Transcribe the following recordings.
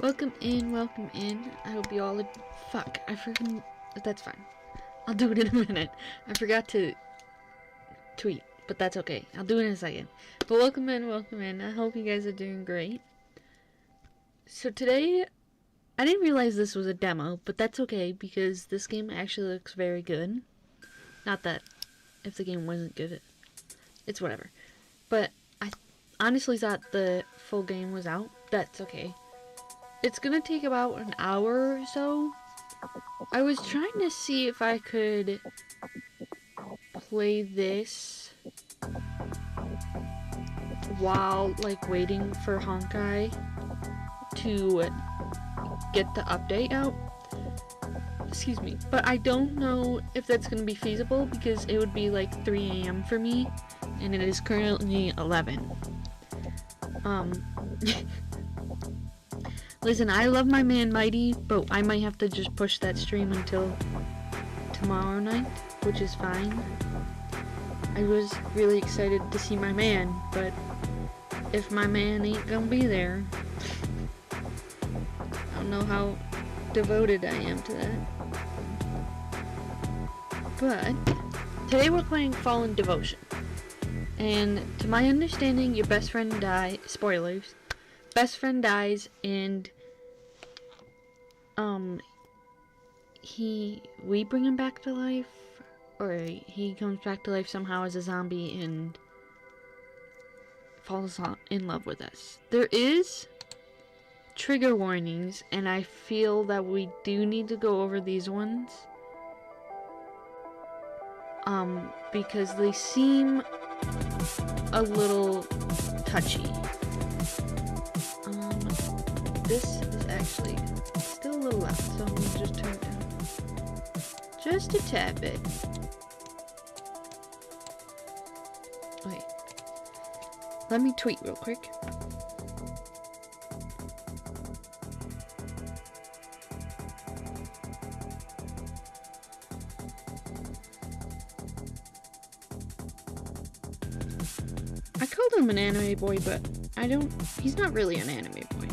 Welcome in. I hope you all fuck, I freaking that's fine. I'll do it in a minute. I forgot to tweet, but that's okay. I'll do it in a second. But welcome in. I hope you guys are doing great. So today, I didn't realize this was a demo, but that's okay because this game actually looks very good. Not that if the game wasn't good, it's whatever. But I honestly thought the full game was out. That's okay. It's gonna take about an hour or so. I was trying to see if I could play this while like waiting for Honkai to get the update out. Excuse me, but I don't know if that's gonna be feasible because it would be like 3 a.m. for me and it is currently 11. Listen, I love my man Mighty, but I might have to just push that stream until tomorrow night, which is fine. I was really excited to see my man, but if my man ain't gonna be there, I don't know how devoted I am to that. But today we're playing Fallen Devotion. And to my understanding, your best friend dies. Spoilers. Best friend dies, and we bring him back to life, or he comes back to life somehow as a zombie and falls in love with us. There is trigger warnings, and I feel that we do need to go over these ones, because they seem a little touchy. This is actually still a little loud, so I'm gonna just turn it down just a tad bit. Wait, let me tweet real quick. I called him an anime boy, but he's not really an anime boy.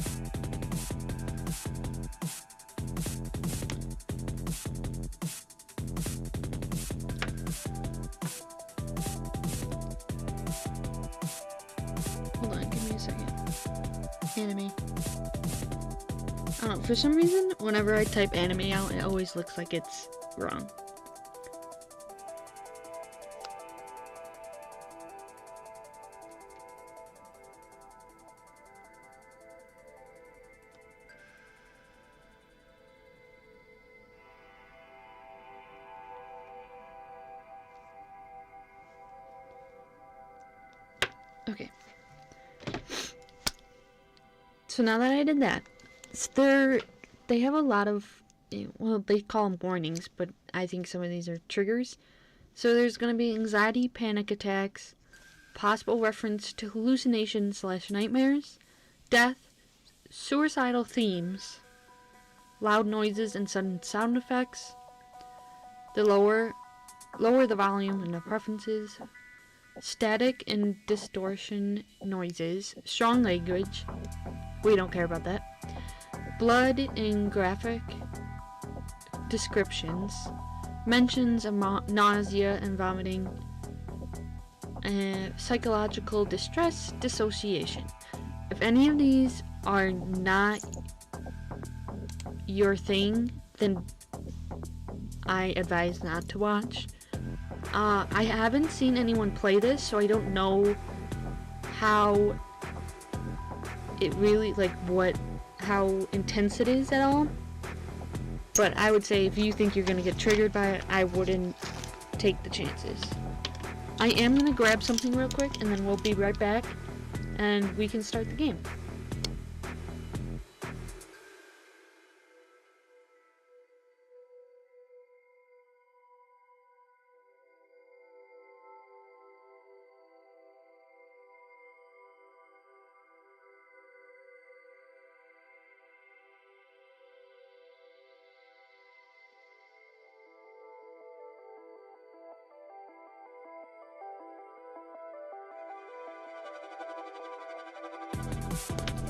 Hold on, give me a second. Anime. I don't know, for some reason, whenever I type anime out, it always looks like it's wrong. Okay. So now that I did that, they have a lot of, well, they call them warnings, but I think some of these are triggers. So there's going to be anxiety, panic attacks, possible reference to hallucinations/nightmares, death, suicidal themes, loud noises and sudden sound effects. The lower the volume and the preferences. Static and distortion noises, strong language, we don't care about that. Blood and graphic descriptions, mentions of nausea and vomiting, psychological distress, dissociation. If any of these are not your thing, then I advise not to watch. I haven't seen anyone play this, so I don't know how it really, how intense it is at all. But I would say if you think you're gonna get triggered by it, I wouldn't take the chances. I am gonna grab something real quick, and then we'll be right back, and we can start the game.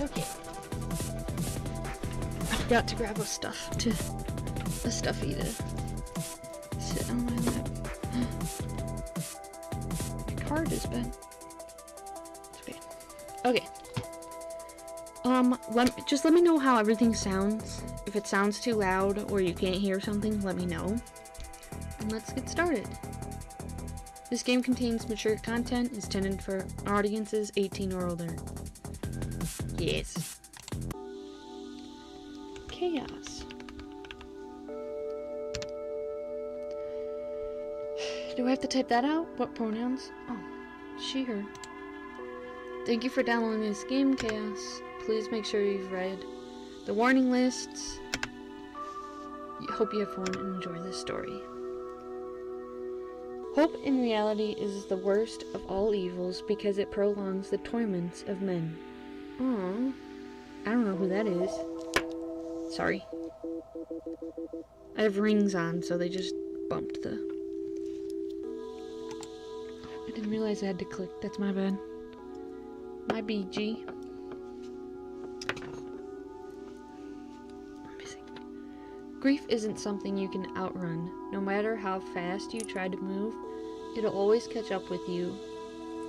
Okay. forgot to grab a stuffy to sit on my lap. My card is bad. It's okay. Okay. Just let me know how everything sounds. If it sounds too loud or you can't hear something, let me know. And let's get started. This game contains mature content, is intended for audiences 18 or older. Yes. Chaos. Do I have to type that out? What pronouns? Oh, she, her. Thank you for downloading this game, Chaos. Please make sure you've read the warning lists. Hope you have fun and enjoy this story. Hope in reality is the worst of all evils because it prolongs the torments of men. Aww. I don't know who that is. Sorry. I have rings on, so they just bumped the... I didn't realize I had to click. That's my bad. My BG. Grief isn't something you can outrun. No matter how fast you try to move, it'll always catch up with you.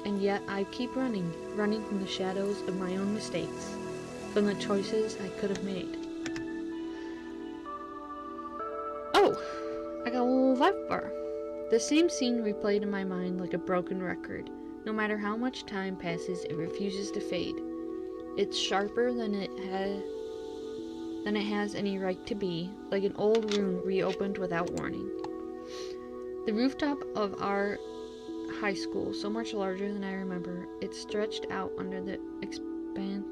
And yet I keep running from the shadows of my own mistakes, from the choices I could have made. Oh, I got a little life bar. The same scene replayed in my mind like a broken record. No matter how much time passes, it refuses to fade. It's sharper than it has any right to be, like an old wound reopened without warning. The rooftop of our high school, so much larger than I remember, it stretched out under the expanse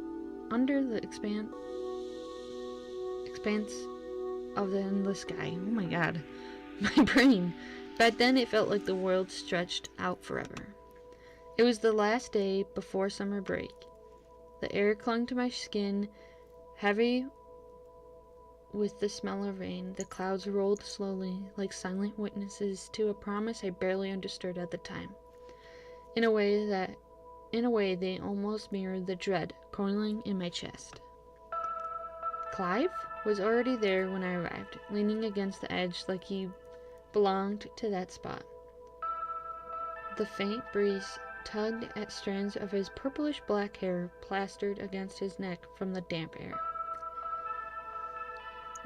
of the endless sky. Oh my god, my brain. Back then it felt like the world stretched out forever. It was the last day before summer break. The air clung to my skin, heavy with the smell of rain. The clouds rolled slowly, like silent witnesses to a promise I barely understood at the time. In a way, they almost mirrored the dread coiling in my chest. Clive was already there when I arrived, leaning against the edge like he belonged to that spot. The faint breeze tugged at strands of his purplish black hair plastered against his neck from the damp air.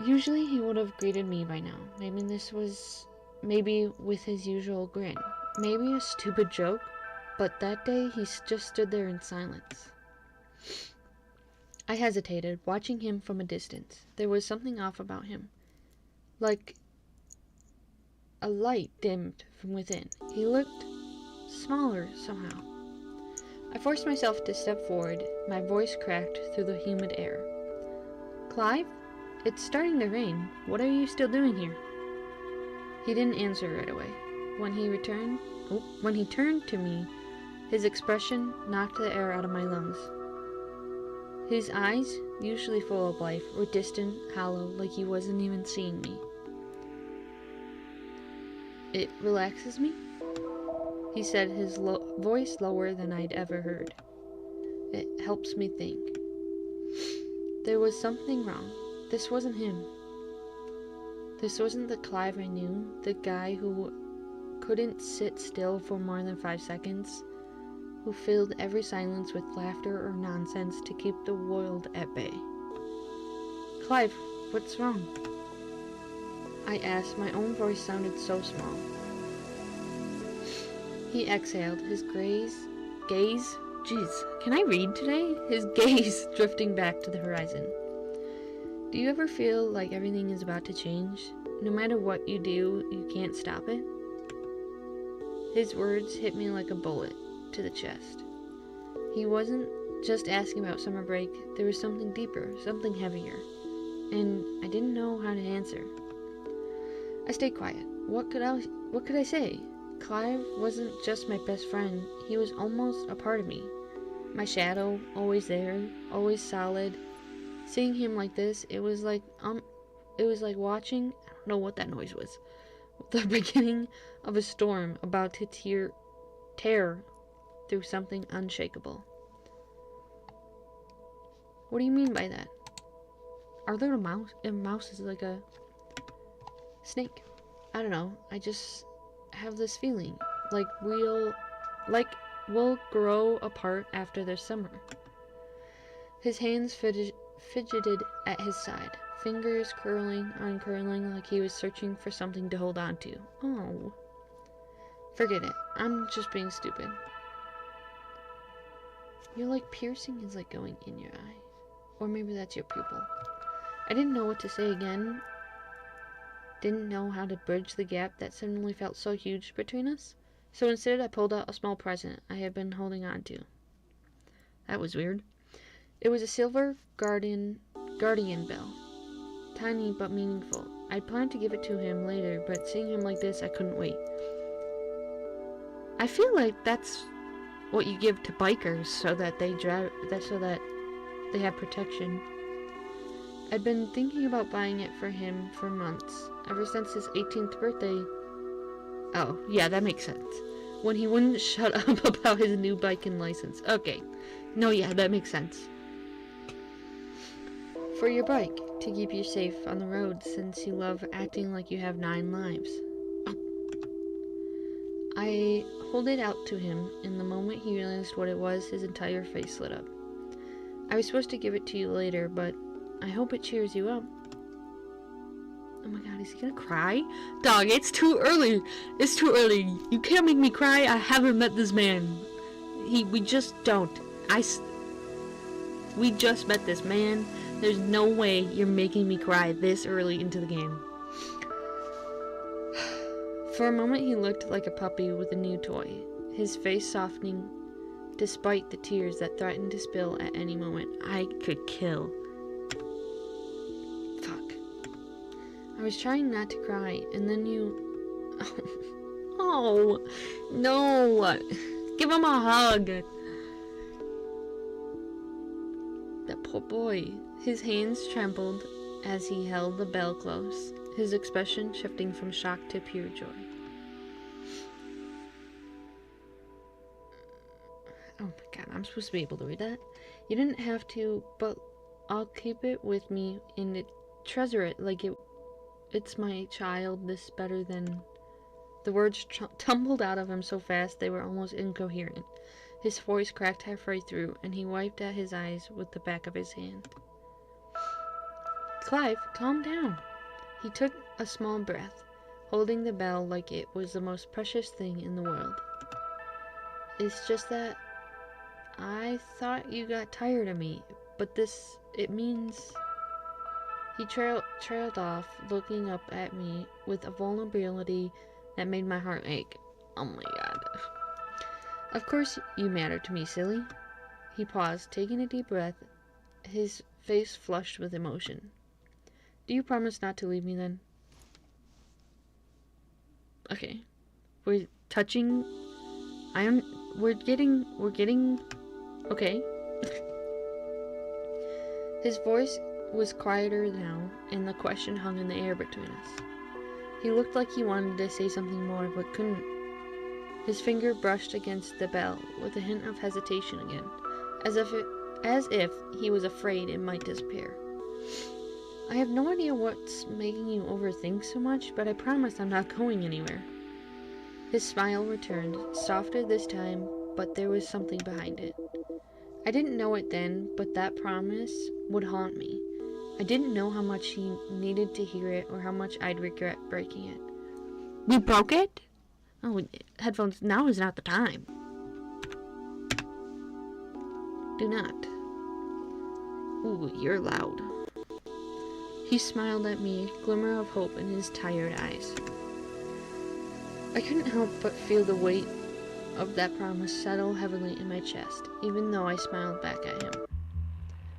Usually he would have greeted me by now. Maybe with his usual grin. Maybe a stupid joke, but that day he just stood there in silence. I hesitated, watching him from a distance. There was something off about him. Like a light dimmed from within. He looked smaller somehow. I forced myself to step forward. My voice cracked through the humid air. Clive? It's starting to rain. What are you still doing here? He didn't answer right away. When he turned to me, his expression knocked the air out of my lungs. His eyes, usually full of life, were distant, hollow, like he wasn't even seeing me. It relaxes me, he said, his voice lower than I'd ever heard. It helps me think. There was something wrong. This wasn't him. This wasn't the Clive I knew, the guy who couldn't sit still for more than 5 seconds, who filled every silence with laughter or nonsense to keep the world at bay. Clive, what's wrong? I asked. My own voice sounded so small. He exhaled, his gaze, can I read today? His gaze drifting back to the horizon. Do you ever feel like everything is about to change? No matter what you do, you can't stop it? His words hit me like a bullet to the chest. He wasn't just asking about summer break. There was something deeper, something heavier. And I didn't know how to answer. I stayed quiet. What could I say? Clive wasn't just my best friend. He was almost a part of me. My shadow, always there, always solid. Seeing him like this, it was like watching, I don't know what that noise was, the beginning of a storm about to tear through something unshakable. What do you mean by that? Our little mouse, a mouse is like a snake. I don't know. I just have this feeling like we'll grow apart after this summer. His hands fidgeted at his side, fingers curling, uncurling like he was searching for something to hold on to. Oh. Forget it. I'm just being stupid. Your like piercing is like going in your eye. Or maybe that's your pupil. I didn't know what to say again. Didn't know how to bridge the gap that suddenly felt so huge between us. So instead I pulled out a small present I had been holding on to. That was weird. It was a silver guardian bell. Tiny but meaningful. I'd planned to give it to him later, but seeing him like this, I couldn't wait. I feel like that's what you give to bikers so that they have protection. I'd been thinking about buying it for him for months, ever since his 18th birthday. Oh, yeah, that makes sense. When he wouldn't shut up about his new bike and license. Okay. No, yeah, that makes sense. For your bike, to keep you safe on the road since you love acting like you have 9 lives. Oh. I hold it out to him, and the moment he realized what it was, his entire face lit up. I was supposed to give it to you later, but I hope it cheers you up. Oh my god, is he gonna cry? Dog, it's too early. It's too early. You can't make me cry. I haven't met this man. We just don't. We just met this man. There's no way you're making me cry this early into the game. For a moment he looked like a puppy with a new toy, his face softening despite the tears that threatened to spill at any moment. I could kill. Fuck. I was trying not to cry, and then you... Oh, no. Give him a hug. That poor boy. His hands trembled as he held the bell close, his expression shifting from shock to pure joy. Oh my god, I'm supposed to be able to read that? You didn't have to, but I'll keep it with me and treasure it like it's my child. This better than... The words tumbled out of him so fast they were almost incoherent. His voice cracked halfway through, and he wiped at his eyes with the back of his hand. Clive, calm down. He took a small breath, holding the bell like it was the most precious thing in the world. It's just that I thought you got tired of me, but it means... He trailed off, looking up at me with a vulnerability that made my heart ache. Oh my god. Of course you matter to me, silly. He paused, taking a deep breath, his face flushed with emotion. Do you promise not to leave me then? Okay. We're touching... We're getting... Okay. His voice was quieter now, and the question hung in the air between us. He looked like he wanted to say something more, but couldn't. His finger brushed against the bell, with a hint of hesitation again, as if he was afraid it might disappear. I have no idea what's making you overthink so much, but I promise I'm not going anywhere. His smile returned, softer this time, but there was something behind it. I didn't know it then, but that promise would haunt me. I didn't know how much he needed to hear it or how much I'd regret breaking it. You broke it? Oh, headphones, now is not the time. Do not. Ooh, you're loud. He smiled at me, a glimmer of hope in his tired eyes. I couldn't help but feel the weight of that promise settle heavily in my chest, even though I smiled back at him.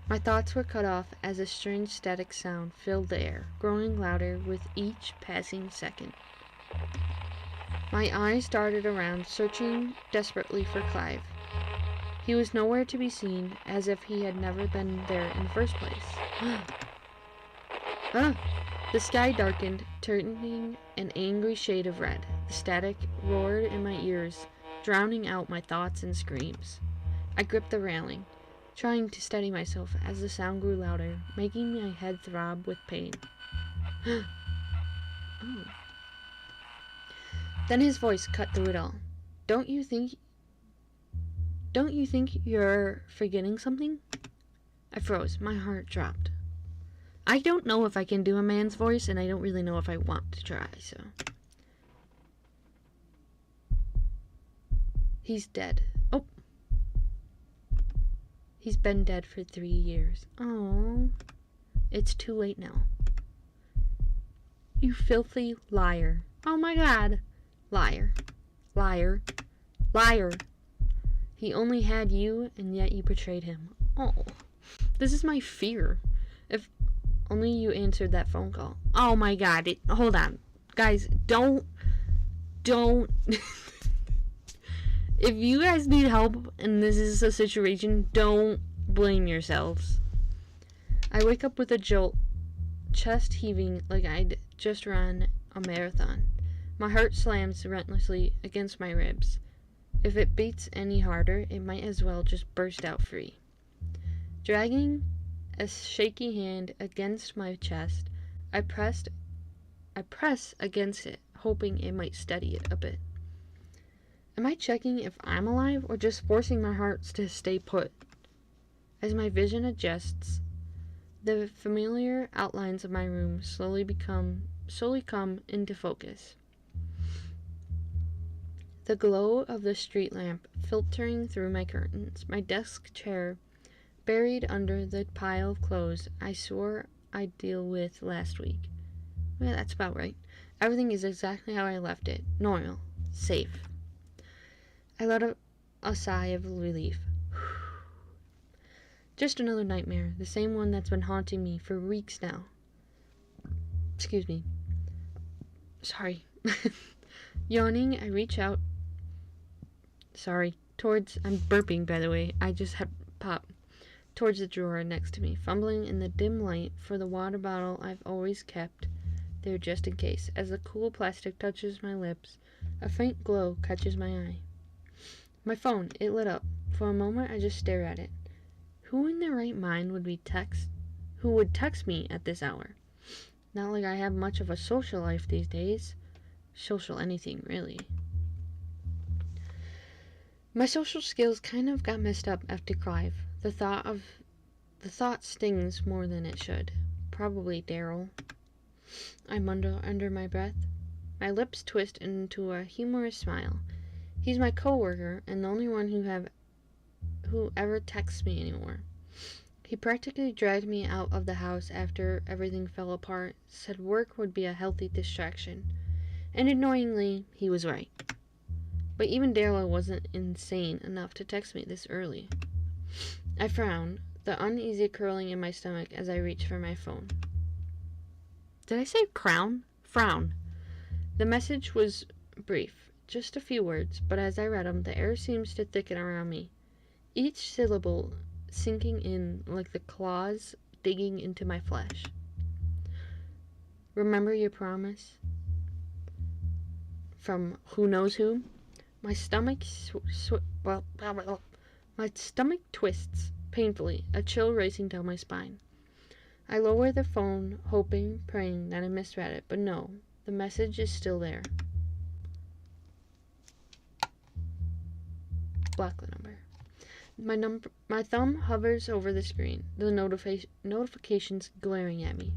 My thoughts were cut off as a strange static sound filled the air, growing louder with each passing second. My eyes darted around, searching desperately for Clive. He was nowhere to be seen, as if he had never been there in the first place. The sky darkened, turning an angry shade of red. The static roared in my ears, drowning out my thoughts and screams. I gripped the railing. trying to steady myself as the sound grew louder, making my head throb with pain. Oh. Then his voice cut through it all. Don't you think you're forgetting something? I froze. My heart dropped. I don't know if I can do a man's voice, and I don't really know if I want to try, so. He's dead. Oh. He's been dead for 3 years. Oh. It's too late now. You filthy liar. Oh my god. Liar. Liar. Liar. He only had you, and yet you betrayed him. Oh. This is my fear. If only you answered that phone call. Oh my god. Hold on. Guys, don't. If you guys need help and this is a situation, don't blame yourselves. I wake up with a jolt, chest heaving like I'd just run a marathon. My heart slams relentlessly against my ribs. If it beats any harder, it might as well just burst out free. Dragging a shaky hand against my chest, I press against it, hoping it might steady it a bit. Am I checking if I'm alive or just forcing my heart to stay put? As my vision adjusts, the familiar outlines of my room slowly come into focus. The glow of the street lamp filtering through my curtains, my desk chair buried under the pile of clothes I swore I'd deal with last week. Yeah, that's about right. Everything is exactly how I left it. Normal. Safe. I let out a sigh of relief. Just another nightmare, the same one that's been haunting me for weeks now. Excuse me. Sorry. Yawning, I reach out. I'm burping, by the way. I just had popped towards the drawer next to me, fumbling in the dim light for the water bottle I've always kept there just in case. As the cool plastic touches my lips, a faint glow catches my eye. My phone, it lit up. For a moment, I just stare at it. Who in their right mind would text me at this hour? Not like I have much of a social life these days. Social anything, really. My social skills kind of got messed up after Clive. The thought stings more than it should. Probably Daryl. I mutter under my breath. My lips twist into a humorous smile. He's my coworker and the only one who ever texts me anymore. He practically dragged me out of the house after everything fell apart, said work would be a healthy distraction. And annoyingly, he was right. But even Daryl wasn't insane enough to text me this early. I frown, the uneasy curling in my stomach as I reach for my phone. Did I say crown? Frown. The message was brief. Just a few words, but as I read them, the air seems to thicken around me, each syllable sinking in like the claws digging into my flesh. Remember your promise? From who knows who? My stomach twists painfully, a chill racing down my spine. I lower the phone, hoping, praying that I misread it, but no, the message is still there. Block the number. My thumb hovers over the screen, the notifications glaring at me.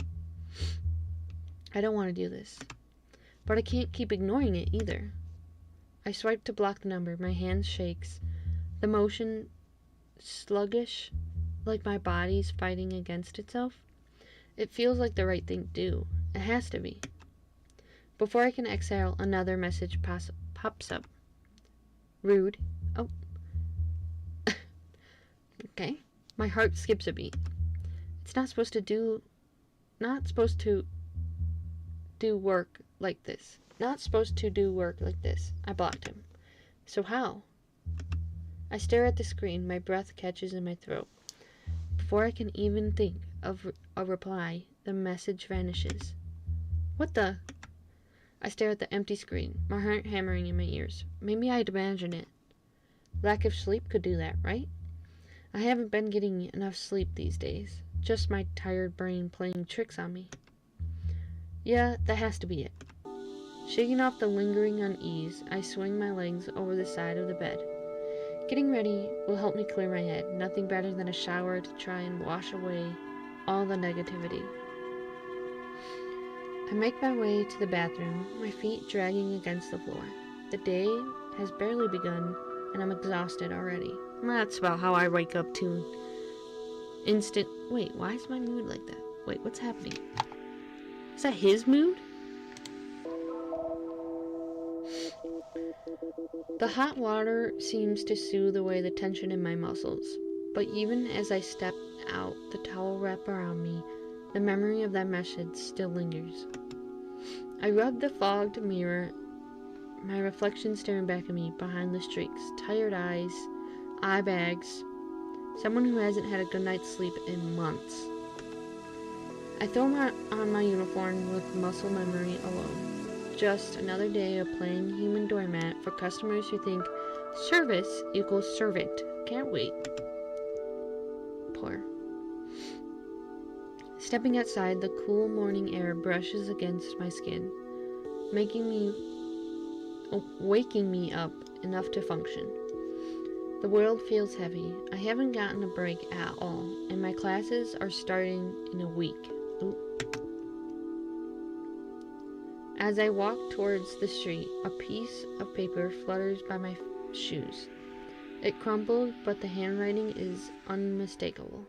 I don't want to do this, but I can't keep ignoring it either. I swipe to block the number. My hand shakes, the motion sluggish, like my body's fighting against itself. It feels like the right thing to do. It has to be. Before I can exhale, another message pops up. Rude. Oh. Okay. My heart skips a beat. It's not supposed to do work like this. Not supposed to do work like this. I blocked him. So how? I stare at the screen. My breath catches in my throat. Before I can even think of a reply, the message vanishes. What the? I stare at the empty screen, my heart hammering in my ears. Maybe I'd imagined it. Lack of sleep could do that, right? I haven't been getting enough sleep these days. Just my tired brain playing tricks on me. Yeah, that has to be it. Shaking off the lingering unease, I swing my legs over the side of the bed. Getting ready will help me clear my head. Nothing better than a shower to try and wash away all the negativity. I make my way to the bathroom, my feet dragging against the floor. The day has barely begun, and I'm exhausted already. That's about how I wake up too. Wait, why is my mood like that? Wait, what's happening? Is that his mood? The hot water seems to soothe away the tension in my muscles, but even as I step out, the towel wrapped around me, the memory of that message still lingers. I rub the fogged mirror, my reflection staring back at me behind the streaks, tired eyes, eye bags, someone who hasn't had a good night's sleep in months. I throw on my uniform with muscle memory alone. Just another day of playing human doormat for customers who think service equals servant. Can't wait. Poor. Stepping outside, the cool morning air brushes against my skin, waking me up enough to function. The world feels heavy. I haven't gotten a break at all, and my classes are starting in a week. Ooh. As I walk towards the street, a piece of paper flutters by my shoes. It crumpled, but the handwriting is unmistakable.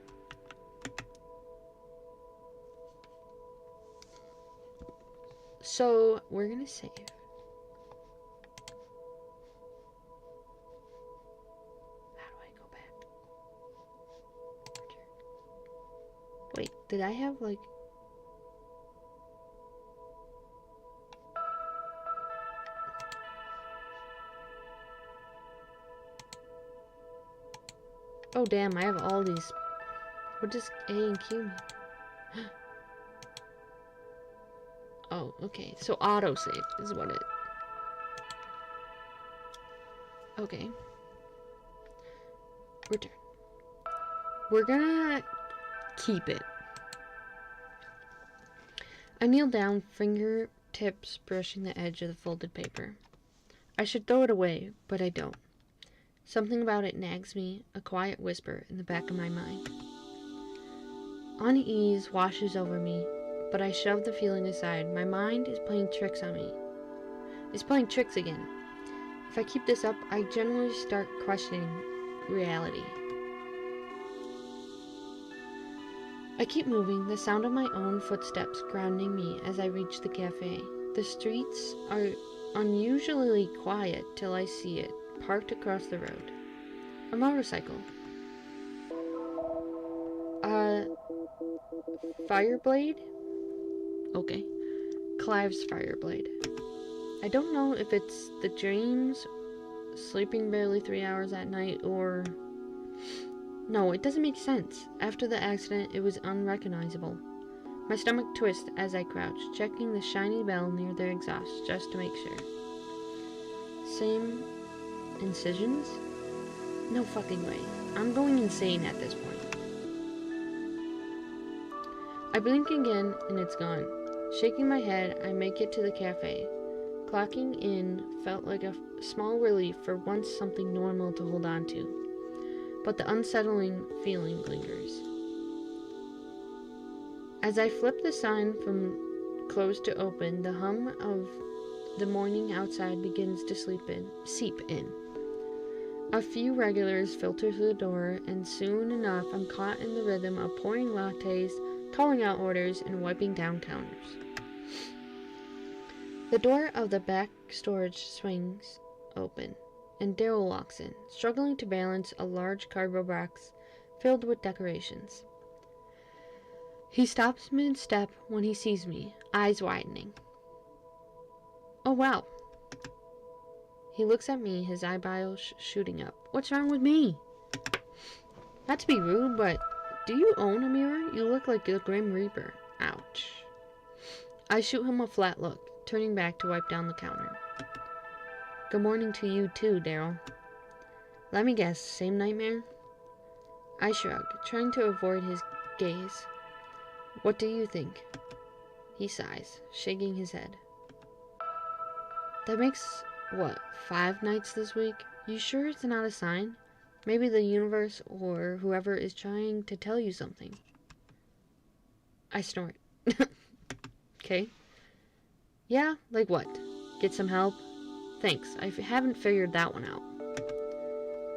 So, we're gonna save. How do I go back? Wait, did I have like... Oh damn, I have all these. What does A and Q mean? Oh, okay. So autosave is what it... Okay. Return. We're gonna keep it. I kneel down, fingertips brushing the edge of the folded paper. I should throw it away, but I don't. Something about it nags me, a quiet whisper in the back of my mind. Unease washes over me, but I shove the feeling aside. My mind is playing tricks on me. It's playing tricks again. If I keep this up, I generally start questioning reality. I keep moving, the sound of my own footsteps grounding me as I reach the cafe. The streets are unusually quiet till I see it, parked across the road. A motorcycle. Fireblade? Okay. Clive's Fireblade. I don't know if it's the dreams, sleeping barely 3 hours at night, or... No, it doesn't make sense. After the accident, it was unrecognizable. My stomach twists as I crouch, checking the shiny bell near the exhaust just to make sure. Same incisions? No fucking way. I'm going insane at this point. I blink again and it's gone. Shaking my head, I make it to the cafe. Clocking in felt like a small relief for once something normal to hold on to. But the unsettling feeling lingers. As I flip the sign from closed to open, the hum of the morning outside begins to seep in. A few regulars filter through the door, and soon enough I'm caught in the rhythm of pouring lattes, calling out orders, and wiping down counters. The door of the back storage swings open, and Daryl walks in, struggling to balance a large cardboard box filled with decorations. He stops mid-step when he sees me, eyes widening. Oh wow. He looks at me, his eyeballs shooting up. What's wrong with me? Not to be rude, but do you own a mirror? You look like the Grim Reaper. Ouch. I shoot him a flat look, turning back to wipe down the counter. Good morning to you too, Daryl. Let me guess, same nightmare? I shrug, trying to avoid his gaze. What do you think? He sighs, shaking his head. That makes, 5 nights this week? You sure it's not a sign? Maybe the universe or whoever is trying to tell you something. I snort. Okay. Yeah, like what? Get some help? Thanks, I haven't figured that one out.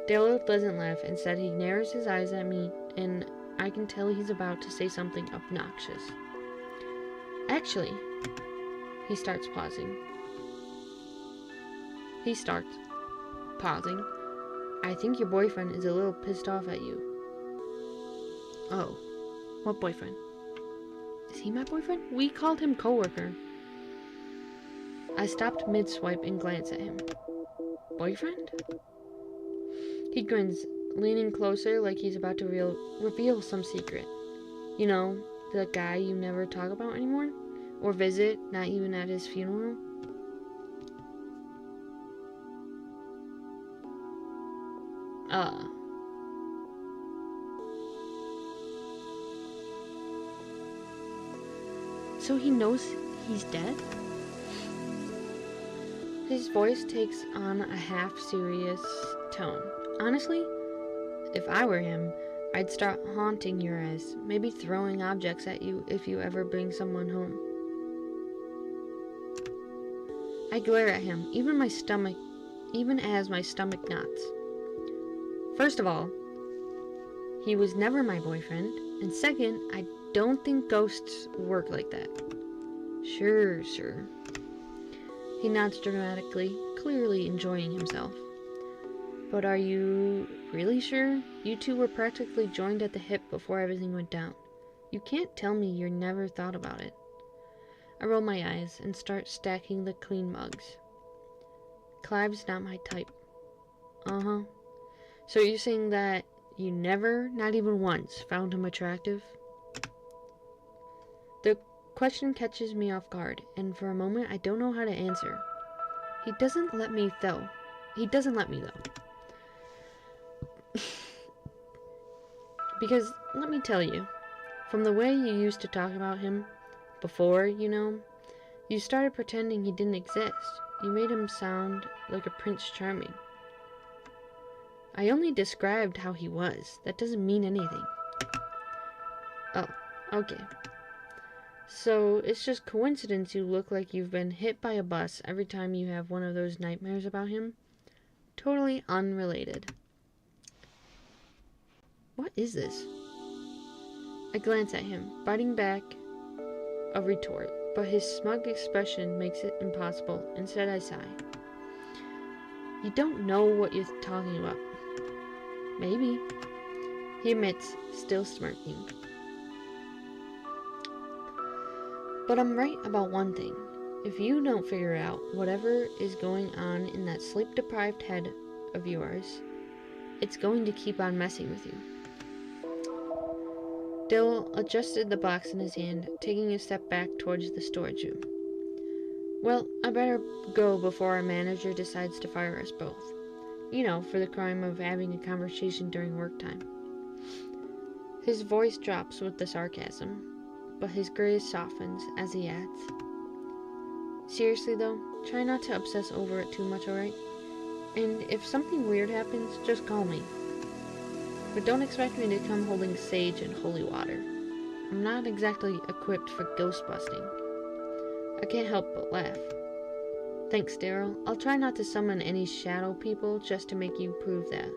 Dale doesn't laugh. Instead, he narrows his eyes at me, and I can tell he's about to say something obnoxious. Actually, he starts pausing. I think your boyfriend is a little pissed off at you. Oh, what boyfriend? Is he my boyfriend? We called him coworker. I stopped mid-swipe and glanced at him. Boyfriend? He grins, leaning closer like he's about to reveal some secret. You know, the guy you never talk about anymore? Or visit, not even at his funeral? So he knows he's dead? His voice takes on a half-serious tone. Honestly, if I were him, I'd start haunting your ass, maybe throwing objects at you if you ever bring someone home. I glare at him, even as my stomach knots. First of all, he was never my boyfriend, and second, I don't think ghosts work like that. Sure. He nods dramatically, clearly enjoying himself. But are you really sure? You two were practically joined at the hip before everything went down. You can't tell me you never thought about it. I roll my eyes and start stacking the clean mugs. Clive's not my type. Uh-huh. So you're saying that you never, not even once, found him attractive? The question catches me off guard, and for a moment I don't know how to answer. He doesn't let me though. Because, let me tell you, from the way you used to talk about him, before, you started pretending he didn't exist. You made him sound like a Prince Charming. I only described how he was. That doesn't mean anything. Oh, okay. So, it's just coincidence you look like you've been hit by a bus every time you have one of those nightmares about him? Totally unrelated. What is this? I glance at him, biting back a retort, but his smug expression makes it impossible. Instead, I sigh. You don't know what you're talking about. Maybe. He admits, still smirking. But I'm right about one thing. If you don't figure out whatever is going on in that sleep-deprived head of yours, it's going to keep on messing with you. Dill adjusted the box in his hand, taking a step back towards the storage room. Well, I better go before our manager decides to fire us both. For the crime of having a conversation during work time. His voice drops with the sarcasm, but his gaze softens as he adds, seriously though, try not to obsess over it too much, alright? And if something weird happens, just call me. But don't expect me to come holding sage and holy water. I'm not exactly equipped for ghost busting. I can't help but laugh. Thanks, Daryl. I'll try not to summon any shadow people just to make you prove that.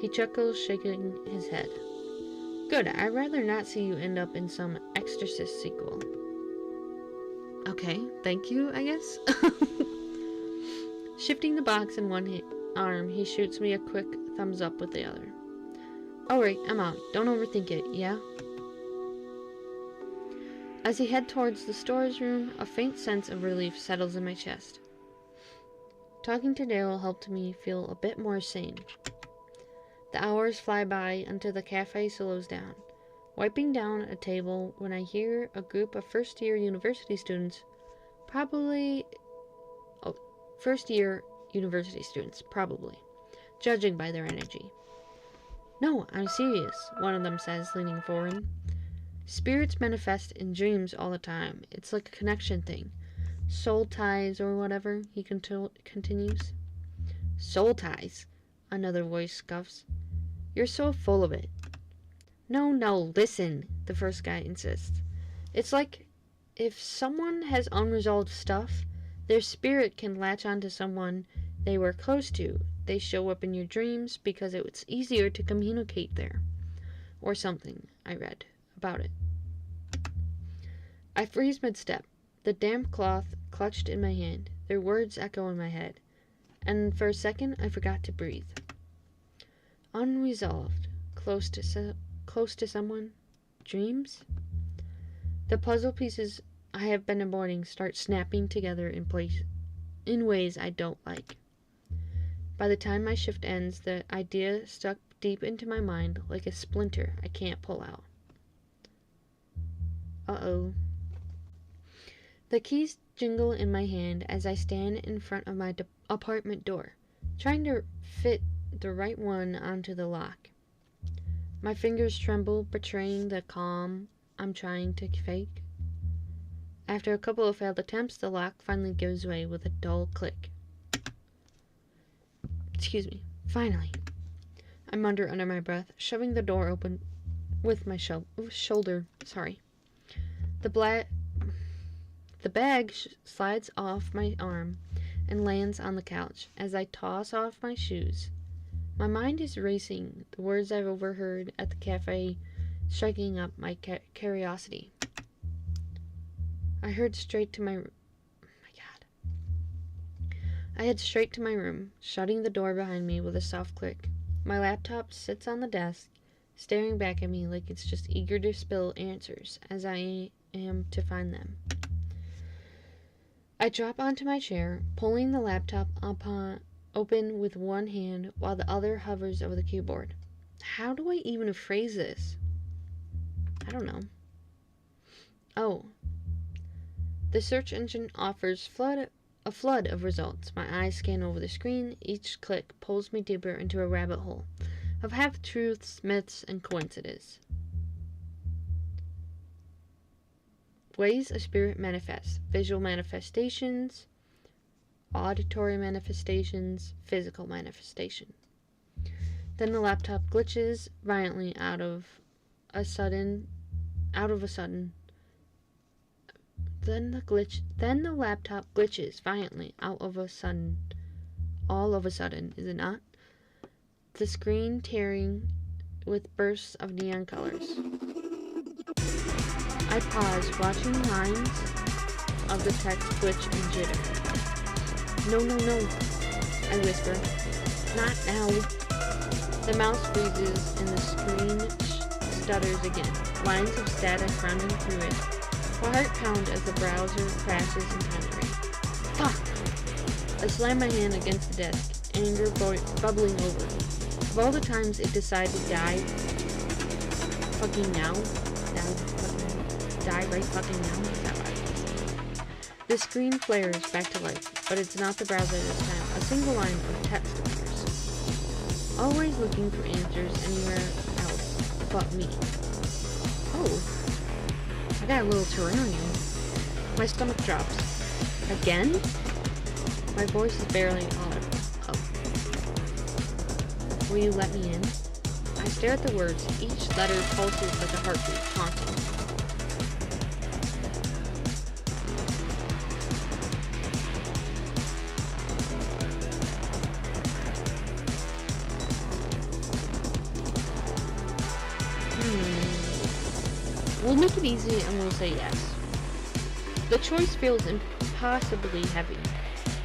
He chuckles, shaking his head. Good, I'd rather not see you end up in some Exorcist sequel. Okay, thank you, I guess. Shifting the box in one arm, he shoots me a quick thumbs up with the other. Alright, I'm out. Don't overthink it, yeah? As he head towards the storage room, a faint sense of relief settles in my chest. Talking to Daryl helped me feel a bit more sane. The hours fly by until the cafe slows down, wiping down a table when I hear a group of first-year university students, probably, judging by their energy. No, I'm serious, one of them says, leaning forward. Spirits manifest in dreams all the time. It's like a connection thing. Soul ties or whatever, he continues. Soul ties, another voice scoffs. You're so full of it. No, listen, the first guy insists. It's like if someone has unresolved stuff, their spirit can latch onto someone they were close to. They show up in your dreams because it's easier to communicate there. Or something, I read about it. I freeze mid-step, the damp cloth clutched in my hand. Their words echo in my head. And for a second, I forgot to breathe. Unresolved, close to someone, dreams? The puzzle pieces I have been avoiding start snapping together in ways I don't like. By the time my shift ends, the idea stuck deep into my mind like a splinter I can't pull out. Uh-oh. The keys jingle in my hand as I stand in front of my apartment door, trying to fit the right one onto the lock. My fingers tremble, betraying the calm I'm trying to fake. After a couple of failed attempts, the lock finally gives way with a dull click. Excuse me. Finally. I mutter under my breath, shoving the door open with my shoulder. Sorry. The bag slides off my arm and lands on the couch as I toss off my shoes. My mind is racing, the words I've overheard at the cafe striking up my curiosity. I head straight to my room, shutting the door behind me with a soft click. My laptop sits on the desk, staring back at me like it's just eager to spill answers as I am to find them. I drop onto my chair, pulling the laptop open with one hand while the other hovers over the keyboard. How do I even phrase this? I don't know. Oh. The search engine offers a flood of results. My eyes scan over the screen. Each click pulls me deeper into a rabbit hole of half-truths, myths, and coincidences. Ways a spirit manifests: visual manifestations, auditory manifestations, physical manifestation. Then the laptop glitches violently out of a sudden. Then the laptop glitches violently all of a sudden, is it not? The screen tearing with bursts of neon colors. I pause, watching lines of the text glitch and jitter. No, I whisper. Not now. The mouse freezes and the screen stutters again, lines of static running through it. My heart pounds as the browser crashes intensely. Fuck! I slam my hand against the desk, anger bubbling over. Of all the times it decided to die fucking now, die right fucking now, is that right? The screen flares back to life, but it's not the browser this time. A single line of text appears. Always looking for answers anywhere else but me. Oh. I got a little terrarium. My stomach drops. Again? My voice is barely audible. Oh. Will you let me in? I stare at the words. Each letter pulses like a heartbeat, taunting. We'll make it easy and we'll say yes. The choice feels impossibly heavy.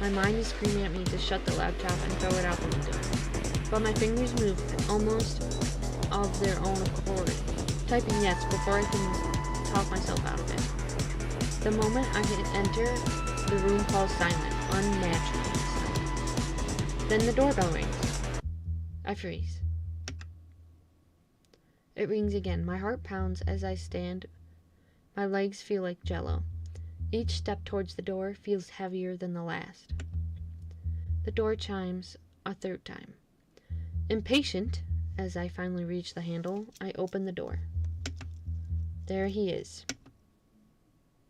My mind is screaming at me to shut the laptop and throw it out the window. But my fingers move almost of their own accord, typing yes before I can talk myself out of it. The moment I hit enter, the room falls silent, unnaturally silent. Then the doorbell rings. I freeze. It rings again. My heart pounds as I stand. My legs feel like jello. Each step towards the door feels heavier than the last. The door chimes a third time. Impatient, as I finally reach the handle, I open the door. There he is.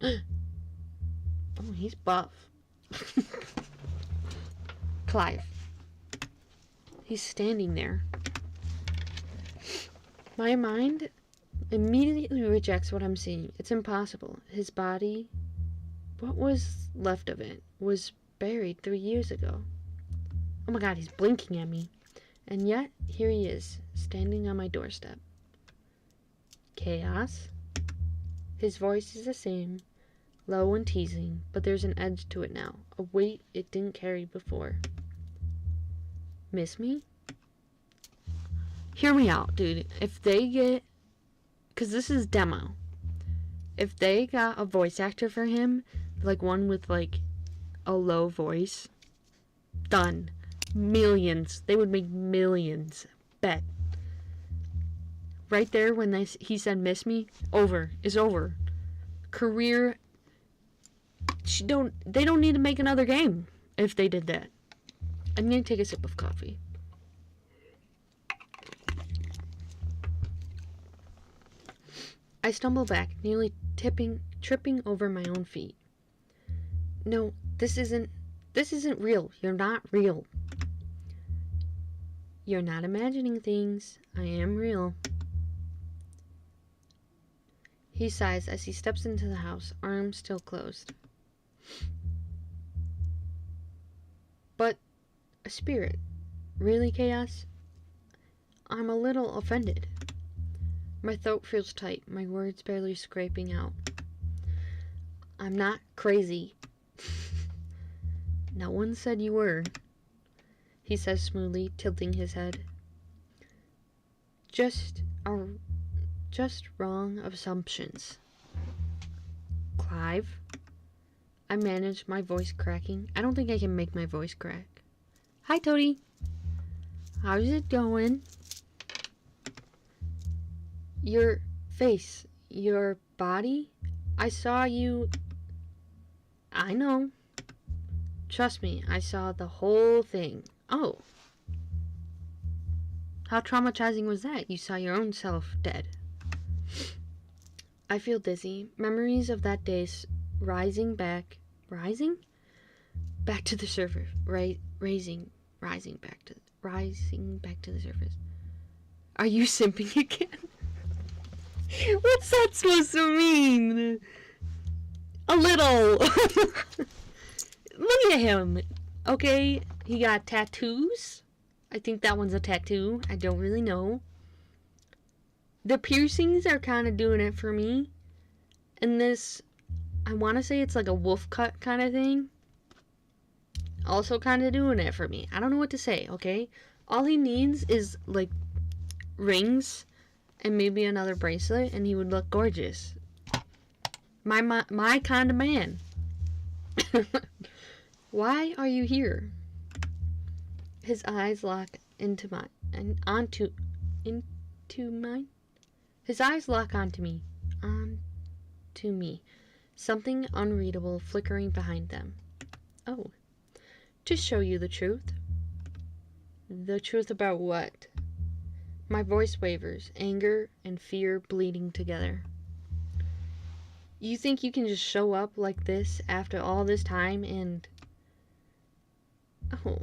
Oh, he's buff. Clive. He's standing there. My mind immediately rejects what I'm seeing. It's impossible. His body, what was left of it, was buried 3 years ago. Oh my god, he's blinking at me. And yet, here he is, standing on my doorstep. Chaos? His voice is the same, low and teasing, but there's an edge to it now, a weight it didn't carry before. Miss me? Hear me out, dude. If they get... Because this is demo. If they got a voice actor for him, like one with, like, a low voice, done. Millions. They would make millions. Bet. Right there when he said miss me, over. Is over. Career... They don't need to make another game if they did that. I'm gonna take a sip of coffee. I stumble back, nearly tripping over my own feet. No, this isn't real. You're not real. You're not imagining things. I am real. He sighs as he steps into the house, arms still closed. But a spirit. Really, Chaos? I'm a little offended. My throat feels tight, my words barely scraping out. I'm not crazy. No one said you were, he says smoothly, tilting his head. Just wrong assumptions. Clive? I manage, my voice cracking. I don't think I can make my voice crack. Hi, Toadie. How's it going? Your face, your body, I saw you. I know. Trust me, I saw the whole thing. Oh. How traumatizing was that? You saw your own self dead. I feel dizzy. Memories of that day rising back. Rising? Back to the surface. Rising back to the surface. Are you simping again? What's that supposed to mean? A little. Look at him. Okay, he got tattoos. I think that one's a tattoo. I don't really know. The piercings are kind of doing it for me. And this, I want to say it's like a wolf cut kind of thing. Also kind of doing it for me. I don't know what to say, okay? All he needs is, like, rings and maybe another bracelet, and he would look gorgeous. My kind of man. Why are you here? His eyes lock into mine. His eyes lock onto me. Onto me. Something unreadable flickering behind them. Oh. To show you the truth. The truth about what? My voice wavers, anger and fear bleeding together. You think you can just show up like this after all this time and... Oh,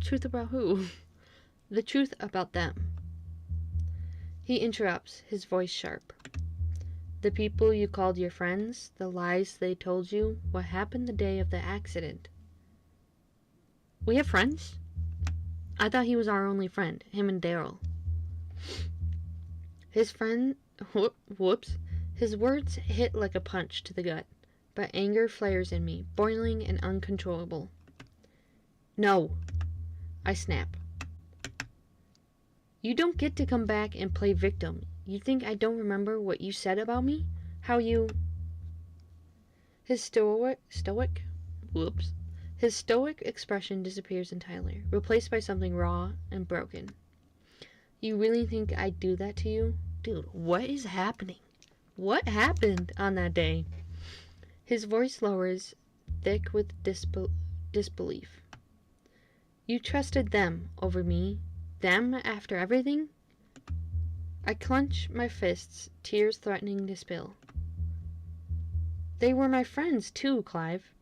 truth about who? The truth about them. He interrupts, his voice sharp. The people you called your friends, the lies they told you, what happened the day of the accident. We have friends? I thought he was our only friend, him and Daryl. His friend... Whoops. His words hit like a punch to the gut, but anger flares in me, boiling and uncontrollable. No. I snap. You don't get to come back and play victim. You think I don't remember what you said about me? How you... His stoic expression disappears entirely, replaced by something raw and broken. You really think I'd do that to you? Dude, what is happening? What happened on that day? His voice lowers, thick with disbelief. You trusted them over me. them after everything? I clench my fists, tears threatening to spill. They were my friends too, Clive.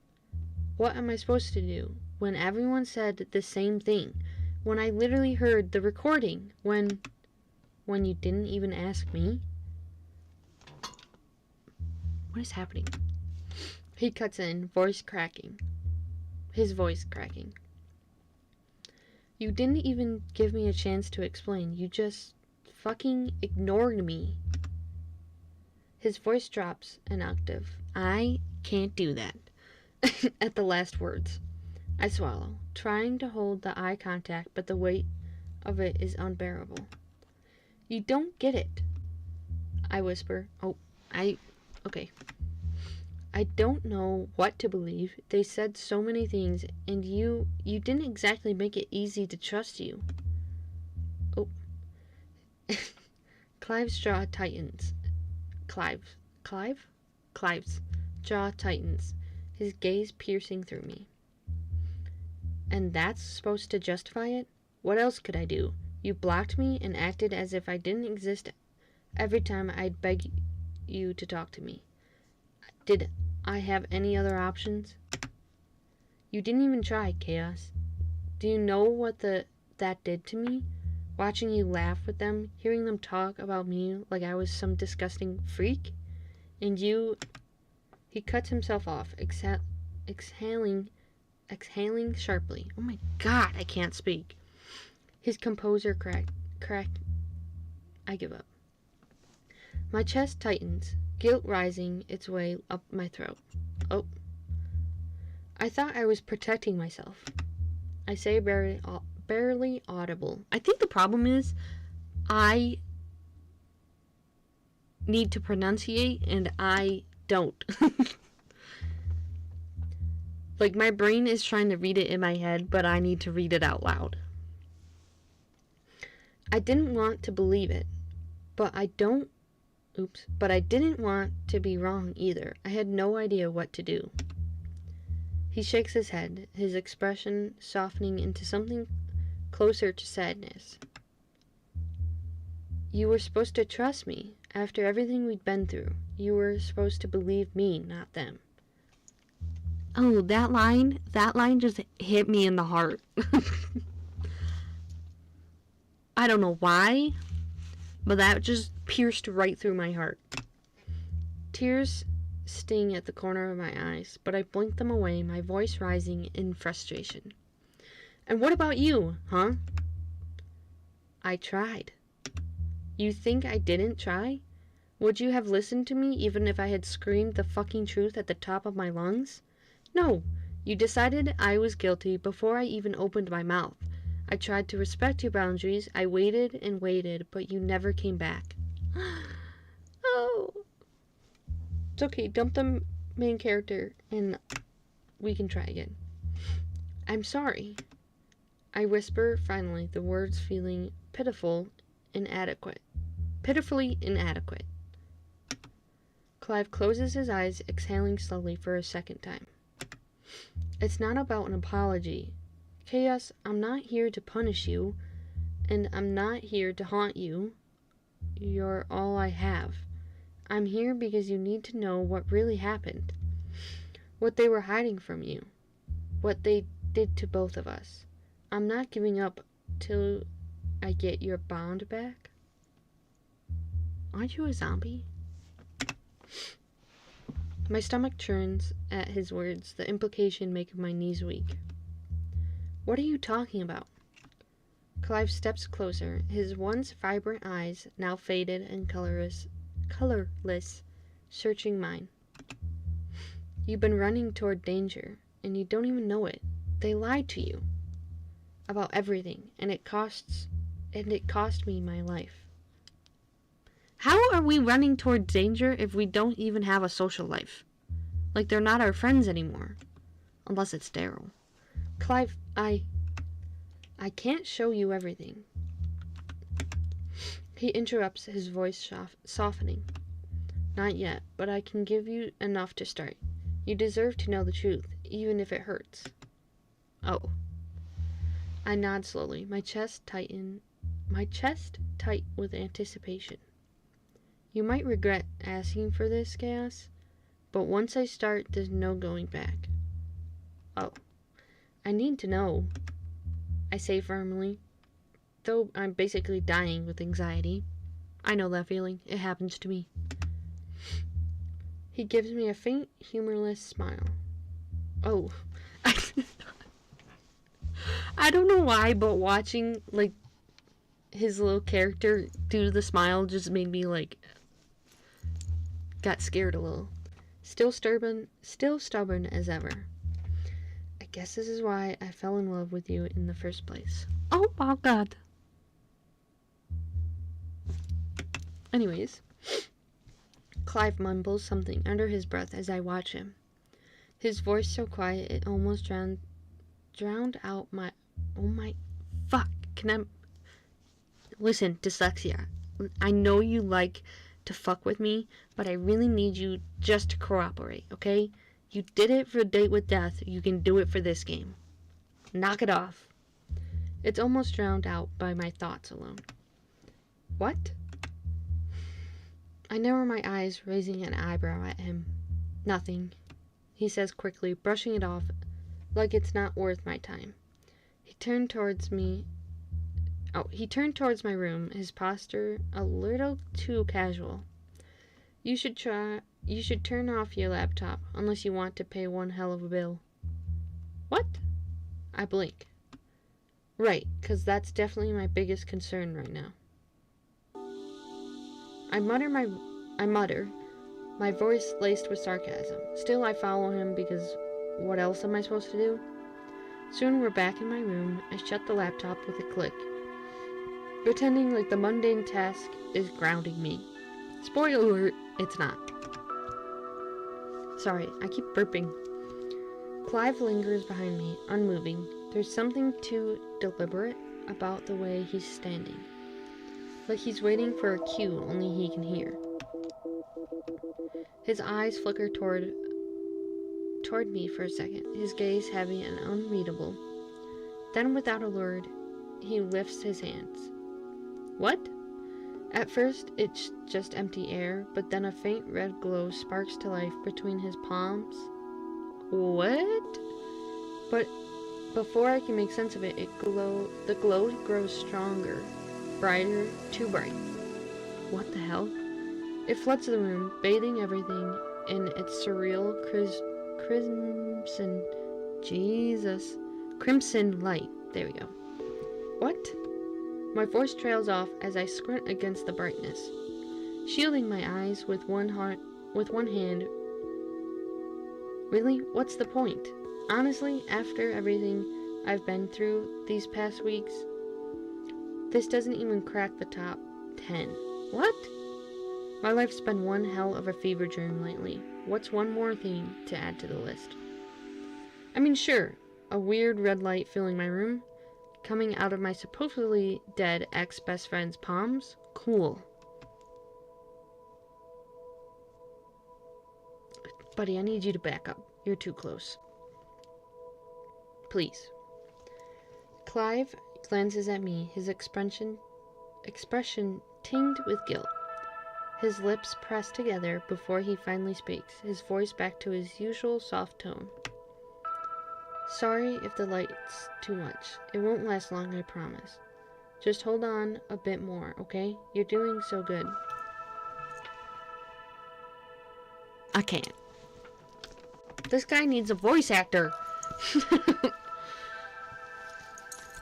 What am I supposed to do when everyone said the same thing? When I literally heard the recording? When you didn't even ask me? What is happening? He cuts in, his voice cracking. You didn't even give me a chance to explain. You just fucking ignored me. His voice drops an octave. I can't do that. At the last words, I swallow, trying to hold the eye contact, but the weight of it is unbearable. You don't get it, I whisper. Okay. I don't know what to believe. They said so many things, and you didn't exactly make it easy to trust you. Oh. Clive's jaw tightens. Clive's jaw tightens, his gaze piercing through me. And that's supposed to justify it? What else could I do? You blocked me and acted as if I didn't exist every time I'd beg you to talk to me. Did I have any other options? You didn't even try, Chaos. Do you know what that did to me? Watching you laugh with them, hearing them talk about me like I was some disgusting freak? And you... He cuts himself off, exhaling sharply. Oh my god, I can't speak. His composure cracked. I give up. My chest tightens, guilt rising its way up my throat. Oh. I thought I was protecting myself. I say barely audible. I think the problem is I need to pronunciate and I don't. Like, my brain is trying to read it in my head, but I need to read it out loud. I didn't want to believe it, but I didn't want to be wrong either. I had no idea what to do. He shakes his head, his expression softening into something closer to sadness. You were supposed to trust me. After everything we'd been through, you were supposed to believe me, not them. Oh, that line just hit me in the heart. I don't know why, but that just pierced right through my heart. Tears sting at the corner of my eyes, but I blink them away, my voice rising in frustration. And what about you, huh? I tried. You think I didn't try? Would you have listened to me even if I had screamed the fucking truth at the top of my lungs? No, you decided I was guilty before I even opened my mouth. I tried to respect your boundaries. I waited and waited, but you never came back. Oh. It's okay, dump the main character and we can try again. I'm sorry. I whisper finally, the words feeling pitifully inadequate. Clive closes his eyes, exhaling slowly for a second time. It's not about an apology. Chaos, I'm not here to punish you, and I'm not here to haunt you. You're all I have. I'm here because you need to know what really happened. What they were hiding from you. What they did to both of us. I'm not giving up till I get your bond back. Aren't you a zombie? My stomach churns at his words, the implication making my knees weak. What are you talking about? Clive steps closer, his once vibrant eyes, now faded and colorless, searching mine. You've been running toward danger, and you don't even know it. They lied to you about everything, and it cost me my life. How are we running toward danger if we don't even have a social life? Like, they're not our friends anymore. Unless it's Daryl. Clive, I can't show you everything. He interrupts, his voice softening. Not yet, but I can give you enough to start. You deserve to know the truth, even if it hurts. Oh. I nod slowly, my chest my chest tight with anticipation. You might regret asking for this, Chaos, but once I start, there's no going back. Oh, I need to know, I say firmly, though I'm basically dying with anxiety. I know that feeling. It happens to me. He gives me a faint, humorless smile. Oh, I don't know why, but watching, like, his little character do the smile just made me, like, got scared a little. Still stubborn as ever. I guess this is why I fell in love with you in the first place. Oh my god. Anyways, Clive mumbles something under his breath as I watch him. His voice so quiet it almost drowned out my... Oh my... Fuck. Can I... Listen, dyslexia. I know you like to fuck with me, but I really need you just to cooperate, okay? You did it for a date with death. You can do it for this game. Knock it off. It's almost drowned out by my thoughts alone. What? I narrow my eyes, raising an eyebrow at him. Nothing, he says quickly, brushing it off like it's not worth my time. He turned towards my room, his posture a little too casual. You should turn off your laptop, unless you want to pay one hell of a bill. What? I blink. Right, 'cause that's definitely my biggest concern right now. I mutter, my voice laced with sarcasm. Still, I follow him because what else am I supposed to do? Soon we're back in my room. I shut the laptop with a click, pretending like the mundane task is grounding me. Spoiler alert, it's not. Sorry, I keep burping. Clive lingers behind me, unmoving. There's something too deliberate about the way he's standing. Like he's waiting for a cue only he can hear. His eyes flicker toward me for a second, his gaze heavy and unreadable. Then, without a word, he lifts his hands. What? At first, it's just empty air, but then a faint red glow sparks to life between his palms. What? But before I can make sense of it, the glow grows stronger, brighter, too bright. What the hell? It floods the room, bathing everything in its surreal crimson light. There we go. What? My voice trails off as I squint against the brightness, shielding my eyes with one hand. Really? What's the point? Honestly, after everything I've been through these past weeks, this doesn't even crack the top 10. What? My life's been one hell of a fever dream lately. What's one more thing to add to the list? I mean, sure, a weird red light filling my room, coming out of my supposedly dead ex-best friend's palms? Cool. Buddy, I need you to back up. You're too close. Please. Clive glances at me, his expression tinged with guilt. His lips pressed together before he finally speaks, his voice back to his usual soft tone. Sorry if the light's too much. It won't last long, I promise. Just hold on a bit more, okay? You're doing so good. I can't. This guy needs a voice actor.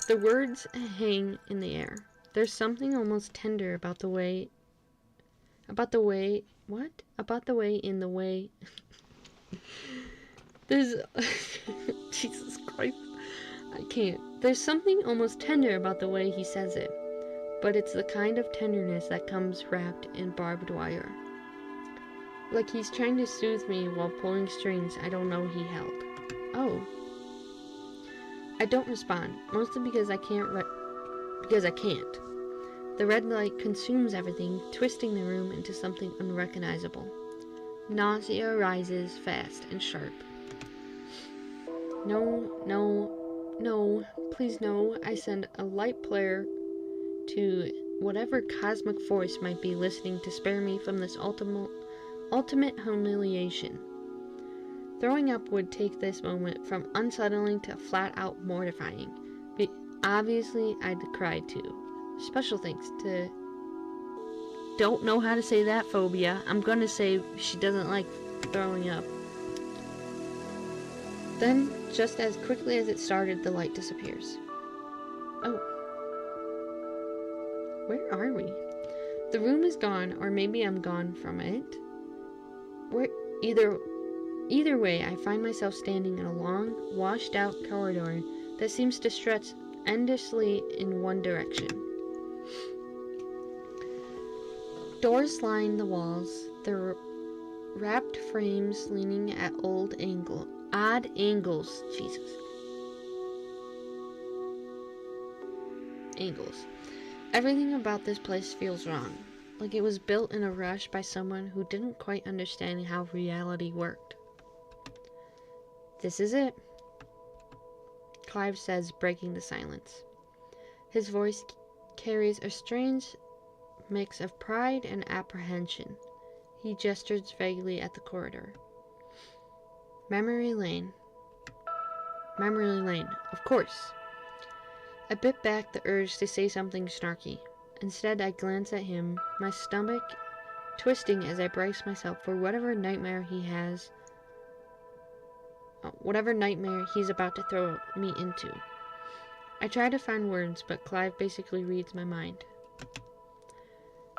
The words hang in the air. There's something almost tender about the way There's Jesus Christ. I can't. There's something almost tender about the way he says it, but it's the kind of tenderness that comes wrapped in barbed wire. Like he's trying to soothe me while pulling strings I don't know he held. Oh. I don't respond, mostly because I can't. The red light consumes everything, twisting the room into something unrecognizable. Nausea rises fast and sharp. No, please no. I send a light flare to whatever cosmic force might be listening to spare me from this ultimate humiliation. Throwing up would take this moment from unsettling to flat out mortifying. But obviously, I'd cry too. Special thanks to... Don't know how to say that, Phobia. I'm gonna say she doesn't like throwing up. Then, just as quickly as it started, the light disappears. Oh. Where are we? The room is gone, or maybe I'm gone from it. Either way, I find myself standing in a long, washed-out corridor that seems to stretch endlessly in one direction. Doors line the walls, their wrapped frames leaning at odd angles. Jesus. Angles. Everything about this place feels wrong, like it was built in a rush by someone who didn't quite understand how reality worked. This is it, Clive says, breaking the silence. His voice carries a strange mix of pride and apprehension. He gestures vaguely at the corridor. Memory Lane. Memory Lane, of course. I bit back the urge to say something snarky. Instead, I glance at him, my stomach twisting as I brace myself for whatever nightmare he's about to throw me into. I try to find words, but Clive basically reads my mind.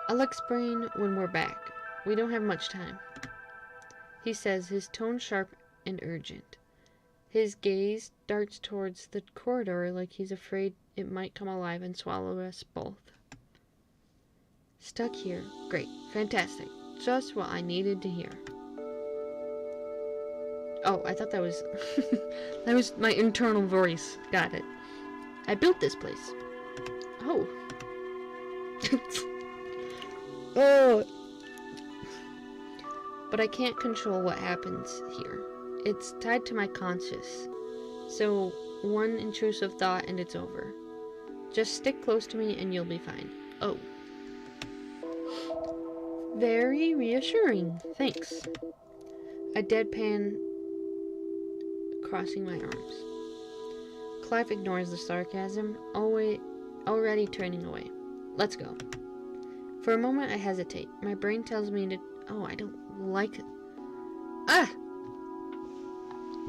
I'll explain when we're back. We don't have much time, he says, his tone sharp and urgent. His gaze darts towards the corridor like he's afraid it might come alive and swallow us both. Stuck here. Great. Fantastic. Just what I needed to hear. Oh, I thought that was... that was my internal voice. Got it. I built this place. Oh. Oh. But I can't control what happens here. It's tied to my conscience. So, one intrusive thought and it's over. Just stick close to me and you'll be fine. Oh. Very reassuring. Thanks. A deadpan crossing my arms. Clive ignores the sarcasm, already turning away. Let's go. For a moment I hesitate. My brain tells me to... Oh, I don't like it. Ah!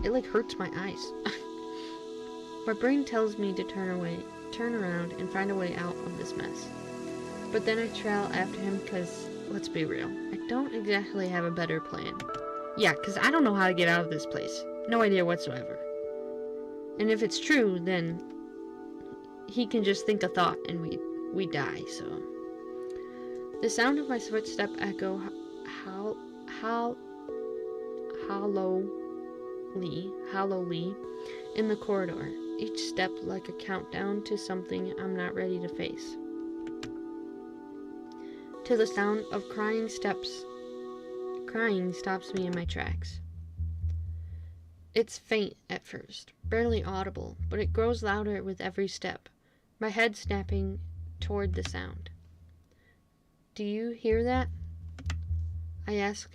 It like hurts my eyes. My brain tells me to turn around and find a way out of this mess. But then I trail after him because, let's be real, I don't exactly have a better plan. Yeah, because I don't know how to get out of this place. No idea whatsoever. And if it's true, then he can just think a thought and we die, so... The sound of my footstep echo hollowly in the corridor, each step like a countdown to something I'm not ready to face. To the sound of crying stops me in my tracks. It's faint at first, barely audible, but it grows louder with every step, my head snapping toward the sound. Do you hear that? I ask,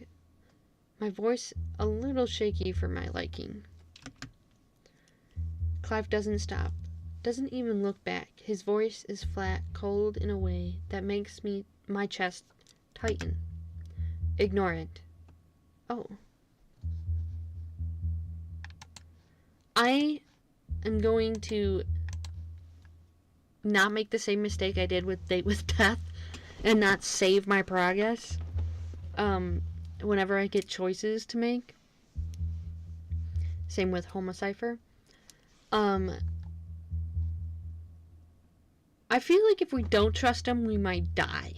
my voice a little shaky for my liking. Clive doesn't stop, doesn't even look back. His voice is flat, cold in a way that makes my chest tighten. Ignore it. Oh. I am going to not make the same mistake I did with Date with Death and not save my progress whenever I get choices to make. Same with Homocipher. I feel like if we don't trust him, we might die.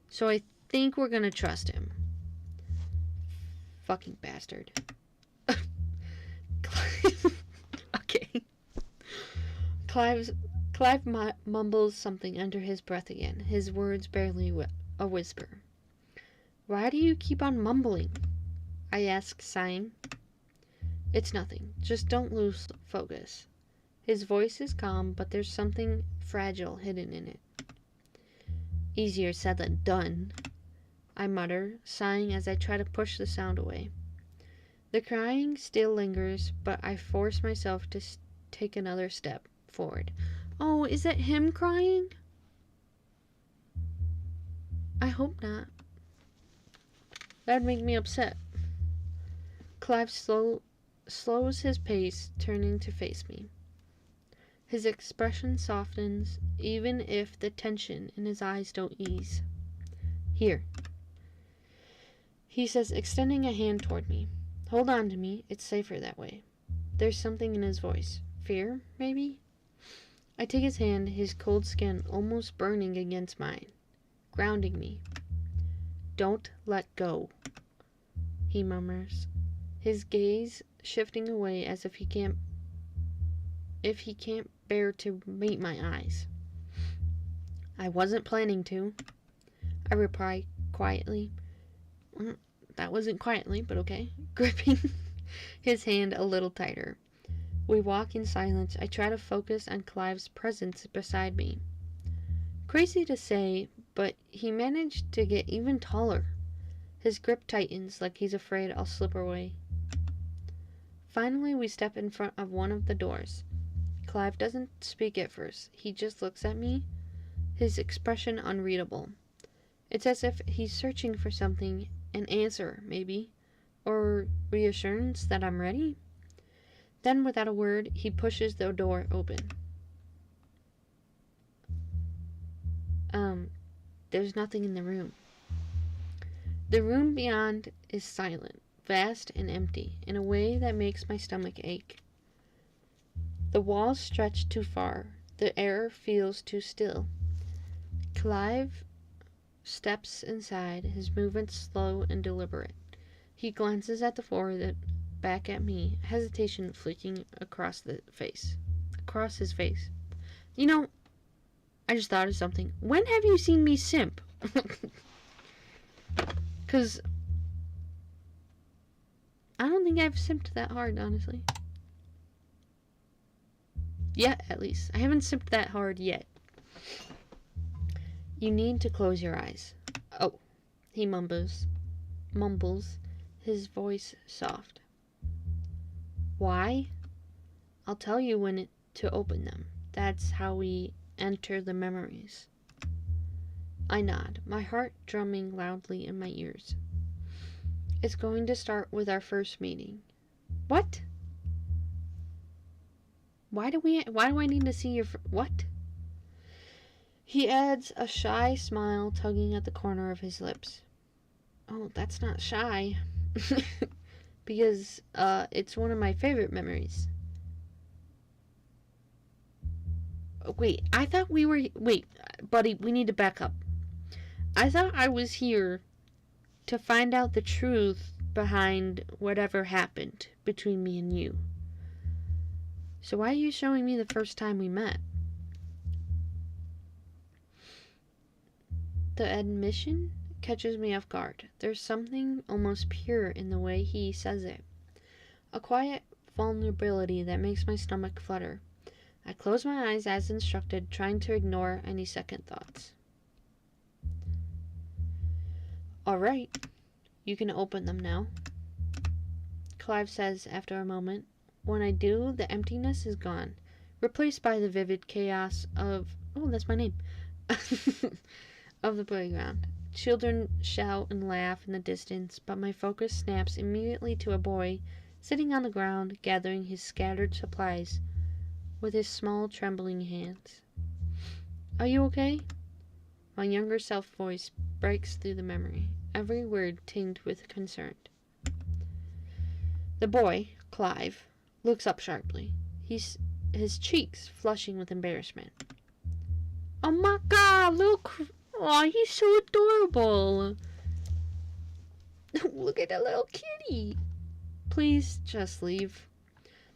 So I think we're gonna trust him. Fucking bastard. Okay. Clive mumbles something under his breath again, his words barely a whisper. Why do you keep on mumbling? I ask, sighing. It's nothing. Just don't lose focus. His voice is calm, but there's something fragile hidden in it. Easier said than done, I mutter, sighing as I try to push the sound away. The crying still lingers, but I force myself to take another step forward. Oh, is that him crying? I hope not. That'd make me upset. Clive slows his pace, turning to face me. His expression softens, even if the tension in his eyes don't ease. Here, he says, extending a hand toward me. Hold on to me, it's safer that way. There's something in his voice. Fear, maybe? I take his hand, his cold skin almost burning against mine, grounding me. Don't let go, he murmurs, his gaze shifting away as if he can't bear to meet my eyes. I wasn't planning to, I reply quietly. That wasn't quietly, but okay. Gripping his hand a little tighter. We walk in silence. I try to focus on Clive's presence beside me. Crazy to say, but he managed to get even taller. His grip tightens like he's afraid I'll slip away. Finally, we step in front of one of the doors. Clive doesn't speak at first. He just looks at me, his expression unreadable. It's as if he's searching for something, an answer, maybe, or reassurance that I'm ready. Then, without a word, he pushes the door open. There's nothing in the room. The room beyond is silent, vast and empty, in a way that makes my stomach ache. The walls stretch too far. The air feels too still. Clive steps inside, his movements slow and deliberate. He glances at the floor, then back at me, hesitation flicking across his face. You know, I just thought of something. When have you seen me simp? 'Cause I don't think I've simped that hard, honestly. Yet, at least. I haven't simped that hard yet. You need to close your eyes. Oh, he mumbles, his voice soft. Why? I'll tell you when to open them. That's how we enter the memories. I nod, my heart drumming loudly in my ears. It's going to start with our first meeting. What? Why do I need to see your what? He adds, a shy smile tugging at the corner of his lips. Oh, that's not shy. Because, it's one of my favorite memories. Wait, buddy, we need to back up. I thought I was here to find out the truth behind whatever happened between me and you. So why are you showing me the first time we met? The admission catches me off guard. There's something almost pure in the way he says it. A quiet vulnerability that makes my stomach flutter. I close my eyes as instructed, trying to ignore any second thoughts. All right, you can open them now, Clive says after a moment. When I do, the emptiness is gone, replaced by the vivid chaos of, oh, that's my name, of the playground. Children shout and laugh in the distance, but my focus snaps immediately to a boy sitting on the ground, gathering his scattered supplies with his small, trembling hands. Are you okay? My younger self voice breaks through the memory, every word tinged with concern. The boy, Clive, looks up sharply, his cheeks flushing with embarrassment. Oh my god, look! Aw, he's so adorable! Look at that little kitty! Please, just leave.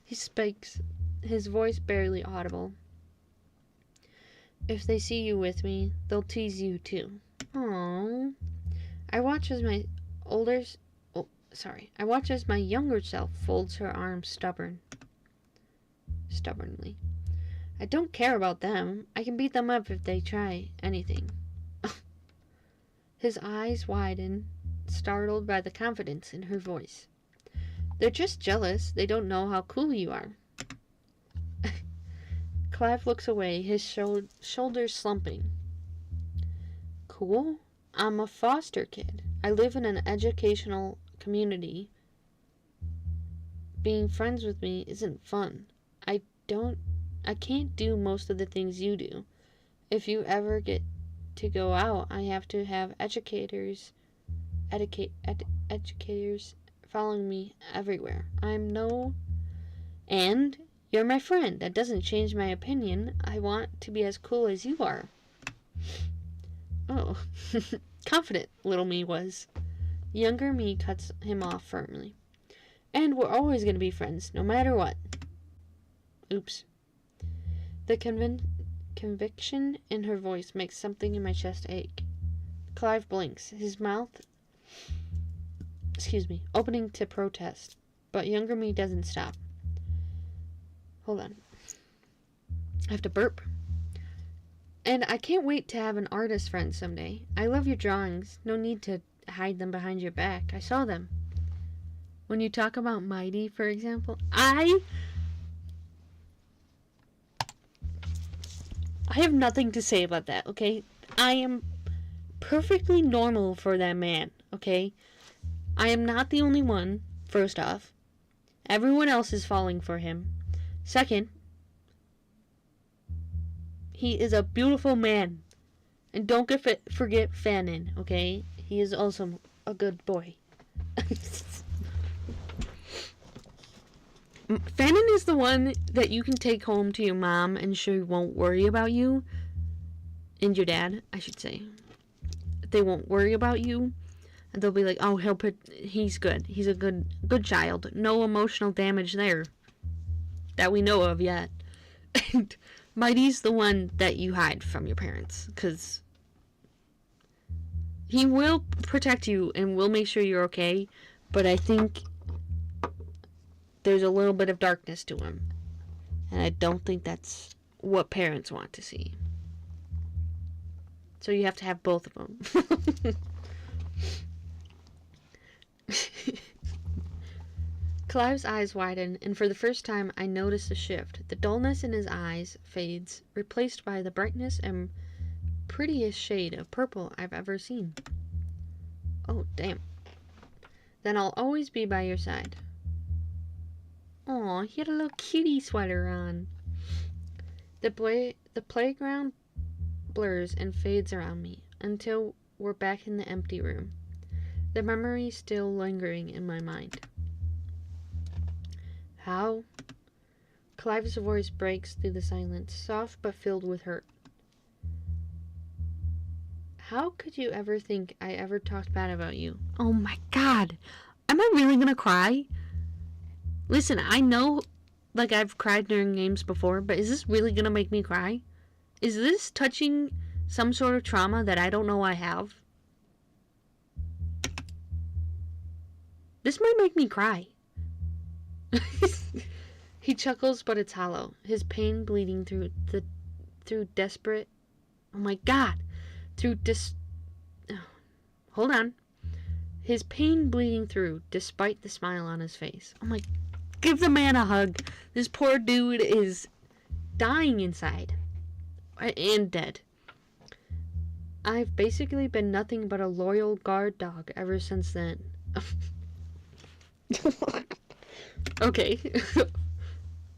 He speaks, his voice barely audible. If they see you with me, they'll tease you too. Aww. I watch as my younger self folds her arms stubbornly. I don't care about them. I can beat them up if they try anything. His eyes widen, startled by the confidence in her voice. They're just jealous. They don't know how cool you are. Clive looks away, his shoulders slumping. Cool? I'm a foster kid. I live in an educational community. Being friends with me isn't fun. I can't do most of the things you do. If you ever get to go out, I have to have educators following me everywhere. And you're my friend. That doesn't change my opinion. I want to be as cool as you are. Oh, confident little me was. Younger me cuts him off firmly. And we're always going to be friends, no matter what. Oops. The conviction in her voice makes something in my chest ache. Clive blinks, his mouth, opening to protest. But younger me doesn't stop. Hold on. I have to burp. And I can't wait to have an artist friend someday. I love your drawings. No need to hide them behind your back. I saw them. When you talk about Mighty, for example, I have nothing to say about that, okay? I am perfectly normal for that man, okay? I am not the only one, first off. Everyone else is falling for him. Second, he is a beautiful man. And don't forget Fannin, okay? He is also a good boy. Fannin is the one that you can take home to your mom and she won't worry about you. And your dad, I should say. They won't worry about you. And they'll be like, oh, he's good. He's a good child. No emotional damage there. That we know of yet. And Mighty's the one that you hide from your parents. Because he will protect you and will make sure you're okay. But I think there's a little bit of darkness to him. And I don't think that's what parents want to see. So you have to have both of them. Clive's eyes widen, and for the first time I notice a shift. The dullness in his eyes fades, replaced by the brightness and prettiest shade of purple I've ever seen. Oh, damn. Then I'll always be by your side. Aw, he had a little kitty sweater on. The playground blurs and fades around me until we're back in the empty room. The memory still lingering in my mind. How? Clive's voice breaks through the silence, soft but filled with hurt. How could you ever think I ever talked bad about you? Oh my god! Am I really gonna cry? Listen, I know, like, I've cried during games before, but is this really gonna make me cry? Is this touching some sort of trauma that I don't know I have? This might make me cry. He chuckles, but it's hollow. His pain bleeding through desperate... Oh my god! Hold on. His pain bleeding through, despite the smile on his face. Oh my... Give the man a hug. This poor dude is dying inside. And dead. I've basically been nothing but a loyal guard dog ever since then. Okay.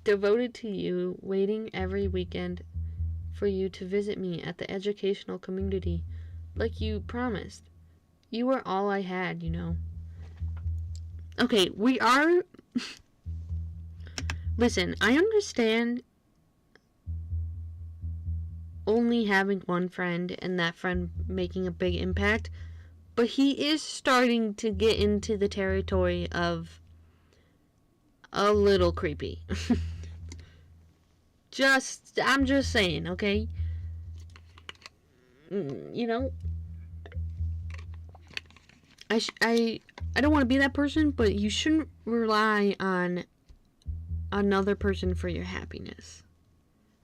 Devoted to you, waiting every weekend for you to visit me at the educational community, like you promised. You were all I had, you know. Okay, we are... Listen, I understand only having one friend and that friend making a big impact, but he is starting to get into the territory of a little creepy. I'm just saying, okay? You know, I don't want to be that person, but you shouldn't rely on another person for your happiness.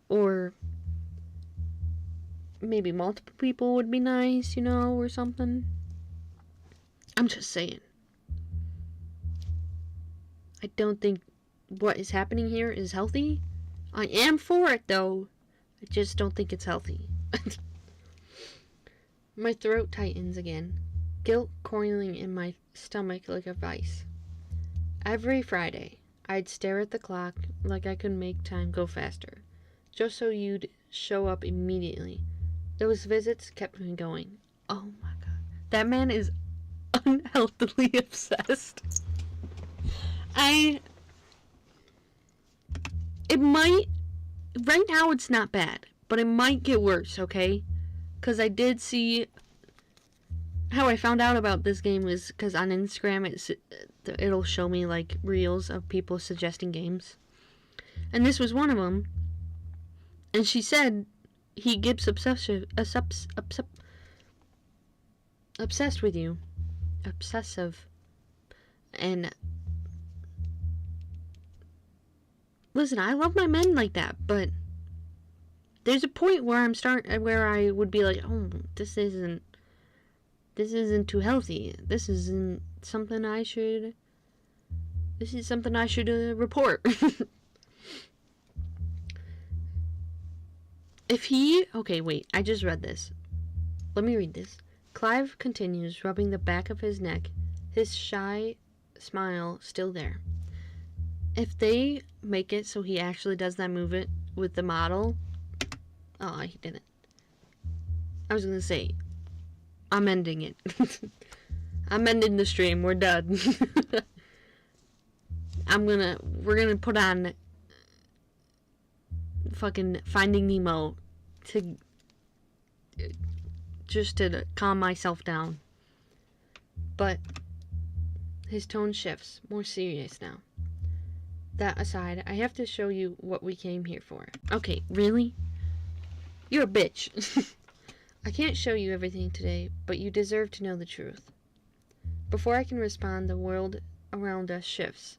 Or maybe multiple people would be nice, you know, or something. I'm just saying. I don't think what is happening here is healthy. I am for it, though. I just don't think it's healthy. My throat tightens again, guilt coiling in my stomach like a vice. Every Friday, I'd stare at the clock like I could make time go faster, just so you'd show up immediately. Those visits kept me going. Oh my god. That man is unhealthily obsessed. It might, right now it's not bad, but it might get worse, okay? Because I did see, how I found out about this game was because on Instagram it'll show me like reels of people suggesting games. And this was one of them. And she said he gets obsessed with you. Obsessive. And listen, I love my men like that, but there's a point where where I would be like, oh, this isn't too healthy. This is something I should report. Okay, wait, I just read this. Let me read this. Clive continues, rubbing the back of his neck, his shy smile still there. If they make it so he actually does that movement with the model... Oh, he didn't. I was gonna say, I'm ending it. I'm ending the stream. We're done. We're gonna put on fucking Finding Nemo to calm myself down. But his tone shifts, more serious now. That aside, I have to show you what we came here for. Okay, really? You're a bitch. I can't show you everything today, but you deserve to know the truth. Before I can respond, the world around us shifts,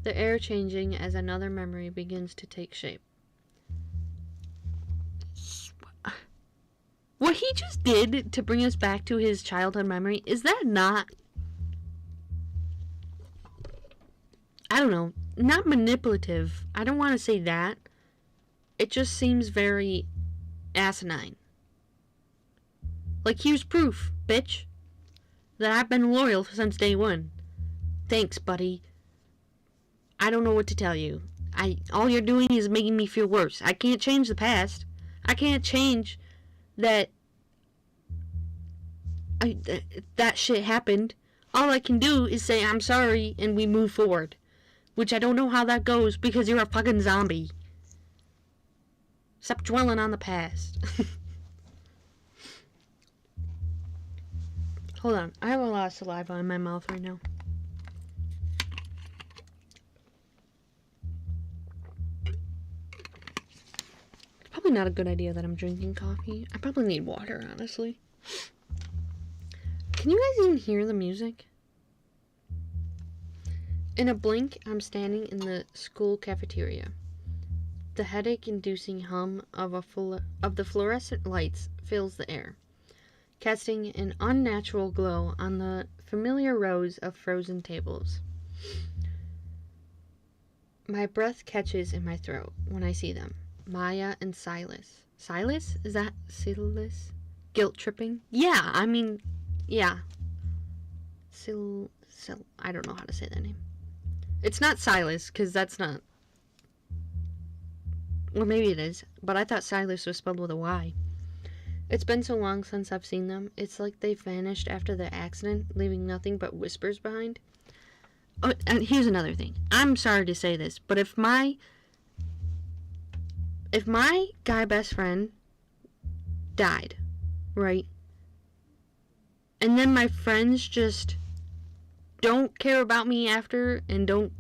the air changing as another memory begins to take shape. What he just did to bring us back to his childhood memory, is that not... I don't know, not manipulative. I don't want to say that. It just seems very asinine. Like, here's proof, bitch, that I've been loyal since day one. Thanks, buddy. I don't know what to tell you. All you're doing is making me feel worse. I can't change the past. I can't change that that shit happened. All I can do is say I'm sorry and we move forward. Which I don't know how that goes because you're a fucking zombie. Stop dwelling on the past. Hold on. I have a lot of saliva in my mouth right now. It's probably not a good idea that I'm drinking coffee. I probably need water, honestly. Can you guys even hear the music? In a blink, I'm standing in the school cafeteria. The headache-inducing hum of the fluorescent lights fills the air, casting an unnatural glow on the familiar rows of frozen tables. My breath catches in my throat when I see them. Maya and Silas. Silas? Is that Silas? Guilt-tripping? Yeah, I mean, yeah. I don't know how to say that name. It's not Silas, because that's not... Well, maybe it is, but I thought Silas was spelled with a Y. It's been so long since I've seen them, it's like they vanished after the accident, leaving nothing but whispers behind. Oh, and here's another thing. I'm sorry to say this, but if my guy best friend died, right? And then my friends just don't care about me after and don't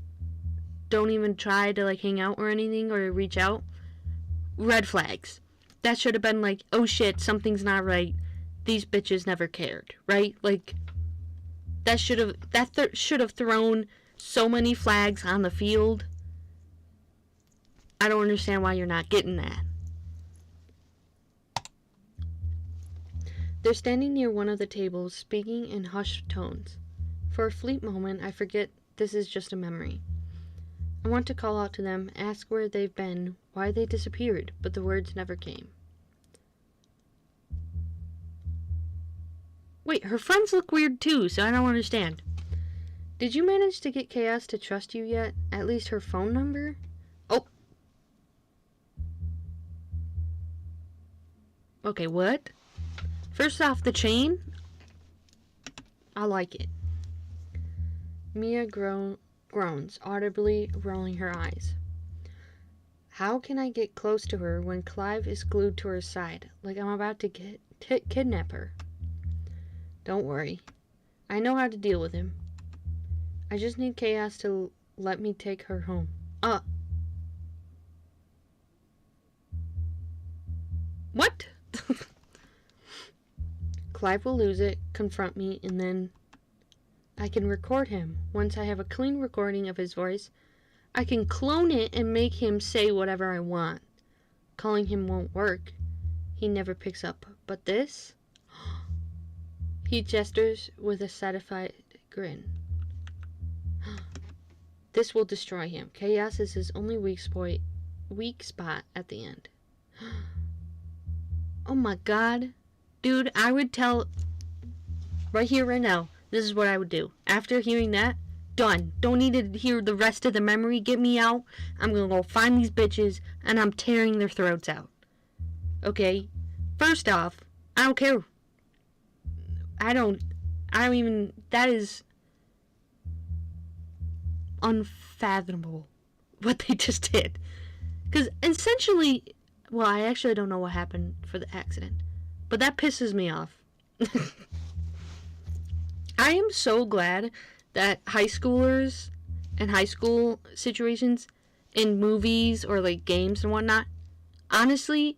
even try to like hang out or anything or reach out. Red flags. That should have been like, oh shit, something's not right. These bitches never cared, right? Like that should have thrown so many flags on the field. I don't understand why you're not getting that. They're standing near one of the tables, speaking in hushed tones. For a fleet moment, I forget this is just a memory. I want to call out to them, ask where they've been, why they disappeared, but the words never came. Wait, her friends look weird too, so I don't understand. Did you manage to get Chaos to trust you yet? At least her phone number? Oh. Okay, what? First off, the chain? I like it. Mia groans, audibly rolling her eyes. How can I get close to her when Clive is glued to her side, like I'm about to kidnap her? Don't worry. I know how to deal with him. I just need Chaos to let me take her home. What? Clive will lose it, confront me, and then I can record him. Once I have a clean recording of his voice, I can clone it and make him say whatever I want. Calling him won't work. He never picks up. But this? He gestures with a satisfied grin. This will destroy him. Chaos is his only weak spot at the end. Oh my god. Dude, I would tell right here, right now, this is what I would do. After hearing that, done. Don't need to hear the rest of the memory. Get me out. I'm gonna go find these bitches, and I'm tearing their throats out. Okay? First off, I don't care. I don't even, that is unfathomable what they just did. Because essentially, well, I actually don't know what happened for the accident. But that pisses me off. I am so glad that high schoolers and high school situations in movies or like games and whatnot honestly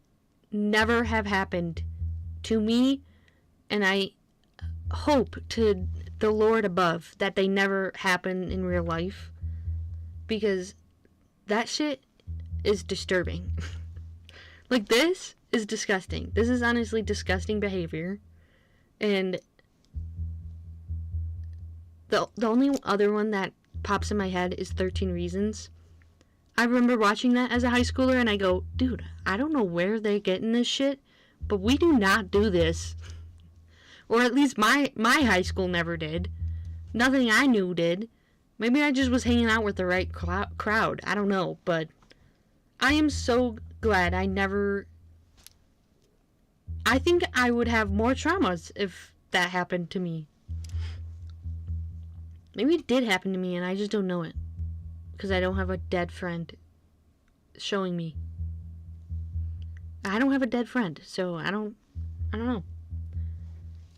never have happened to me, and I hope to the Lord above that they never happen in real life, because that shit is disturbing. Like, this is disgusting. This is honestly disgusting behavior. And the only other one that pops in my head is 13 Reasons. I remember watching that as a high schooler, and I go, dude, I don't know where they're getting this shit, but we do not do this. Or at least my high school never did. Nothing I knew did. Maybe I just was hanging out with the right crowd. I don't know, but I am so glad I never... I think I would have more traumas if that happened to me. Maybe it did happen to me and I just don't know it. Because I don't have a dead friend showing me. I don't have a dead friend, so I don't know.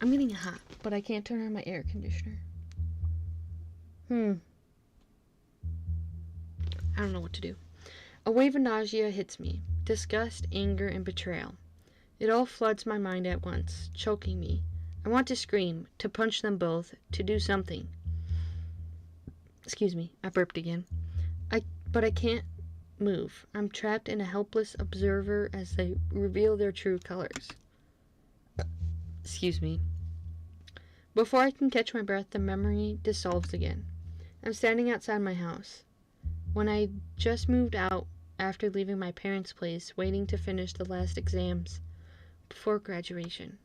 I'm getting hot, but I can't turn on my air conditioner. I don't know what to do. A wave of nausea hits me. Disgust, anger, and betrayal. It all floods my mind at once, choking me. I want to scream, to punch them both, to do something. Excuse me, I burped again. But I can't move. I'm trapped in a helpless observer as they reveal their true colors. Excuse me. Before I can catch my breath, the memory dissolves again. I'm standing outside my house. When I just moved out after leaving my parents' place, waiting to finish the last exams before graduation.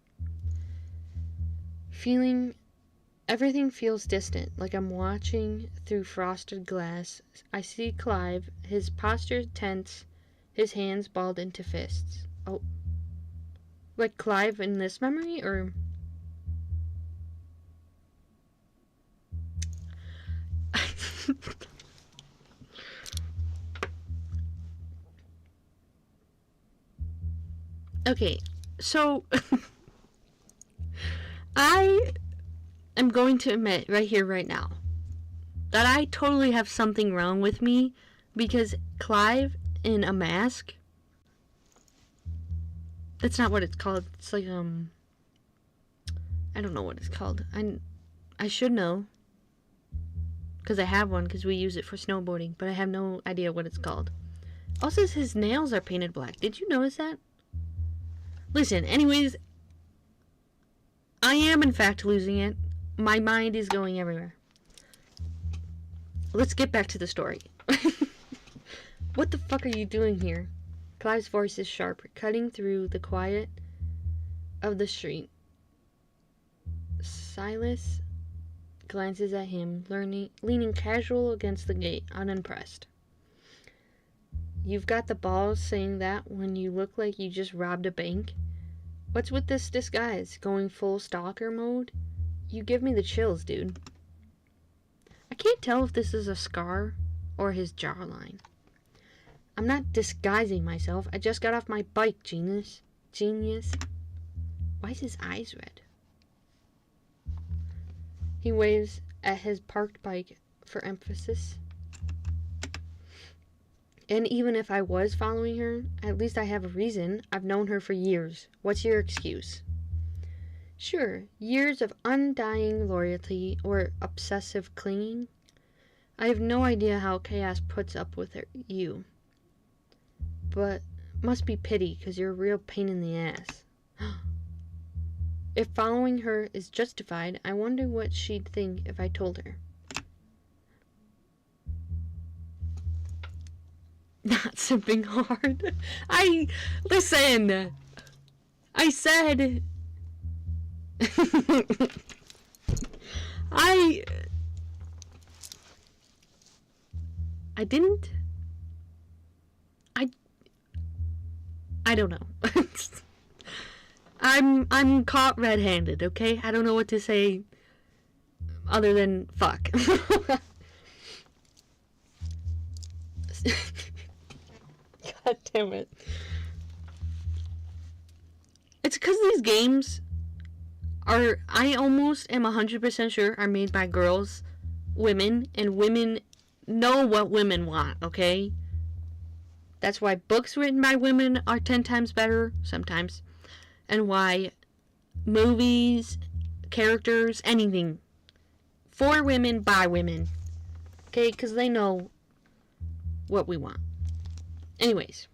Everything feels distant, like I'm watching through frosted glass. I see Clive, his posture tense, his hands balled into fists. Oh. Like Clive in this memory, or... Okay, so... I am going to admit right here, right now, that I totally have something wrong with me, because Clive in a mask... That's not what it's called. It's like, I don't know what it's called. I should know. Because I have one, because we use it for snowboarding, but I have no idea what it's called. Also, his nails are painted black. Did you notice that? Listen, anyways, I am in fact losing it. My mind is going everywhere. Let's get back to the story. What the fuck are you doing here? Clive's voice is sharp, cutting through the quiet of the street. Silas glances at him, leaning casual against the gate, unimpressed. You've got the balls saying that when you look like you just robbed a bank? What's with this disguise? Going full stalker mode? You give me the chills, dude. I can't tell if this is a scar or his jawline. I'm not disguising myself. I just got off my bike, genius. Why is his eyes red? He waves at his parked bike for emphasis. And even if I was following her, at least I have a reason. I've known her for years. What's your excuse? Sure, years of undying loyalty or obsessive clinging. I have no idea how Chaos puts up with you. But must be pity, because you're a real pain in the ass. If following her is justified, I wonder what she'd think if I told her. Not simping hard. Listen. I said. I didn't. I don't know. I'm caught red-handed, okay? I don't know what to say other than fuck. God damn it. It's because these games are, I almost am 100% sure, are made by girls, women, and women know what women want, okay? That's why books written by women are 10 times better, sometimes. And why movies, characters, anything, for women, by women. Okay? Because they know what we want. Anyways.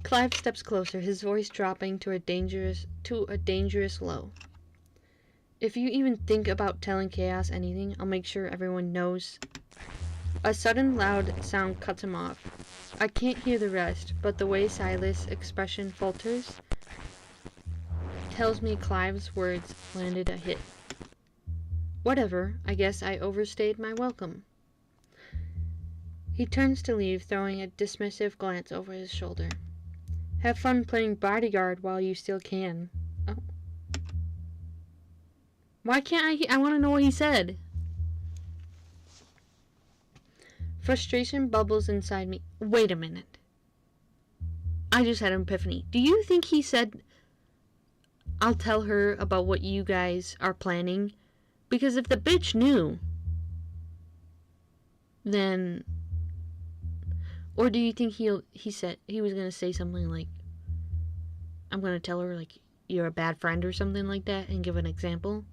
Clive steps closer, his voice dropping to a dangerous low. If you even think about telling Chaos anything, I'll make sure everyone knows. A sudden loud sound cuts him off. I can't hear the rest, but the way Silas' expression falters tells me Clive's words landed a hit. Whatever, I guess I overstayed my welcome. He turns to leave, throwing a dismissive glance over his shoulder. Have fun playing bodyguard while you still can. Oh. Why can't I want to know what he said. Frustration bubbles inside me. Wait a minute. I just had an epiphany. Do you think he said, I'll tell her about what you guys are planning? Because if the bitch knew, then... Or do you think he said he was going to say something like, I'm going to tell her, like, you're a bad friend or something like that and give an example?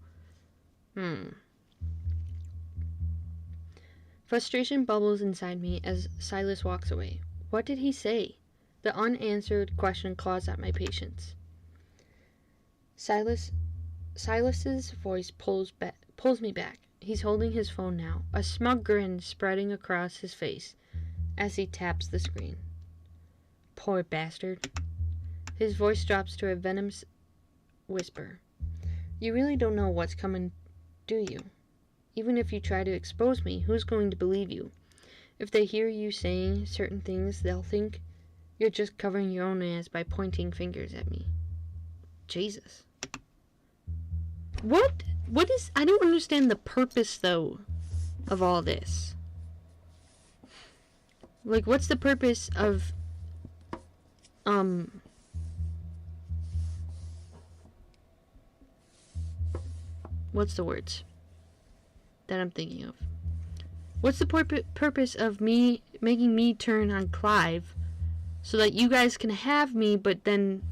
Frustration bubbles inside me as Silas walks away. What did he say? The unanswered question claws at my patience. Silas's voice pulls me back. He's holding his phone now, a smug grin spreading across his face as he taps the screen. Poor bastard. His voice drops to a venomous whisper. You really don't know what's coming, do you? Even if you try to expose me, who's going to believe you? If they hear you saying certain things, they'll think you're just covering your own ass by pointing fingers at me. Jesus. What is... I don't understand the purpose, though, of all this. Like, what's the purpose of... What's the words that I'm thinking of? What's the purpose of me making me turn on Clive so that you guys can have me, but then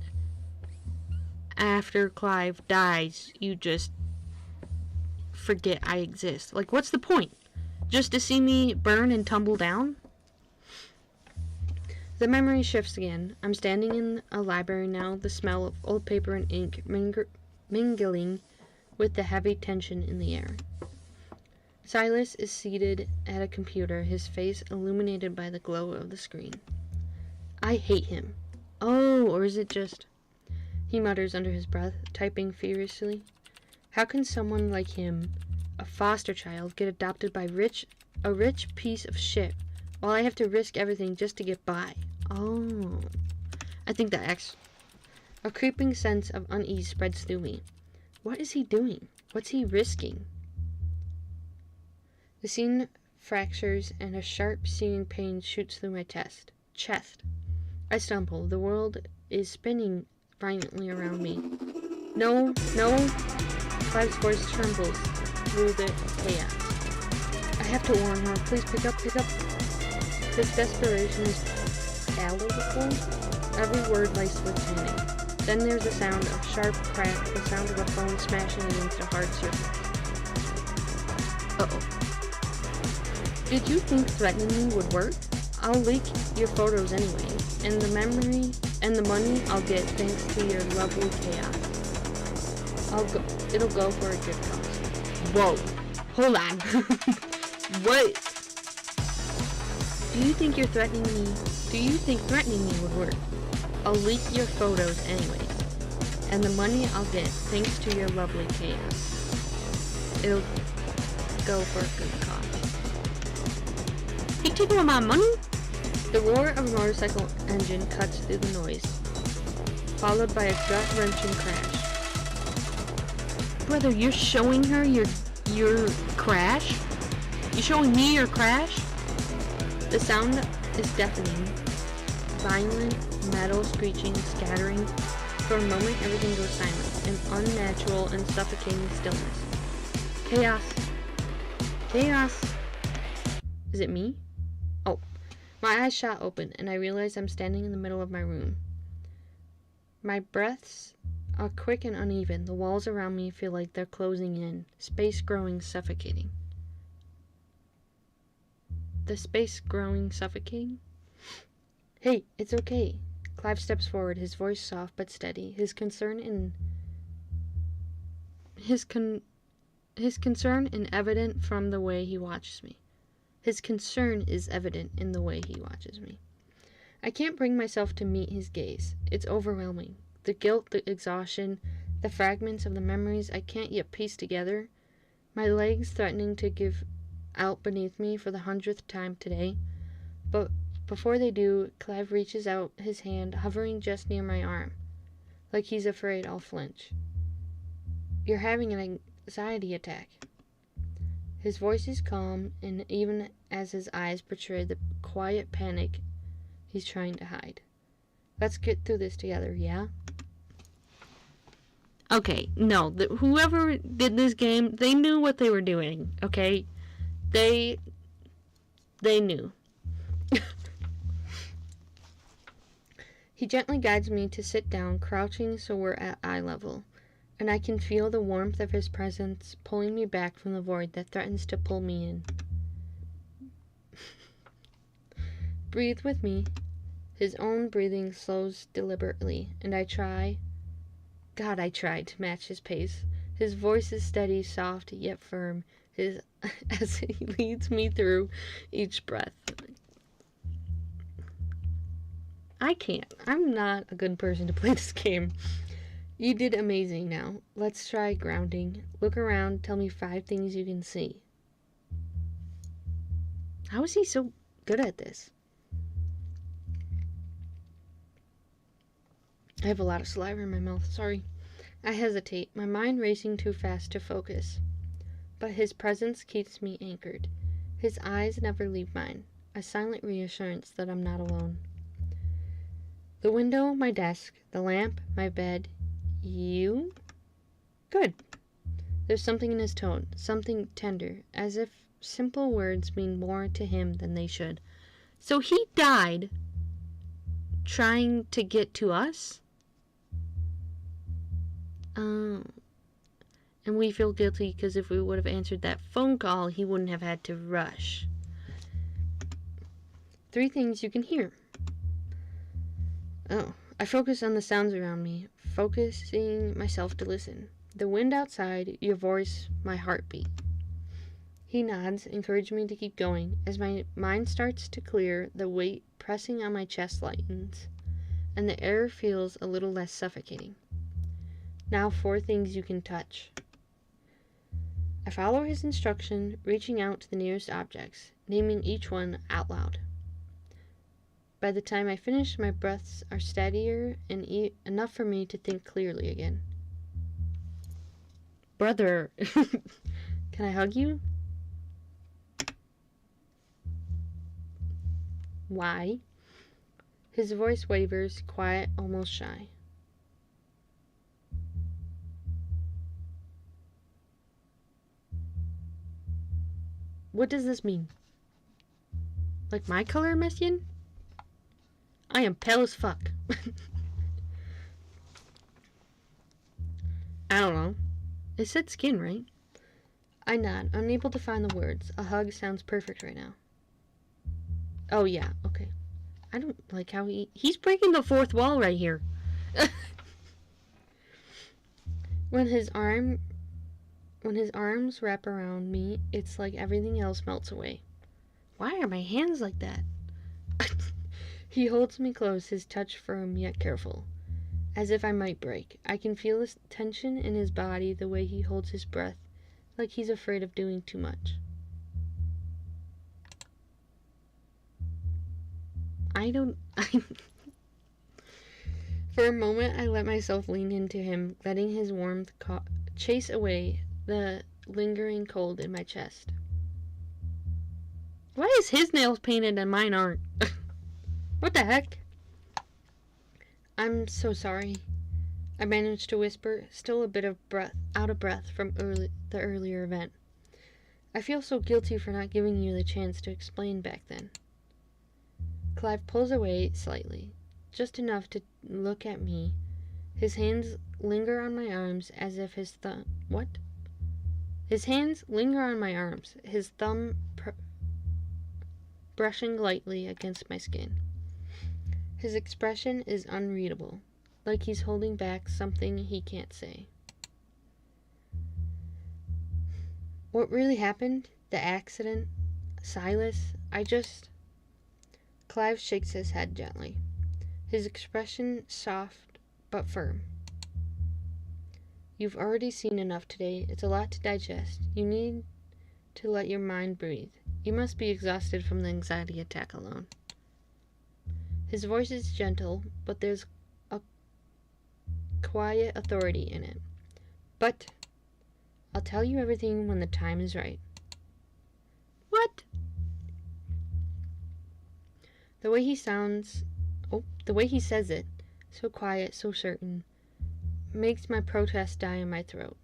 after Clive dies, you just forget I exist? Like, what's the point? Just to see me burn and tumble down? The memory shifts again. I'm standing in a library now, the smell of old paper and ink mingling with the heavy tension in the air. Silas is seated at a computer, his face illuminated by the glow of the screen. I hate him. Oh, or is it just... He mutters under his breath, typing furiously. How can someone like him, a foster child, get adopted by a rich piece of shit, while I have to risk everything just to get by? Oh. I think that X. A creeping sense of unease spreads through me. What is he doing? What's he risking? The scene fractures and a sharp, searing pain shoots through my chest. I stumble. The world is spinning violently around me. No, no. Clive's voice trembles through the chaos. I have to warn her. Please pick up. His desperation is palatable. Every word laced with panic. Then there's a sound of sharp crack, the sound of a phone smashing against a hard surface. Uh-oh. Did you think threatening me would work? I'll leak your photos anyway, and the memory and the money I'll get thanks to your lovely chaos. It'll go for a good cause. Whoa. Hold on. What? Do you think threatening me would work? I'll leak your photos anyway, and the money I'll get thanks to your lovely chaos. It'll go for a good cause. He taking my money? The roar of a motorcycle engine cuts through the noise, followed by a gut-wrenching crash. Brother, you're showing her your crash? You showing me your crash? The sound is deafening. Violent metal screeching, scattering. For a moment, everything goes silent. An unnatural and suffocating stillness. Chaos. Is it me? Oh. My eyes shot open, and I realize I'm standing in the middle of my room. My breaths are quick and uneven. The walls around me feel like they're closing in. Space growing suffocating. The space growing suffocating? Hey, it's okay. Clive steps forward, his voice soft but steady. His concern evident from the way he watches me. His concern is evident in the way he watches me. I can't bring myself to meet his gaze. It's overwhelming. The guilt, the exhaustion, the fragments of the memories I can't yet piece together. My legs threatening to give out beneath me for the 100th time today. But before they do, Clive reaches out his hand, hovering just near my arm, like he's afraid I'll flinch. You're having an anxiety attack. His voice is calm, and even as his eyes portray the quiet panic he's trying to hide. Let's get through this together, yeah? Okay, no, whoever did this game, they knew what they were doing, okay? They knew. He gently guides me to sit down, crouching so we're at eye level, and I can feel the warmth of his presence pulling me back from the void that threatens to pull me in. Breathe with me. His own breathing slows deliberately, and I try to match his pace. His voice is steady, soft, yet firm, as he leads me through each breath. I can't. I'm not a good person to play this game. You did amazing now. Let's try grounding. Look around. Tell me 5 things you can see. How is he so good at this? I have a lot of saliva in my mouth. Sorry. I hesitate, my mind racing too fast to focus. But his presence keeps me anchored. His eyes never leave mine. A silent reassurance that I'm not alone. The window, my desk, the lamp, my bed. You? Good. There's something in his tone, something tender, as if simple words mean more to him than they should. So he died trying to get to us? And we feel guilty because if we would have answered that phone call, he wouldn't have had to rush. 3 things you can hear. Oh, I focus on the sounds around me, focusing myself to listen. The wind outside, your voice, my heartbeat. He nods, encouraging me to keep going. As my mind starts to clear, the weight pressing on my chest lightens, and the air feels a little less suffocating. Now 4 things you can touch. I follow his instruction, reaching out to the nearest objects, naming each one out loud. By the time I finish, my breaths are steadier and enough for me to think clearly again. Brother, can I hug you? Why? His voice wavers, quiet, almost shy. What does this mean? Like my color, Messian? I am pale as fuck. I don't know. It said skin, right? I nod, unable to find the words. A hug sounds perfect right now. Oh yeah, okay. I don't like how he's breaking the 4th wall right here. When his arms wrap around me, it's like everything else melts away. Why are my hands like that? He holds me close, his touch firm yet careful, as if I might break. I can feel the tension in his body, the way he holds his breath, like he's afraid of doing too much. For a moment, I let myself lean into him, letting his warmth chase away the lingering cold in my chest. Why is his nails painted and mine aren't? What the heck? I'm so sorry. I managed to whisper, still a bit out of breath from the earlier event. I feel so guilty for not giving you the chance to explain back then. Clive pulls away slightly, just enough to look at me. His hands linger on my arms as if his thumb... What? His hands linger on my arms, his thumb brushing lightly against my skin. His expression is unreadable, like he's holding back something he can't say. What really happened? The accident? Silas? Clive shakes his head gently, his expression soft but firm. You've already seen enough today. It's a lot to digest. You need to let your mind breathe. You must be exhausted from the anxiety attack alone. His voice is gentle, but there's a quiet authority in it. But I'll tell you everything when the time is right. What? The way he says it, so quiet, so certain, makes my protest die in my throat.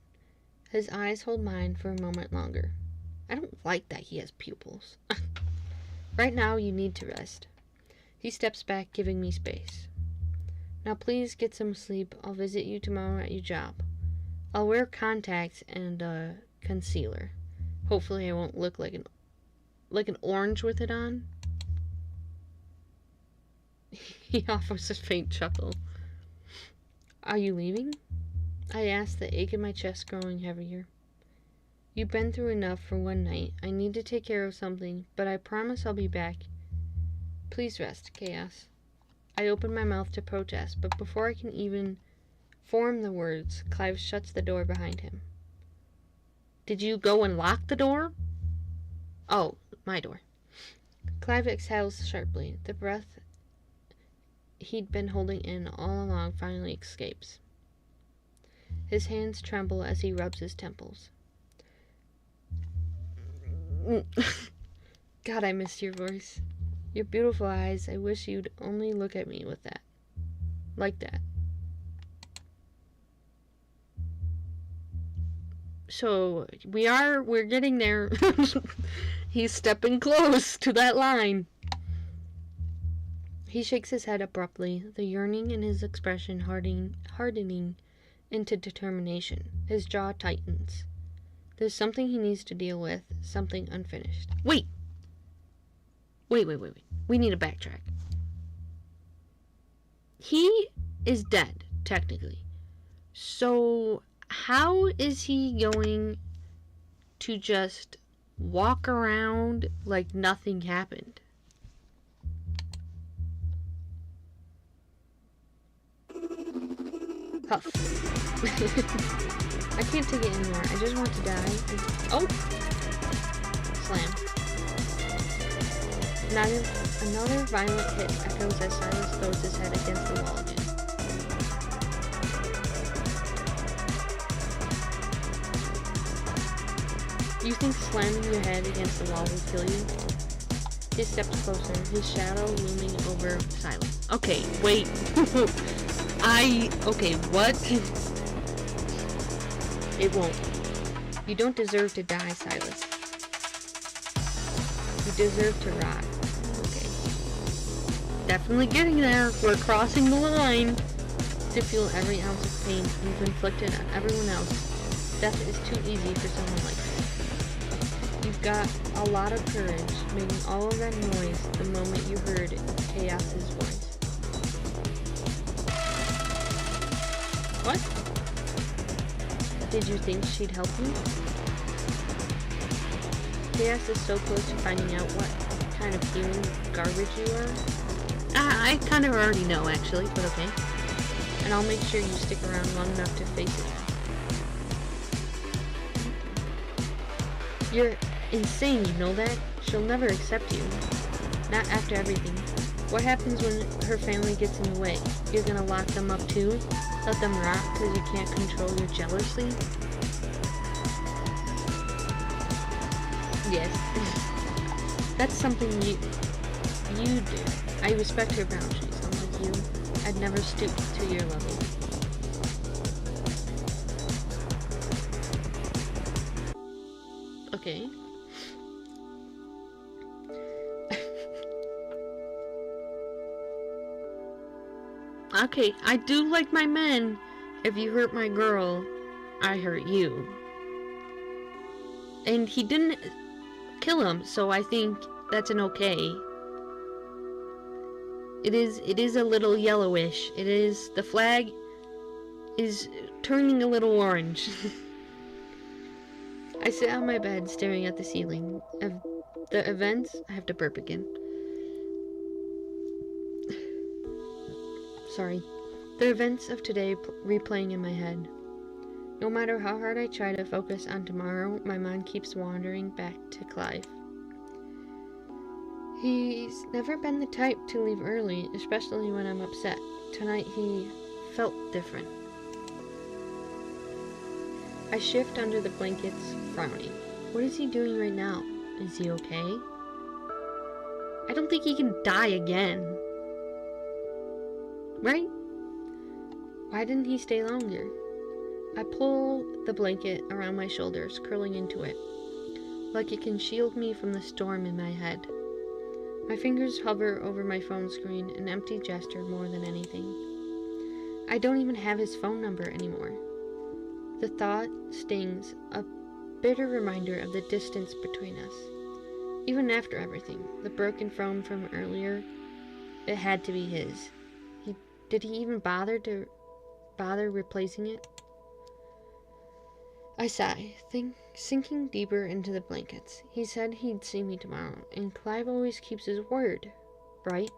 His eyes hold mine for a moment longer. I don't like that he has pupils. Right now, you need to rest. He steps back, giving me space. Now please get some sleep. I'll visit you tomorrow at your job. I'll wear contacts and concealer. Hopefully I won't look like an orange with it on. He offers a faint chuckle. Are you leaving? I ask, the ache in my chest growing heavier. You've been through enough for one night. I need to take care of something, but I promise I'll be back. Please rest, Chaos. I open my mouth to protest, but before I can even form the words, Clive shuts the door behind him. Did you go and lock the door? Oh, my door. Clive exhales sharply. The breath he'd been holding in all along finally escapes. His hands tremble as he rubs his temples. God, I missed your voice. Your beautiful eyes. I wish you'd only look at me with that. Like that. So, we're getting there. He's stepping close to that line. He shakes his head abruptly, the yearning in his expression hardening into determination. His jaw tightens. There's something he needs to deal with, something unfinished. Wait! We need to backtrack. he is dead, technically. So how is he going to just walk around like nothing happened? Huff. I can't take it anymore. I just want to die. Oh! Slam. Another violent hit echoes as Silas throws his head against the wall again. You think slamming your head against the wall will kill you? He steps closer, his shadow looming over Silas. Okay, wait. Okay, what? It won't. You don't deserve to die, Silas. You deserve to rot. Okay. Definitely getting there. We're crossing the line. To feel every ounce of pain you've inflicted on everyone else. Death is too easy for someone like you. You've got a lot of courage, making all of that noise the moment you heard Chaos's voice. What? Did you think she'd help you? Chaos is so close to finding out what kind of human garbage you are. I kind of already know, actually, but okay. And I'll make sure you stick around long enough to face it. You're insane, you know that? She'll never accept you. Not after everything. What happens when her family gets in the way? You're gonna lock them up too? Let them rot because you can't control your jealousy? Yes. That's something you do. I respect her boundaries. Unlike you, I'd never stoop to your level. Okay. Okay, I do like my men. If you hurt my girl, I hurt you. And he didn't kill him, so I think that's an okay. It is a little yellowish. The flag is turning a little orange. I sit on my bed staring at the ceiling. The events, I have to burp again. Sorry. The events of today replaying in my head. No matter how hard I try to focus on tomorrow, my mind keeps wandering back to Clive. He's never been the type to leave early, especially when I'm upset. Tonight he felt different. I shift under the blankets, frowning. What is he doing right now? Is he okay? I don't think he can die again. Right? Why didn't he stay longer? I pull the blanket around my shoulders, curling into it, like it can shield me from the storm in my head. My fingers hover over my phone screen, an empty gesture more than anything. I don't even have his phone number anymore. The thought stings, a bitter reminder of the distance between us. Even after everything, the broken phone from earlier, it had to be his. Did he even bother replacing it? I sigh, sinking deeper into the blankets. He said he'd see me tomorrow, and Clive always keeps his word, right?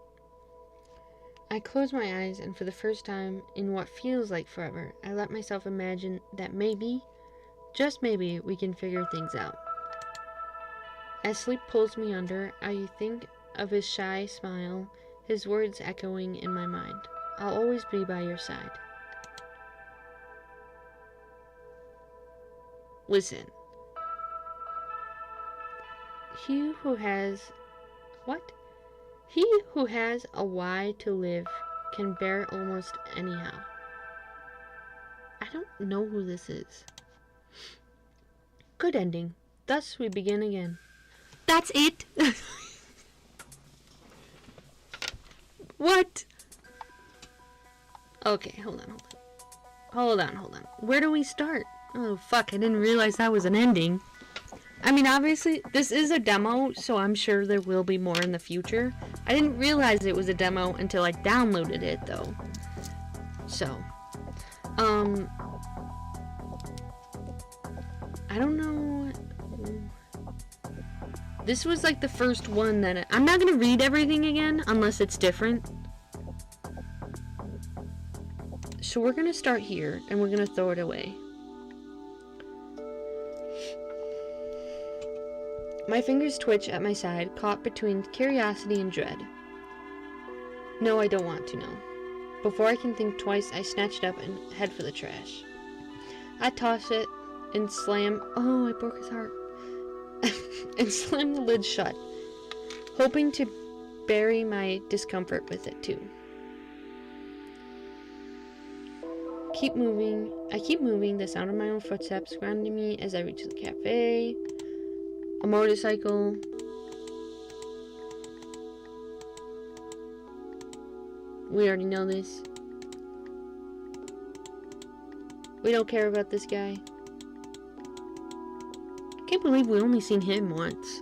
I close my eyes, and for the first time in what feels like forever, I let myself imagine that maybe, just maybe, we can figure things out. As sleep pulls me under, I think of his shy smile, his words echoing in my mind. I'll always be by your side. Listen. He who has a why to live can bear almost anyhow. I don't know who this is. Good ending. Thus we begin again. That's it. What? Okay, hold on. Where do we start? Oh, fuck, I didn't realize that was an ending. I mean, obviously, this is a demo, so I'm sure there will be more in the future. I didn't realize it was a demo until I downloaded it, though. So, I don't know. This was like the first one that I'm not gonna read everything again unless it's different. So we're gonna start here and we're gonna throw it away. My fingers twitch at my side, caught between curiosity and dread. No, I don't want to know. Before I can think twice, I snatch it up and head for the trash. I toss it and slam. Oh, I broke his heart. And slam the lid shut, hoping to bury my discomfort with it too. I keep moving, the sound of my own footsteps grounding me as I reach the cafe. A motorcycle. We already know this. We don't care about this guy. I can't believe we only seen him once.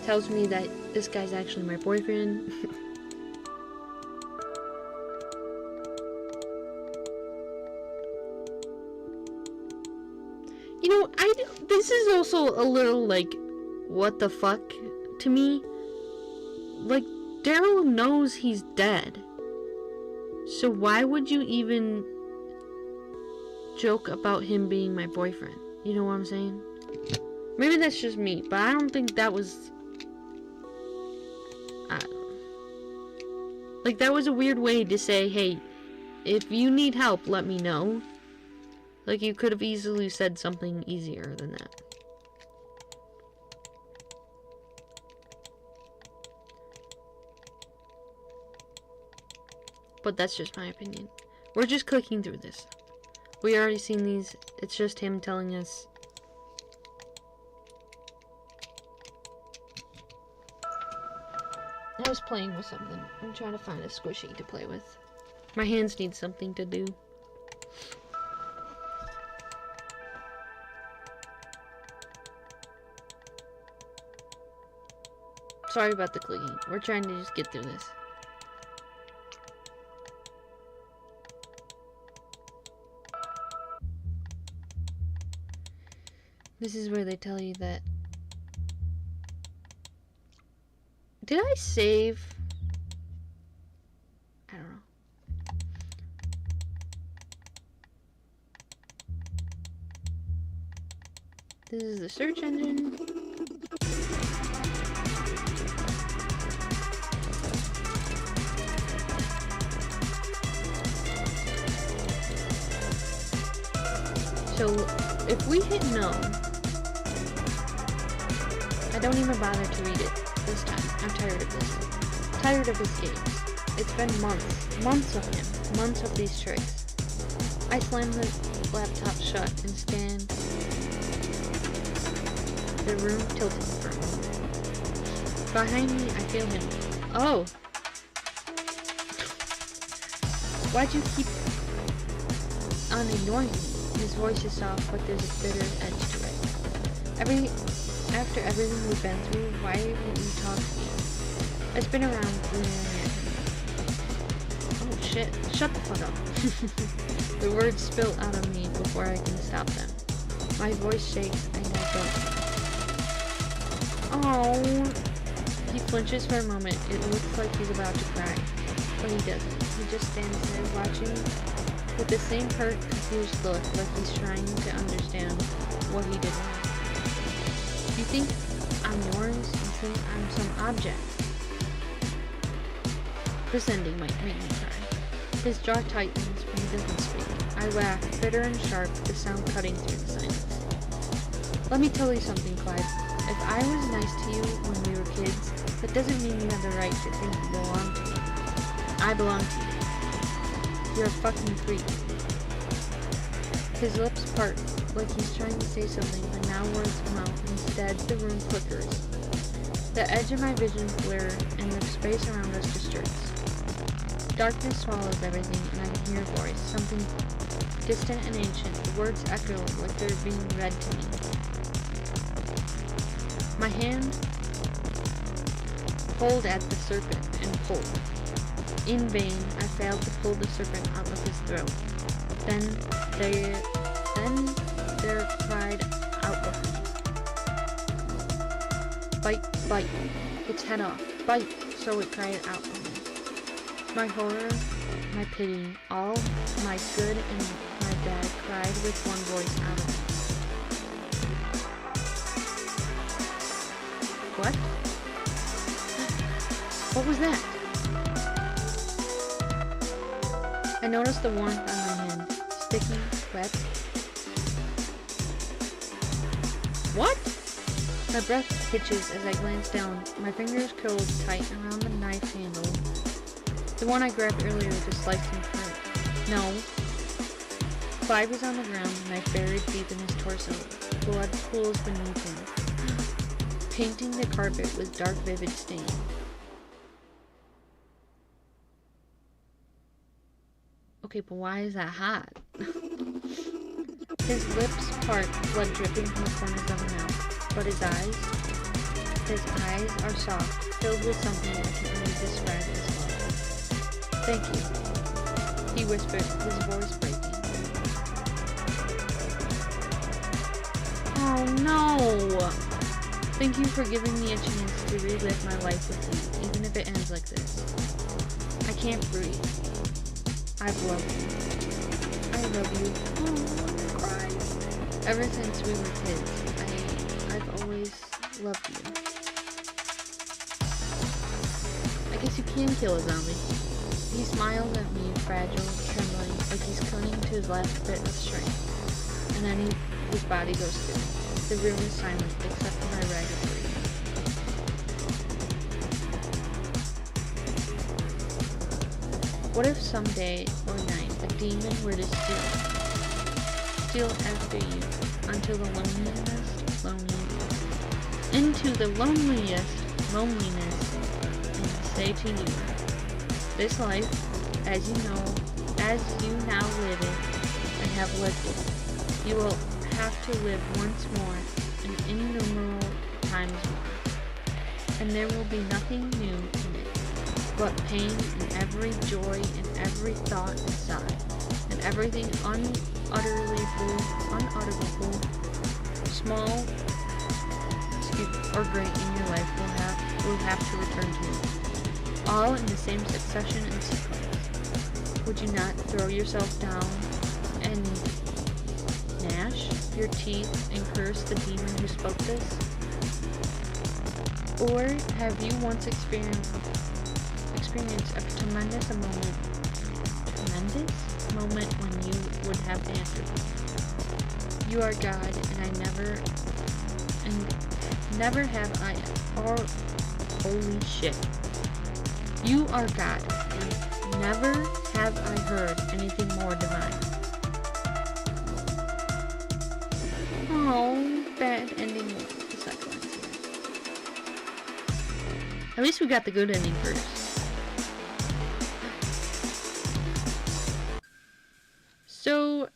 Tells me that this guy's actually my boyfriend. You know, this is also a little like, what the fuck to me. Like, Daryl knows he's dead. So why would you even joke about him being my boyfriend? You know what I'm saying? Maybe that's just me, but I don't think that was... like, that was a weird way to say, hey, if you need help, let me know. Like, you could have easily said something easier than that. But that's just my opinion. We're just clicking through this. We already seen these. It's just him telling us. I was playing with something. I'm trying to find a squishy to play with. My hands need something to do. Sorry about the clicking. We're trying to just get through this. This is where they tell you that... Did I save? I don't know. This is the search engine. So, if we hit no, I don't even bother to read it this time. I'm tired of this. Tired of his games. It's been months of him, months of these tricks. I slam the laptop shut and stand the room tilting for a moment. Behind me, I feel him. Oh! Why'd you keep on ignoring me? His voice is soft, but there's a bitter edge to it. After everything we've been through, why won't you talk to me? I spin around, glaring at him. Oh shit, shut the fuck up. The words spill out of me before I can stop them. My voice shakes, I know don't. Oh. He flinches for a moment. It looks like he's about to cry, but he doesn't. He just stands there watching with the same hurt, confused look, like he's trying to understand what he did wrong. You think I'm yours? You think I'm some object? This ending might make me cry. His jaw tightens, but he doesn't speak. I laugh, bitter and sharp, the sound cutting through the silence. Let me tell you something, Clyde. If I was nice to you when we were kids, that doesn't mean you have the right to think you belong to me. I belong to you. You're a fucking creep. His lips part, like he's trying to say something, but now words come out. Instead, the room flickers. The edge of my vision blurs, and the space around us distorts. Darkness swallows everything, and I can hear a voice, something distant and ancient. The words echo like they're being read to me. My hand pulled at the serpent and pulled. In vain, I failed to pull the serpent out of his throat. Then there cried out of me, "Bite, bite, its head off, bite!" So it cried out of me. My horror, my pity, all my good and my bad cried with one voice out of me. What? What was that? I noticed the warmth on my hand, sticky, wet. What? My breath hitches as I glance down, my fingers curled tight around the knife handle, the one I grabbed earlier to slice him through. No. Clive is on the ground, the knife buried deep in his torso. Blood pools beneath him, painting the carpet with dark, vivid stain. Okay, but why is that hot? His lips part, blood dripping from the corners of the mouth. But his eyes are soft, filled with something I can only describe as love. "Thank you," he whispered, his voice breaking. Oh no! "Thank you for giving me a chance to relive my life with you, even if it ends like this. I can't breathe. I've loved you. I love you." Oh, I'm crying. "Ever since we were kids, I've always loved you." I guess you can kill a zombie. He smiles at me, fragile, trembling, like he's clinging to his last bit of strength. And then his body goes still. The room is silent, except for my ragged breathing. What if someday or night a demon were to steal after you into the loneliest loneliness and say to you, "This life, as you now live it and have lived it, you will have to live once more and innumerable times more, and there will be nothing new in it, but pain and every joy and every thought and sigh, and everything unutterable, small or great in your life will have to return to you, all in the same succession and sequence. Would you not throw yourself down and gnash your teeth and curse the demon who spoke this? Or have you once experienced a tremendous moment when you would have answered, 'You are God, and never have I, or holy shit. You are God, and never have I heard anything more divine.'" Oh, bad ending. The second one's here. At least we got the good ending first. So,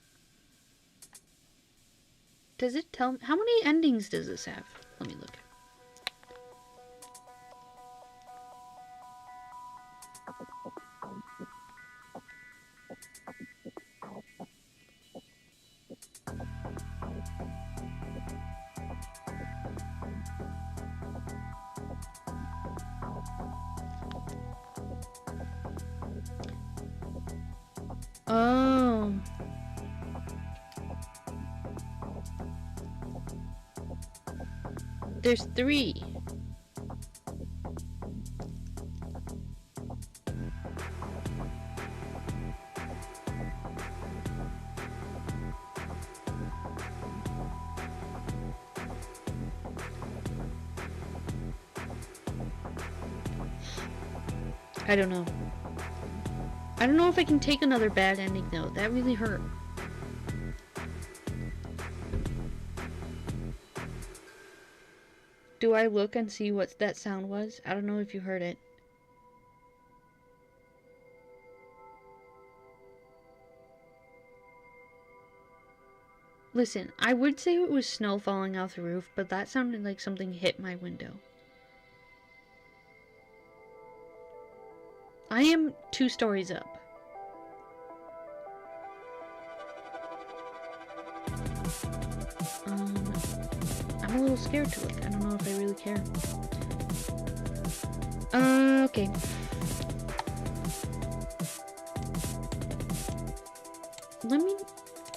does it tell me, how many endings does this have? Let me look. Oh. There's 3. I don't know. I don't know if I can take another bad ending though. That really hurt. Do I look and see what that sound was? I don't know if you heard it. Listen, I would say it was snow falling off the roof, but that sounded like something hit my window. I am 2 stories up. I'm a little scared to look. I don't know if I really care. Okay.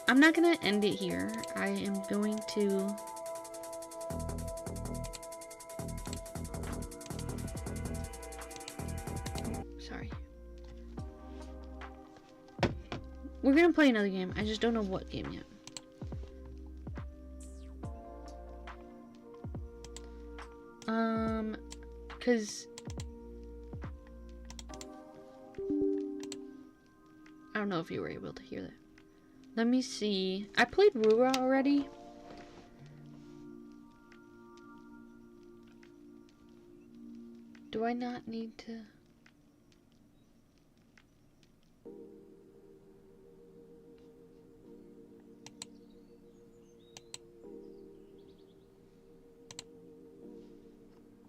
I'm not gonna end it here. I am going to... Sorry. We're gonna play another game. I just don't know what game yet. Cause I don't know if you were able to hear that. Let me see. I played Rura already. Do I not need to?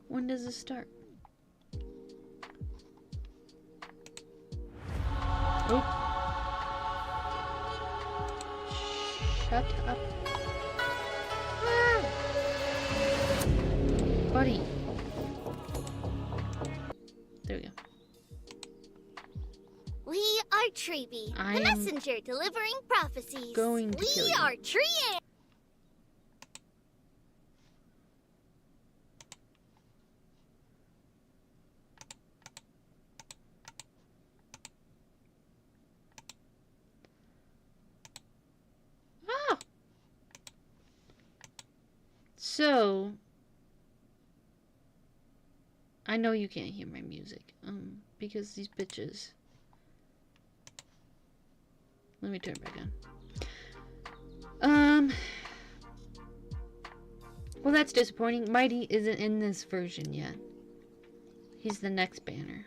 When does this start? Oh. Shut up. Ah! Buddy. There we go. We are Treeby, the messenger delivering prophecies. Going to kill you. We are Tree. So, I know you can't hear my music, because these bitches. Let me turn it back on. Well, that's disappointing. Mighty isn't in this version yet. He's the next banner.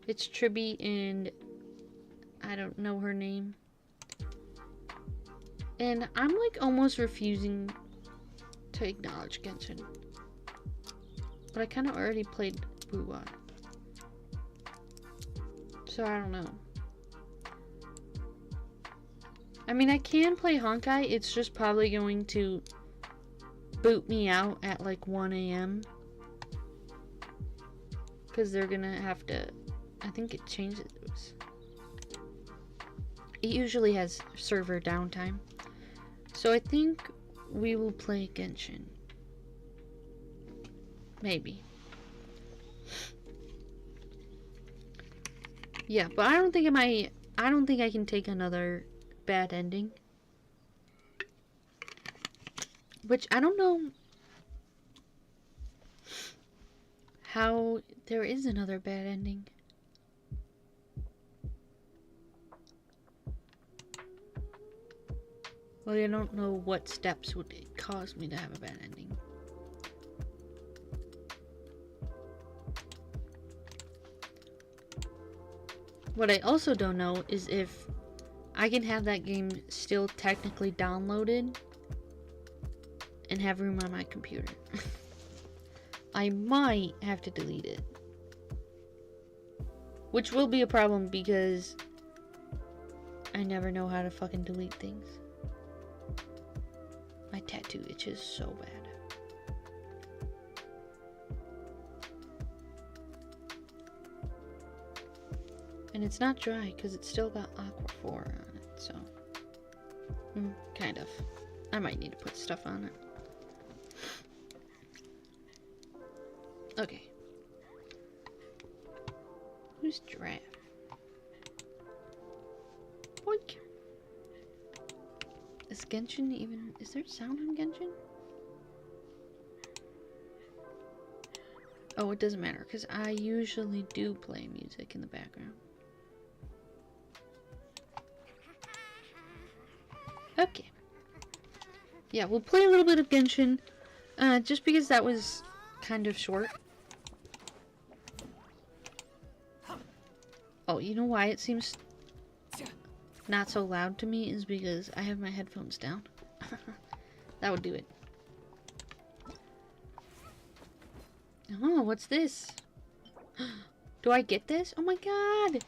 It's Tribby and I don't know her name. And I'm like almost refusing to acknowledge Genshin. But I kind of already played Buwa. So I don't know. I mean, I can play Honkai. It's just probably going to boot me out at like 1 a.m. Because they're gonna have to... I think it changes. It usually has server downtime. So I think we will play Genshin. Maybe. Yeah, but I don't think I can take another bad ending. Which I don't know how there is another bad ending. Well, I don't know what steps would cause me to have a bad ending. What I also don't know is if I can have that game still technically downloaded and have room on my computer. I might have to delete it. Which will be a problem because I never know how to fucking delete things. My tattoo itches so bad. And it's not dry because it's still got Aquaphor on it, so... kind of. I might need to put stuff on it. Okay. Who's Giraffe? Boink! Is Genshin even... Is there sound on Genshin? Oh, it doesn't matter, because I usually do play music in the background. Okay. Yeah, we'll play a little bit of Genshin, just because that was kind of short. Oh, you know why it seems not so loud to me is because I have my headphones down. That would do it. Oh, what's this? Do I get this? Oh my god!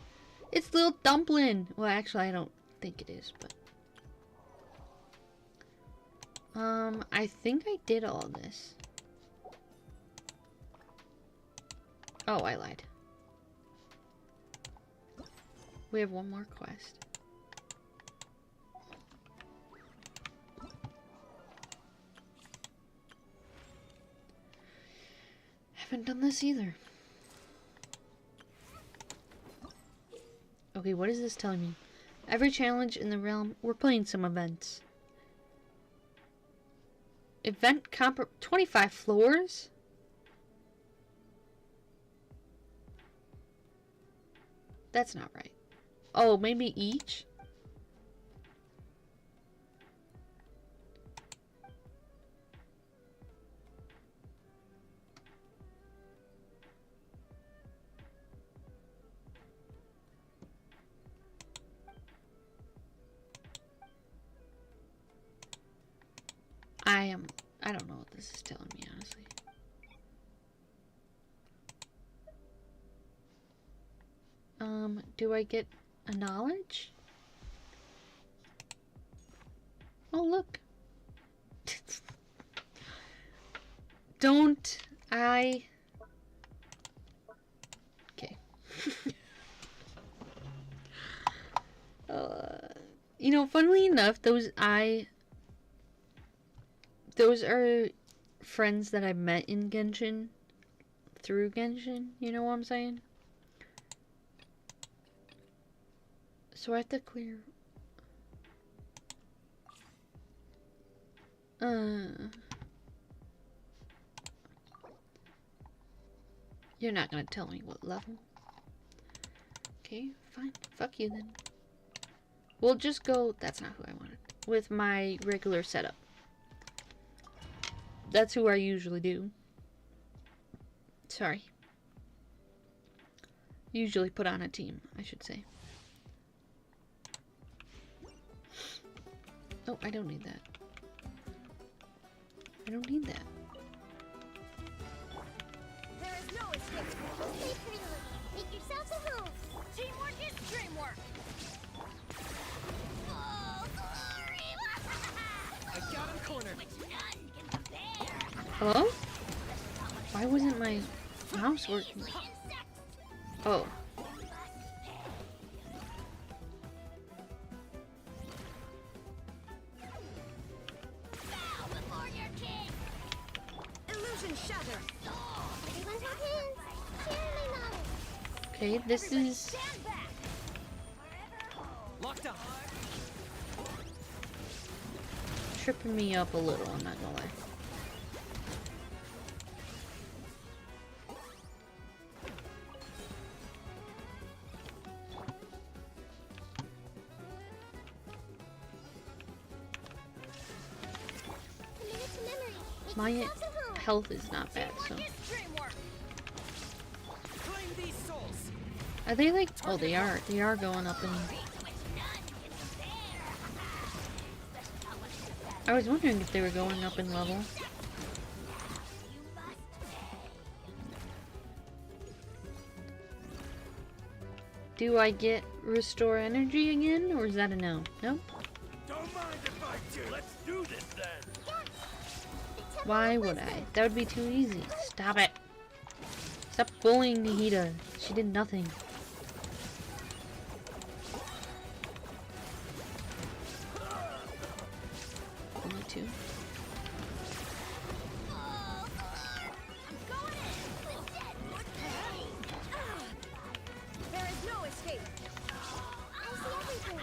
It's little dumpling! Well, actually, I don't think it is, but... I think I did all this. Oh, I lied. We have one more quest. Haven't done this either. Okay, what is this telling me? Every challenge in the realm, we're playing some events. Event comp 25 floors? That's not right. Oh, maybe each? I don't know what this is telling me, honestly. Do I get a knowledge? Oh, look. Don't I... Okay. You know, funnily enough, those are friends that I met in Genshin. Through Genshin, you know what I'm saying? So I have to clear... You're not gonna tell me what level. Okay, fine. Fuck you then. We'll just go... That's not who I wanted. With my regular setup. That's who I usually do. Sorry. Usually put on a team, I should say. Oh, I don't need that. I don't need that. There is no escape. Stay free, Lily. Make yourself a home. Teamwork is dreamwork. Oh, glory! I got him cornered. Which none can compare. Hello? Why wasn't my mouse working? Oh. Okay, this is tripping me up a little, I'm not gonna lie. My health is not bad, so. Are they like... Oh, they are. They are going up in... I was wondering if they were going up in level. Do I get restore energy again, or is that a no? Nope. Don't mind if I do. Let's do this then. Why would I? That would be too easy. Stop it. Stop bullying Nahida. She did nothing. Only two. There is no escape. I see everything.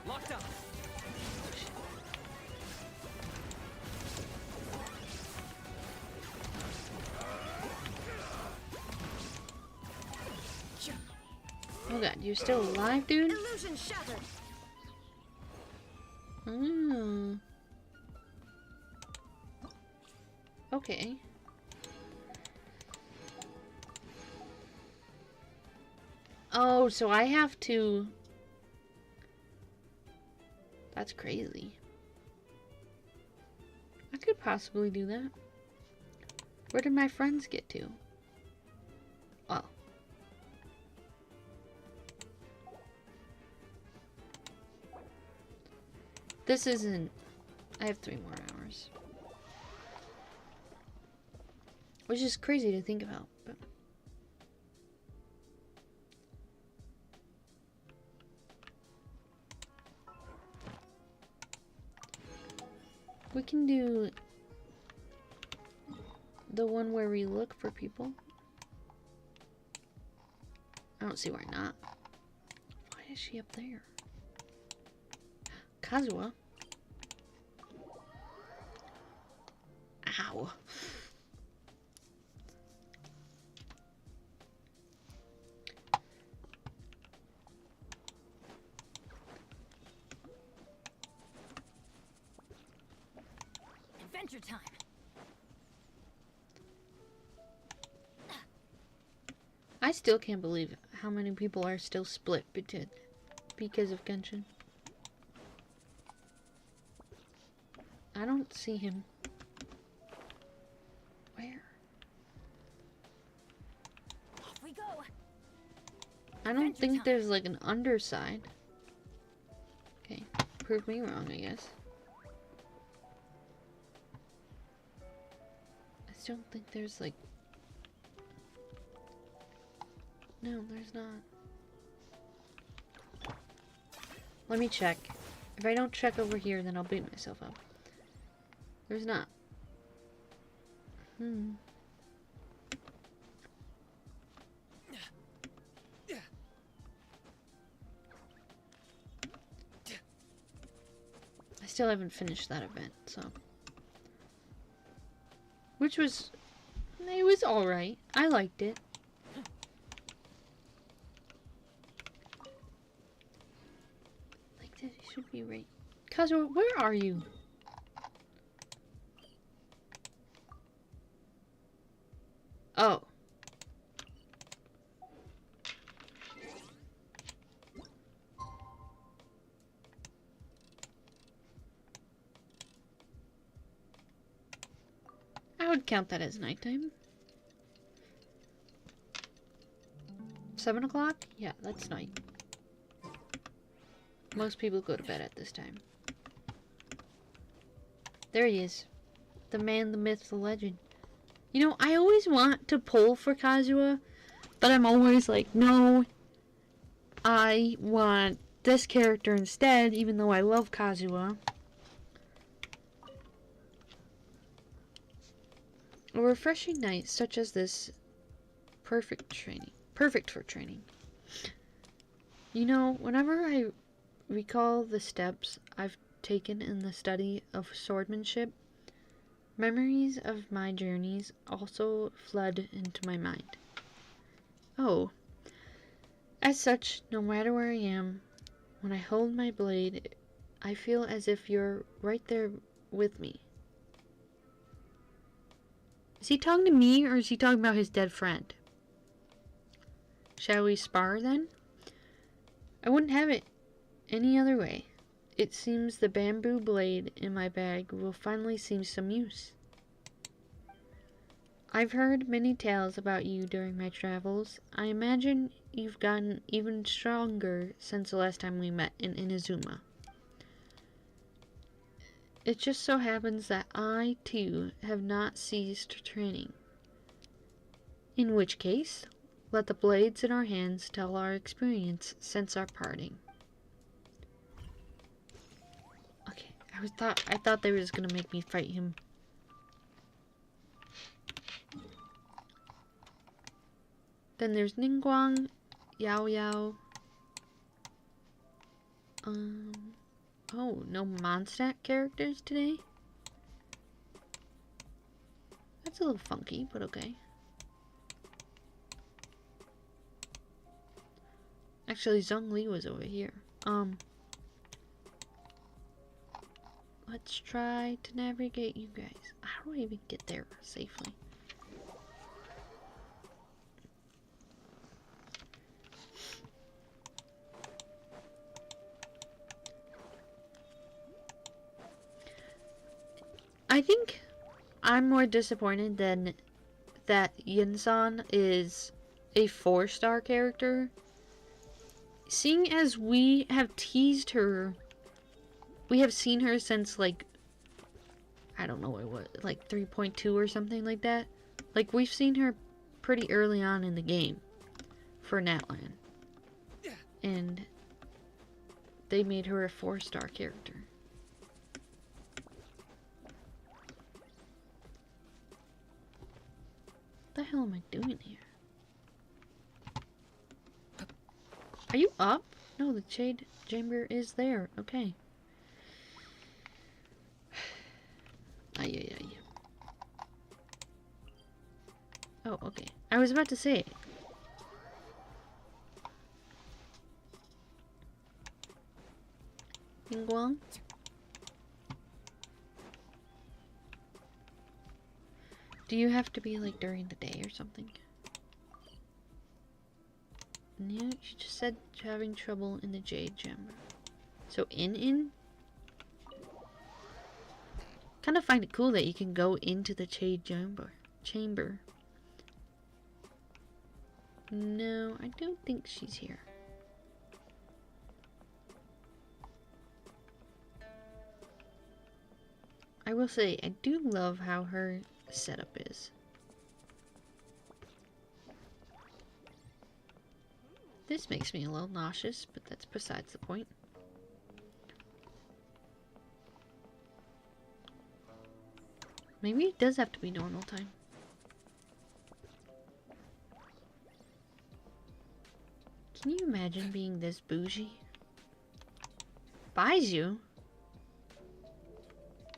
Locked up. Oh god, you're still alive, dude? Illusion shattered. Hmm. Okay. Oh, so I have to... That's crazy. I could possibly do that. Where did my friends get to? Oh. This isn't... I have 3 more hours. Which is crazy to think about, but... We can do the one where we look for people. I don't see why not. Why is she up there? Kazuha? Ow. Adventure time. I still can't believe how many people are still split because of Genshin. I don't see him. Where? Off we go. I don't think there's like an underside. Okay, prove me wrong, I guess. I still don't think there's like... No, there's not. Let me check. If I don't check over here, then I'll beat myself up. There's not. I still haven't finished that event, so. Which was... It was alright. I liked it. Like that, it should be right. Kazuha, where are you? Oh. I would count that as nighttime. 7 o'clock? Yeah, that's night. Most people go to bed at this time. There he is. The man, the myth, the legend. You know, I always want to pull for Kazuha, but I'm always like, no, I want this character instead, even though I love Kazuha. A refreshing night such as this, perfect for training. You know, whenever I recall the steps I've taken in the study of swordsmanship, memories of my journeys also flood into my mind. Oh, as such, no matter where I am, when I hold my blade, I feel as if you're right there with me. Is he talking to me, or is he talking about his dead friend? Shall we spar, then? I wouldn't have it any other way. It seems the bamboo blade in my bag will finally see some use. I've heard many tales about you during my travels. I imagine you've gotten even stronger since the last time we met in Inazuma. It just so happens that I, too, have not ceased training. In which case, let the blades in our hands tell our experience since our parting. Okay, I thought they were just gonna make me fight him. Then there's Ningguang, Yao Yao. Oh, no Mondstadt characters today? That's a little funky, but okay. Actually, Zhongli was over here. Let's try to navigate you guys. How do I even get there safely? I think I'm more disappointed than that Yinsan is a 4-star character. Seeing as we have teased her we have seen her since, like, I don't know what, like 3.2 or something like that. Like, we've seen her pretty early on in the game for Natlan. And they made her a 4-star character. What the hell am I doing here? Are you up? No, the Jade Chamber is there. Okay. Ay, ay, ay. Oh, okay. I was about to say. Yingguang? Do you have to be like during the day or something? No, she just said you're having trouble in the Jade Chamber. So in? Kind of find it cool that you can go into the Jade Chamber. No, I don't think she's here. I will say, I do love how her setup is. This makes me a little nauseous, but that's besides the point. Maybe it does have to be normal time. Can you imagine being this bougie? Buys you?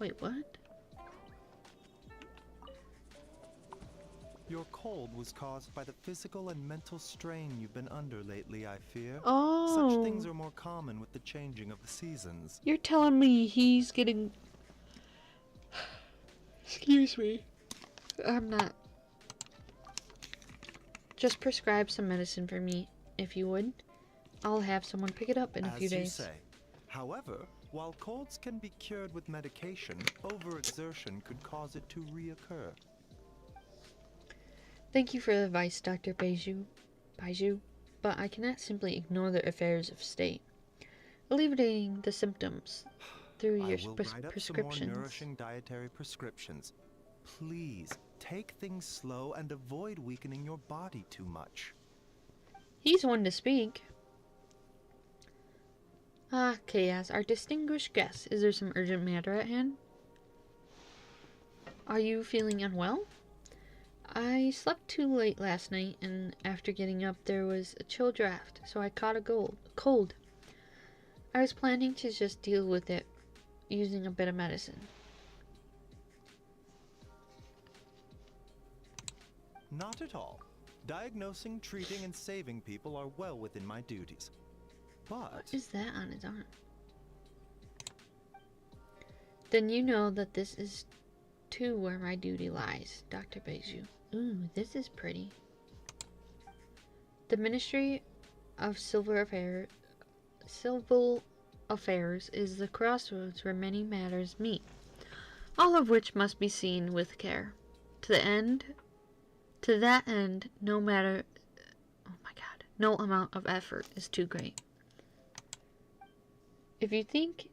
Wait, what? Your cold was caused by the physical and mental strain you've been under lately, I fear. Oh. Such things are more common with the changing of the seasons. You're telling me he's getting... Excuse me. I'm not... Just prescribe some medicine for me, if you would. I'll have someone pick it up in a few days. As you say. However, while colds can be cured with medication, overexertion could cause it to reoccur. Thank you for the advice, Dr. Baiju, but I cannot simply ignore the affairs of state. Alleviating the symptoms through your I will write up prescriptions. some more nourishing dietary prescriptions. Please, take things slow and avoid weakening your body too much. He's one to speak. Ah, Chaos, our distinguished guest. Is there some urgent matter at hand? Are you feeling unwell? I slept too late last night, and after getting up there was a chill draft, so I caught a cold. I was planning to just deal with it using a bit of medicine. Not at all. Diagnosing, treating, and saving people are well within my duties. But... What is that on his arm? Then you know that this is too where my duty lies, Dr. Baiju. Ooh, this is pretty. The Ministry of Civil Affairs is the crossroads where many matters meet, all of which must be seen with care. To that end, no amount of effort is too great. If you think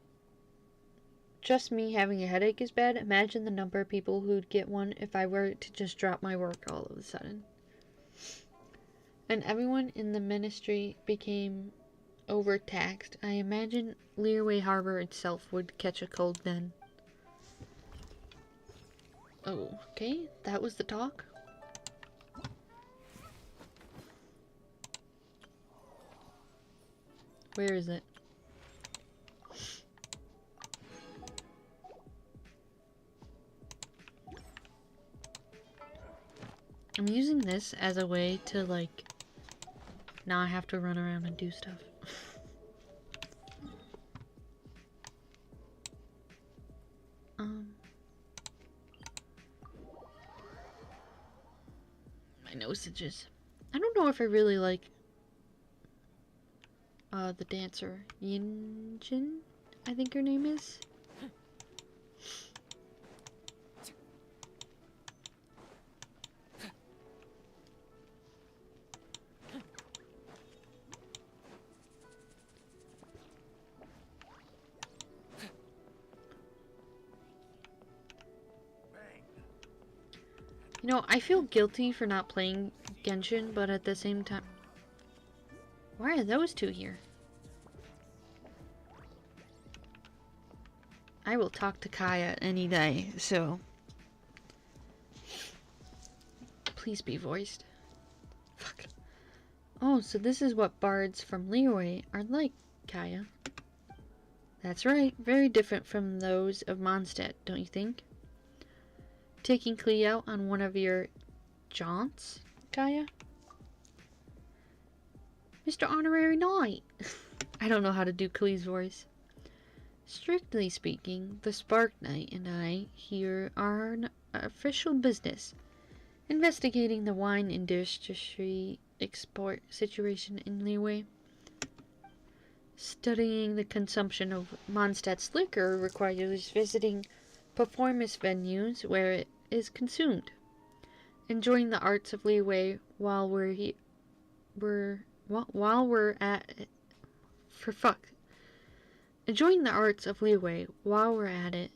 just me having a headache is bad, imagine the number of people who'd get one if I were to just drop my work all of a sudden. And everyone in the ministry became overtaxed. I imagine Learway Harbor itself would catch a cold then. Oh, okay, that was the talk. Where is it? I'm using this as a way to, like, not have to run around and do stuff. My nose itches. I don't know if I really like the dancer Yinjin, I think her name is. You know, I feel guilty for not playing Genshin, but at the same time... Why are those two here? I will talk to Kaya any day, so... Please be voiced. Fuck. Oh, so this is what bards from Liyue are like, Kaya. That's right, very different from those of Mondstadt, don't you think? Taking Klee out on one of your jaunts, Kaya? Mr. Honorary Knight! I don't know how to do Klee's voice. Strictly speaking, the Spark Knight and I here are an official business, investigating the wine industry export situation in Liyue. Studying the consumption of Mondstadt's liquor requires visiting performance venues where it is consumed. Enjoying the arts of Liyue while we're at it. For fuck. Enjoying the arts of Liyue while we're at it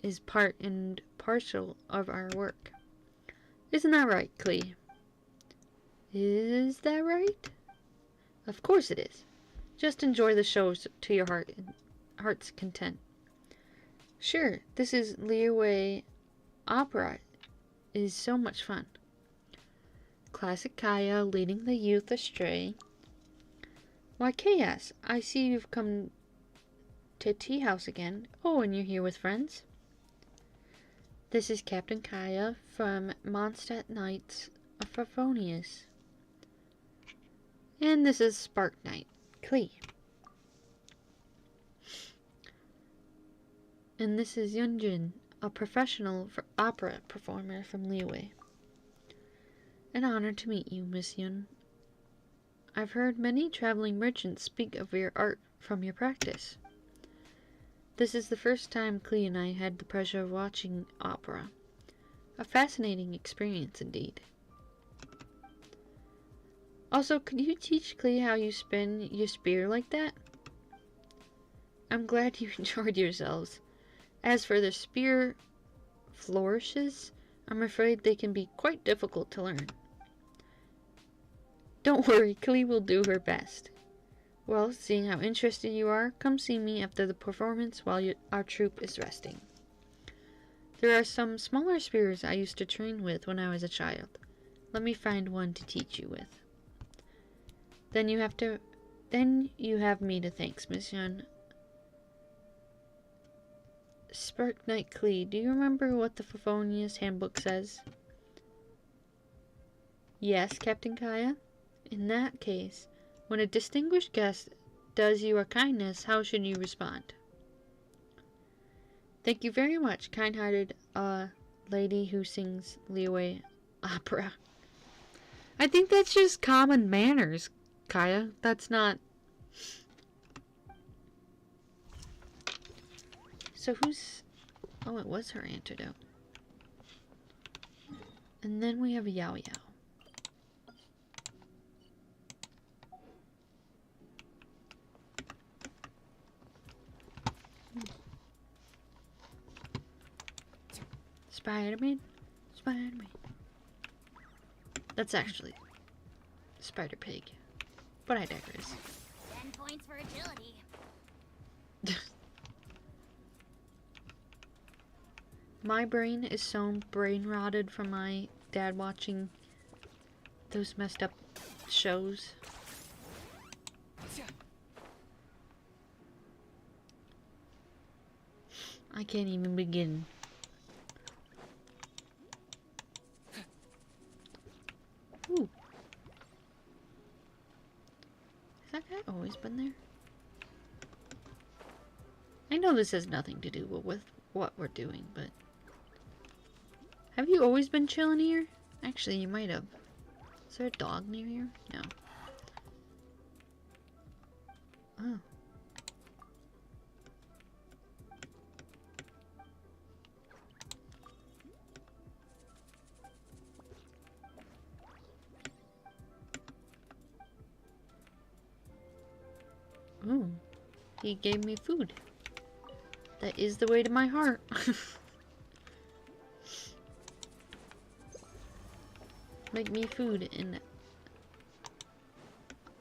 is part and parcel of our work. Isn't that right, Klee? Is that right? Of course it is. Just enjoy the shows to your heart's content. Sure, this is Liyue Opera. It is so much fun. Classic Kaya leading the youth astray. Why, Chaos, I see you've come to tea house again. Oh, and you're here with friends? This is Captain Kaya from Mondstadt Knights of Favonius. And this is Spark Knight, Klee. And this is Yunjin, a professional opera performer from Liyue. An honor to meet you, Miss Yun. I've heard many traveling merchants speak of your art from your practice. This is the first time Klee and I had the pleasure of watching opera. A fascinating experience indeed. Also, could you teach Klee how you spin your spear like that? I'm glad you enjoyed yourselves. As for the spear flourishes, I'm afraid they can be quite difficult to learn. Don't worry, Klee will do her best. Well, seeing how interested you are, come see me after the performance while our troupe is resting. There are some smaller spears I used to train with when I was a child. Let me find one to teach you with. Then you have me to thank, Miss Yun. Spark Knight Klee, do you remember what the Favonius handbook says? Yes, Captain Kaya? In that case, when a distinguished guest does you a kindness, how should you respond? Thank you very much, kind-hearted lady who sings Liyue opera. I think that's just common manners, Kaya. That's not... So who's... Oh, it was her antidote. And then we have a Yao Yao. Spider-Man? Spider-Man. That's actually Spider-Pig. But I digress. 10 points for agility. My brain is so brain-rotted from my dad watching those messed up shows. I can't even begin. Ooh. Has that guy always been there? I know this has nothing to do with what we're doing, but... Have you always been chilling here? Actually, you might have. Is there a dog near here? No. Oh. Ooh. He gave me food. That is the way to my heart. make me food, and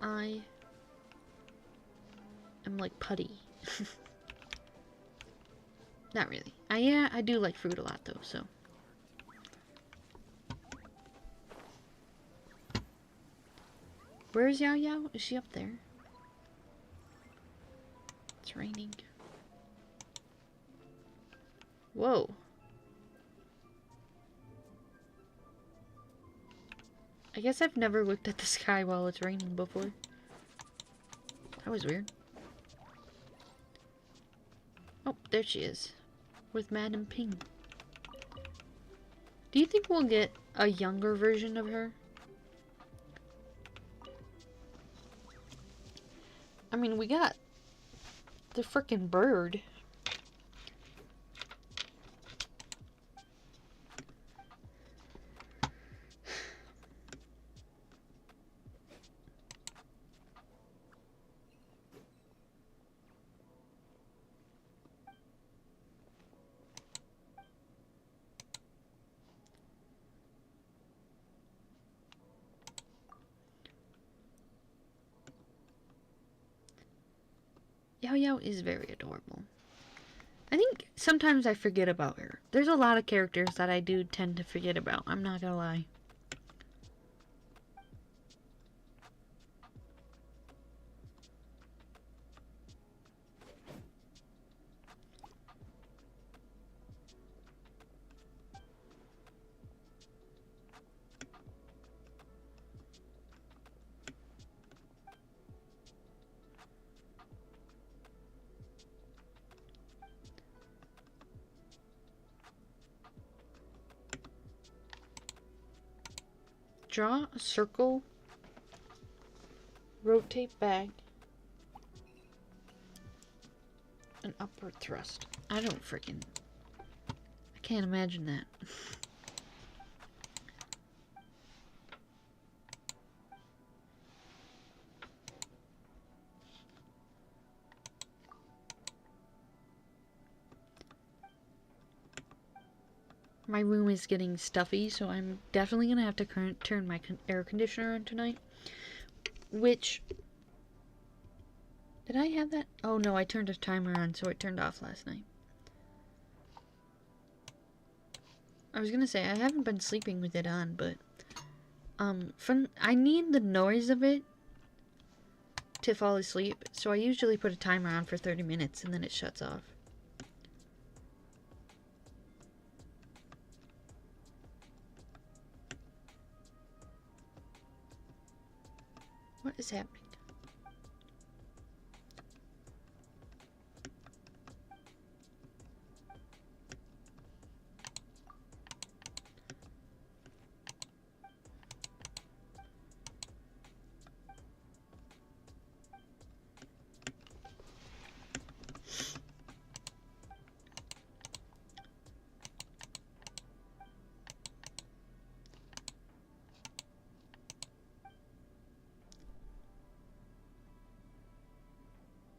I am like putty. Not really. Yeah, I do like fruit a lot though, so. Where's Yao Yao? Is she up there? It's raining. Whoa. I guess I've never looked at the sky while it's raining before. That was weird. Oh, there she is. With Madam Ping. Do you think we'll get a younger version of her? I mean, we got the frickin' bird. Yao Yao is very adorable. I think sometimes I forget about her. There's a lot of characters that I do tend to forget about. I'm not gonna lie. Draw a circle, rotate back, and upward thrust. I don't freaking... I can't imagine that. My room is getting stuffy, so I'm definitely gonna have to turn my air conditioner on tonight. Which... Did I have that? Oh no, I turned a timer on, so it turned off last night. I was gonna say, I haven't been sleeping with it on, but... I need the noise of it to fall asleep, so I usually put a timer on for 30 minutes, and then it shuts off. What is happening?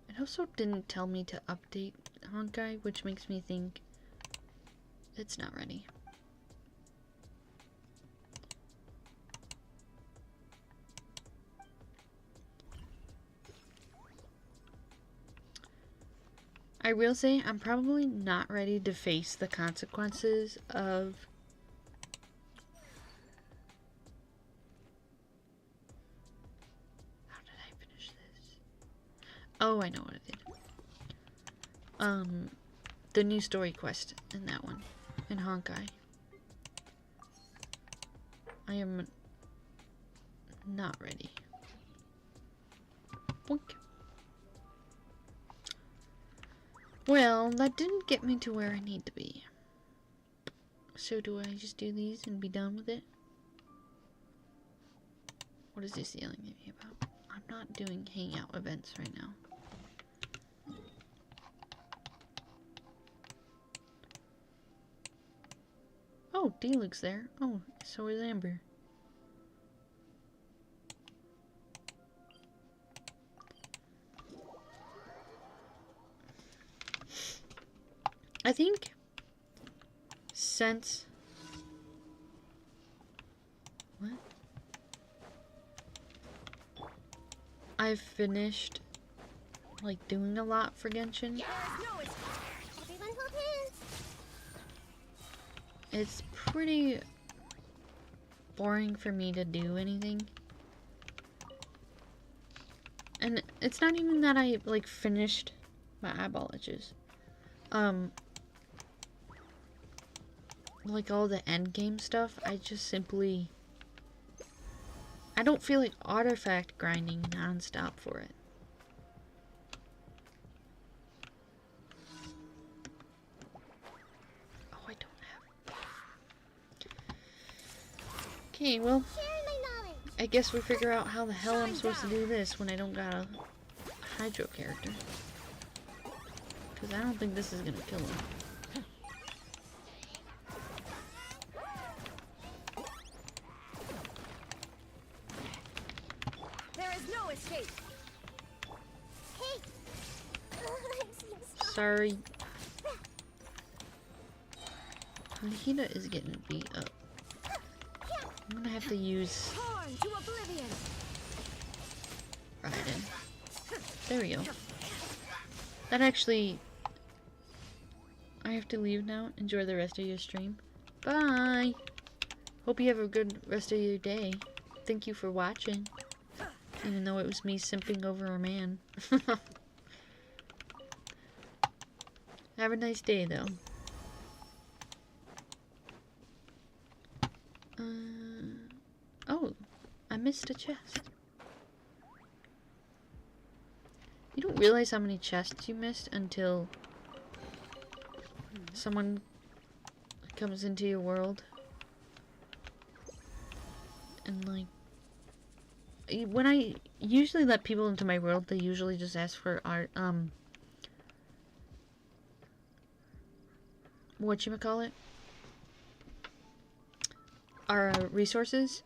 It also didn't tell me to update Honkai, which makes me think it's not ready. I will say I'm probably not ready to face the consequences of how did I finish this? Oh, I know what I did. The new story quest in that one, in Honkai. I am not ready. Boink. Well, that didn't get me to where I need to be. So do I just do these and be done with it? What is this yelling at me about? I'm not doing hangout events right now. Oh, D-Luke's there. Oh, so is Amber. I think since... What? I've finished like doing a lot for Genshin. Everyone hold hands. It's pretty boring for me to do anything. And it's not even that I like finished my eyeball itches. Like all the end game stuff, I just simply I don't feel like artifact grinding nonstop for it. Oh, I don't have. Okay, well, Sharing my knowledge. I guess we figure out how the hell I'm supposed to do this when I don't got a Hydro character. Because I don't think this is gonna kill him. There is no escape. Hey. I'm so sorry. Sorry. Nahida is getting beat up. I'm gonna have to use Torn to oblivion. Raiden. There we go. That actually... I have to leave now. Enjoy the rest of your stream. Bye! Hope you have a good rest of your day. Thank you for watching. Even though it was me simping over a man. Have a nice day, though. Oh, I missed a chest. You don't realize how many chests you missed until someone comes into your world. And like, when I usually let people into my world, they usually just ask for art, whatchamacallit? Our resources.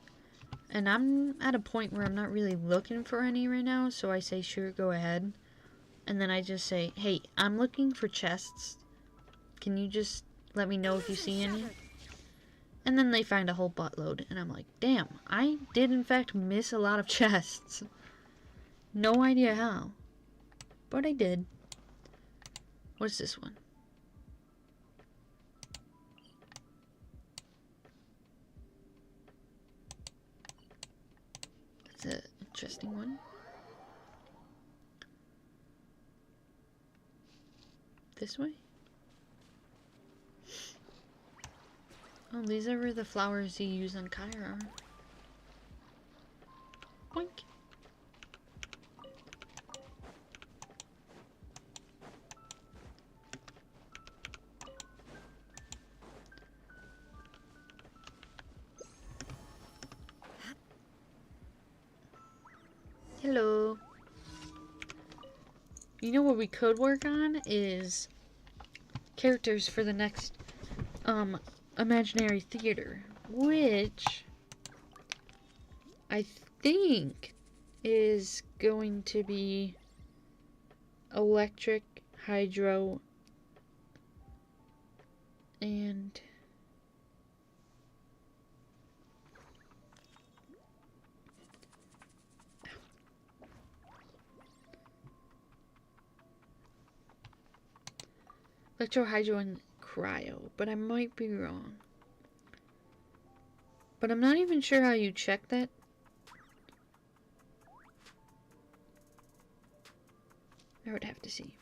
And I'm at a point where I'm not really looking for any right now, so I say, sure, go ahead. And then I just say, hey, I'm looking for chests. Can you just let me know if you see any? And then they find a whole buttload, and I'm like, damn, I did in fact miss a lot of chests. No idea how. But I did. What's this one? That's an interesting one. This way? Oh, these are the flowers you use on Kyra. Boink. Hello. You know what we could work on is characters for the next imaginary theater, which I think is going to be electric, hydro, and electro, hydro, and cryo, but I might be wrong. But I'm not even sure how you check that. I would have to see.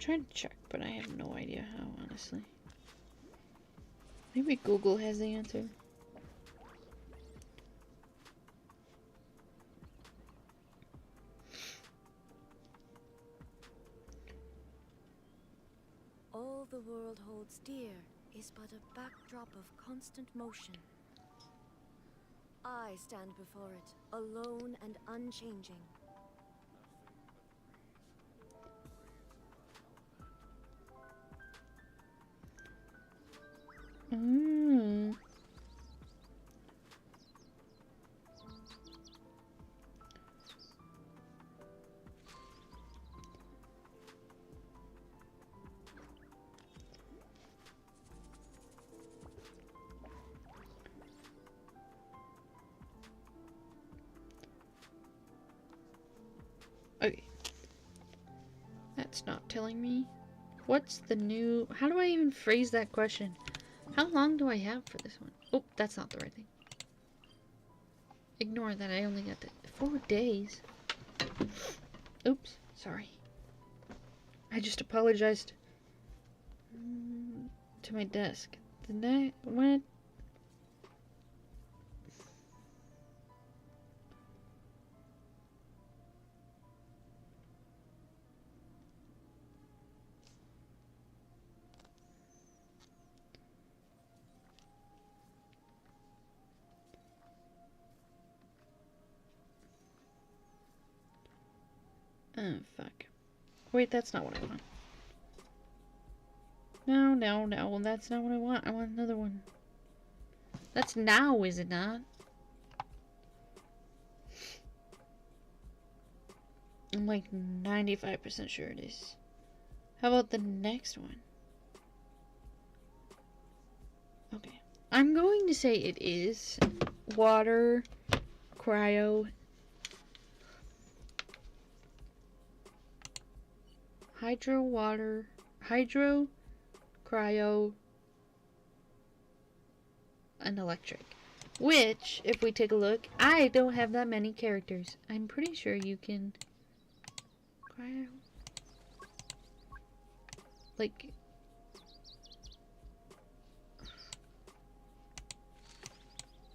trying to check, but I have no idea how, honestly. Maybe Google has the answer. All the world holds dear is but a backdrop of constant motion. I stand before it, alone and unchanging. Okay. That's not telling me. What's the new... How do I even phrase that question? How long do I have for this one? Oh, that's not the right thing. Ignore that, I only got 4 days. Oops, sorry. I just apologized to my desk. When... Oh, fuck. Wait, that's not what I want. No, that's not what I want. I want another one. That's now, is it not? I'm like 95% sure it is. How about the next one? Okay. I'm going to say it is water, cryo, hydro, cryo, and electric. Which, if we take a look, I don't have that many characters. I'm pretty sure you can... Cryo... Like...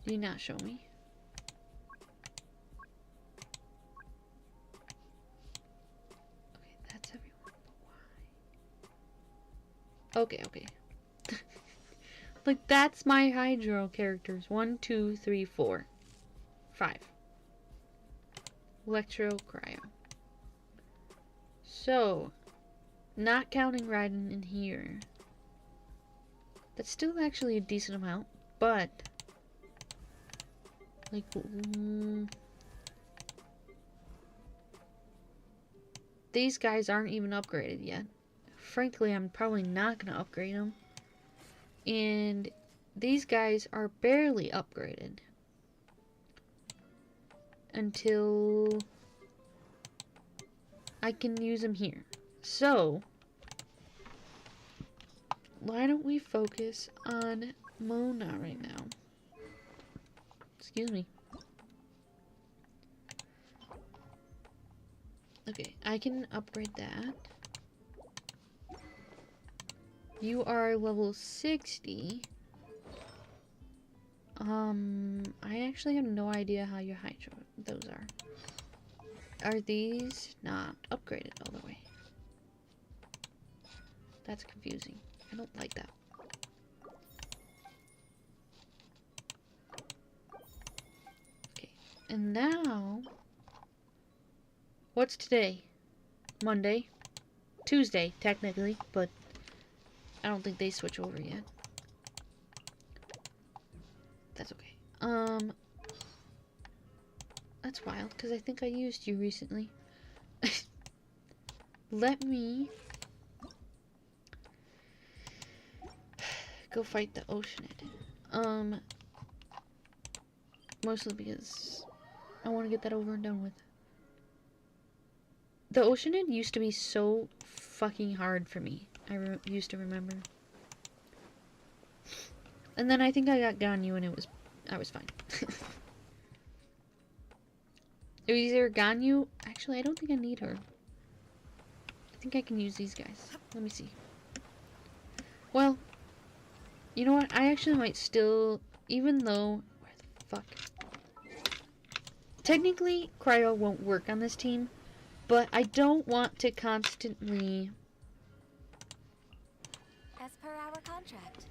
Do you not show me? Okay, that's everyone, but why? Okay. Like, that's my hydro characters. 1, 2, 3, 4. 5. Electro, cryo. So, not counting Raiden in here. That's still actually a decent amount, but... Like, these guys aren't even upgraded yet. Frankly, I'm probably not going to upgrade them. And these guys are barely upgraded. Until I can use them here. So, why don't we focus on Mona right now? Excuse me. Okay, I can upgrade that. You are level 60. I actually have no idea how your hydro those are. Are these not upgraded all the way? That's confusing. I don't like that. Okay, and now, what's today? Monday? Tuesday, technically, but I don't think they switch over yet. That's okay. That's wild, because I think I used you recently. Let me go fight the Oceanid. Mostly because I want to get that over and done with. The Oceanid used to be so fucking hard for me. I used to remember. And then I think I got Ganyu and I was fine. It was either Ganyu... Actually, I don't think I need her. think I can use these guys. Let me see. Well, you know what? I actually might still, even though... Where the fuck? Technically, Cryo won't work on this team, but I don't want to constantly... As per our contract.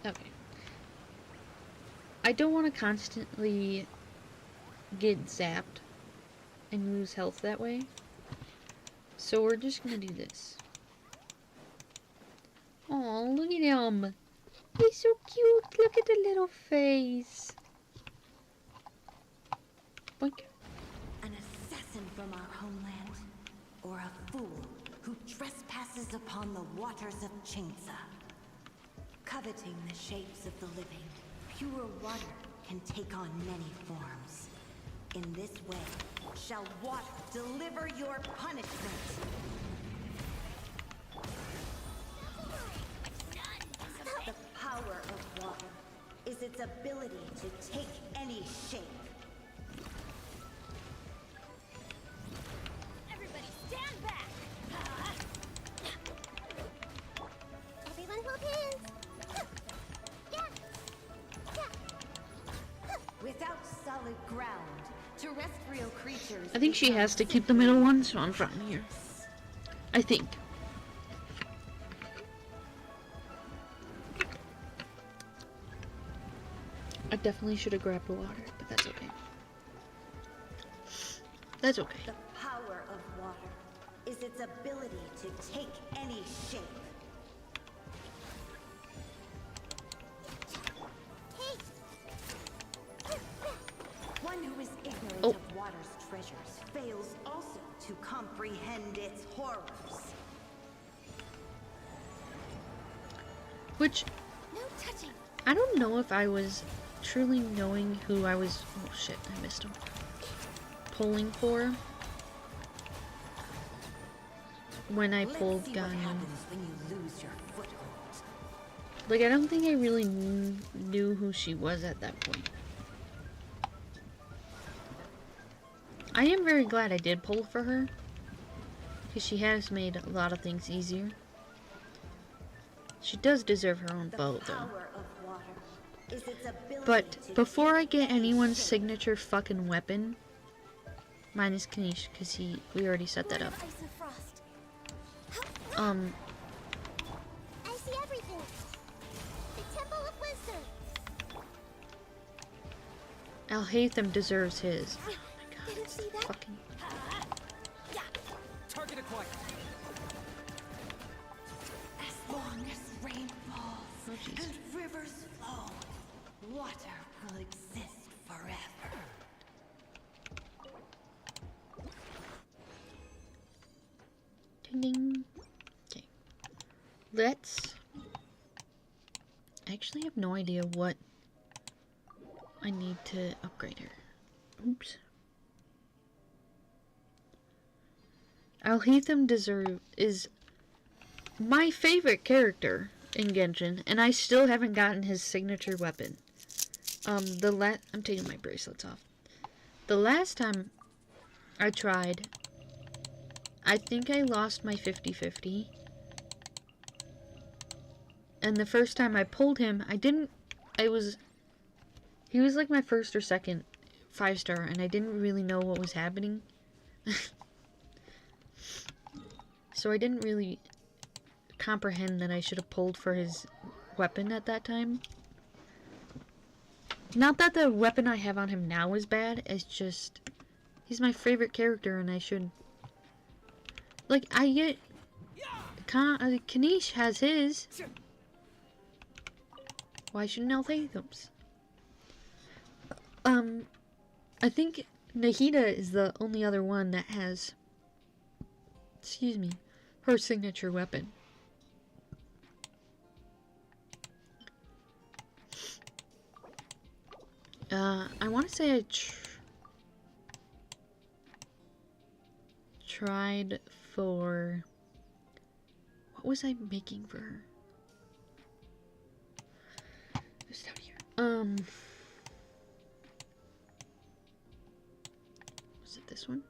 Okay. I don't want to constantly get zapped and lose health that way. So we're just gonna do this. Oh, look at him. He's so cute. Look at the little face. Boink. An assassin from our homeland, or a fool who trespasses upon the waters of Chingsa. Coveting the shapes of the living, pure water can take on many forms. In this way, shall water deliver your punishment. The power of water is its ability to take any shape. Everybody stand back! Everyone hold hands! Without solid ground, terrestrial creatures... I think she has to keep the middle one, so I'm fine here. I think. I definitely should have grabbed the water, but that's okay. That's okay. The power of water is its ability to take any shape. One who is ignorant of water's treasures fails also to comprehend its horrors. Which, No touching! I don't know if I was truly knowing who I was... Oh shit, I missed him. Pulling for. When I pulled Let's see what Ganyu. happens when you lose your foothold. Like, I don't think I really knew who she was at that point. I am very glad I did pull for her, because she has made a lot of things easier. She does deserve her own bow, though. Power of water is its ability But to before I take get any anyone's shape. signature fucking weapon, mine is Kanish, because we already set that Lord up. of Ice and Frost. I see everything. The Temple of Wisdom. Alhaitham deserves his. Oh my god, Didn't it's see that. fucking... Target acquired. As long as rain falls Oh, jeez. and rivers flow, water will exist forever. Ding ding. Okay. Let's... I actually have no idea what I need to upgrade her. Oops. Alhaitham is my favorite character in Genshin, and I still haven't gotten his signature weapon. I'm taking my bracelets off. The last time I tried, I think I lost my 50-50. And the first time I pulled him, he was like my first or second 5-star, and I didn't really know what was happening. So I didn't really comprehend that I should have pulled for his weapon at that time. Not that the weapon I have on him now is bad, it's just... He's my favorite character, and I should... Like, I get... Kanish has his. Why shouldn't Alhaitham's? I think Nahida is the only other one that has... Excuse me. Her signature weapon. I want to say I tried for... What was I making for her? It was down here. this one.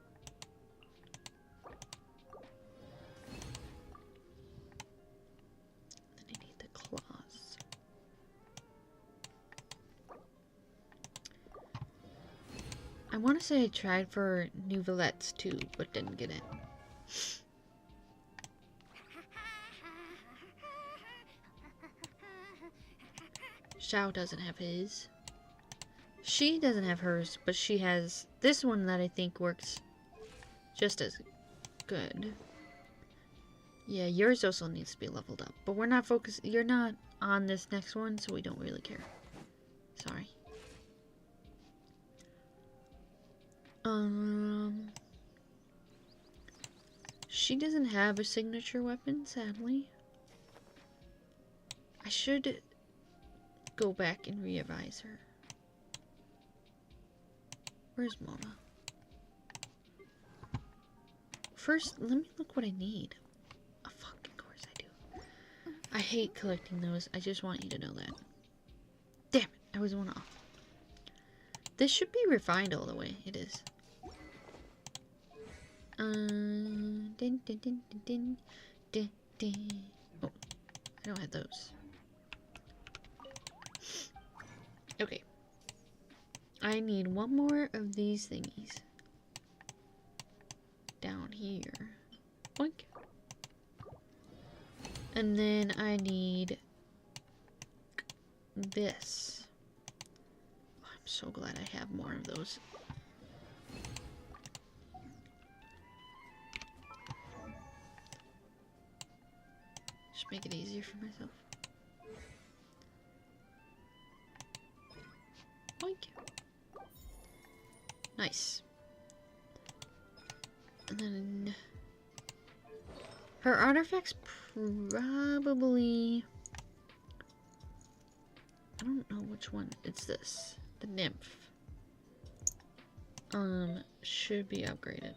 Then I need the claws. I want to say I tried for new valettes too, but didn't get it. Xiao doesn't have his. She doesn't have hers, but she has this one that I think works just as good. Yeah, yours also needs to be leveled up, but we're not focused. You're not on this next one, so we don't really care. Sorry. She doesn't have a signature weapon, sadly. I should go back and re-advise her. Where's Mona? First, let me look what I need. Of fucking course I do. I hate collecting those. I just want you to know that. Damn it, I was one off. This should be refined all the way. It is. Din, din, din, din, din, din, din. Oh, I don't have those. Okay. I need one more of these thingies. Down here. Oink. And then I need this. Oh, I'm so glad I have more of those. Just make it easier for myself. Oink. Nice. And then her artifacts probably, I don't know which one. It's this, the nymph. Should be upgraded.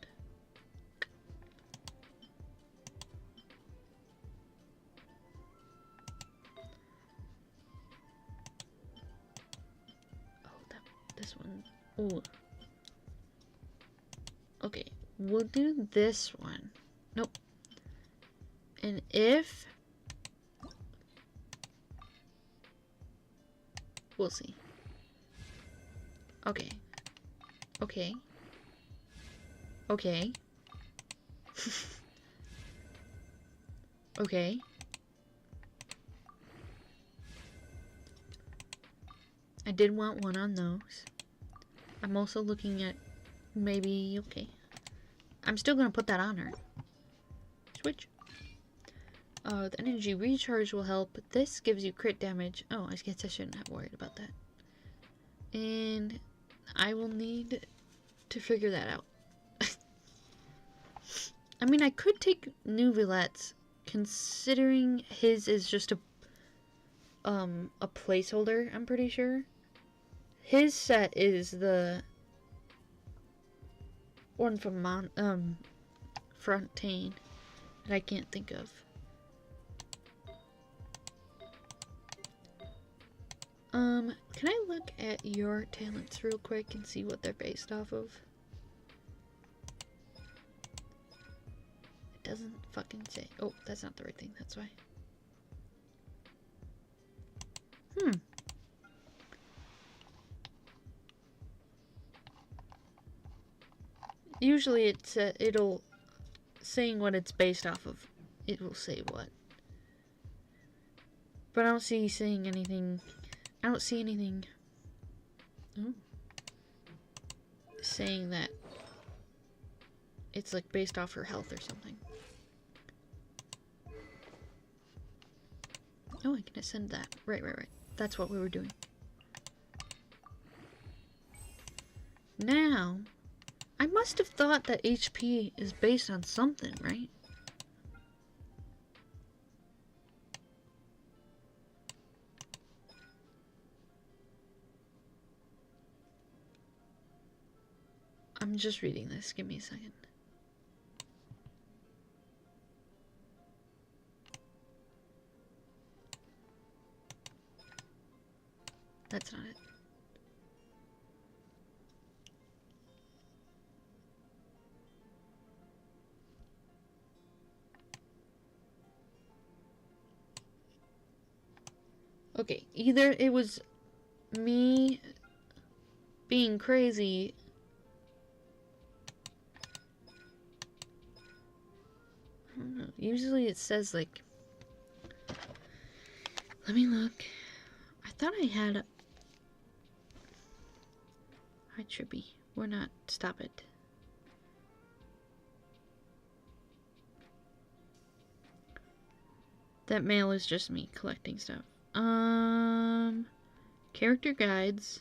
This one. Ooh. Okay, we'll do this one. Nope. And if... we'll see. Okay. Okay. Okay. Okay. I did want one on those. I'm also looking at maybe, okay. I'm still gonna put that on her. Switch. The energy recharge will help. This gives you crit damage. Oh, I guess I shouldn't have worried about that. And I will need to figure that out. I mean, I could take new Valettes, considering his is just a placeholder, I'm pretty sure. His set is the one from Fontaine that I can't think of. Can I look at your talents real quick and see what they're based off of? It doesn't fucking say. Oh, that's not the right thing, that's why. Usually it's it'll saying what it's based off of. It will say what. But I don't see saying anything. I don't see anything saying that it's like based off her health or something. Oh, I can ascend that. Right. That's what we were doing. Now, I must have thought that HP is based on something, right? I'm just reading this. Give me a second. That's not it. Okay, either it was me being crazy. I don't know. Usually it says like, let me look. I thought I had a... Hi Trippy. We're not. Stop it. That mail is just me collecting stuff. Character guides.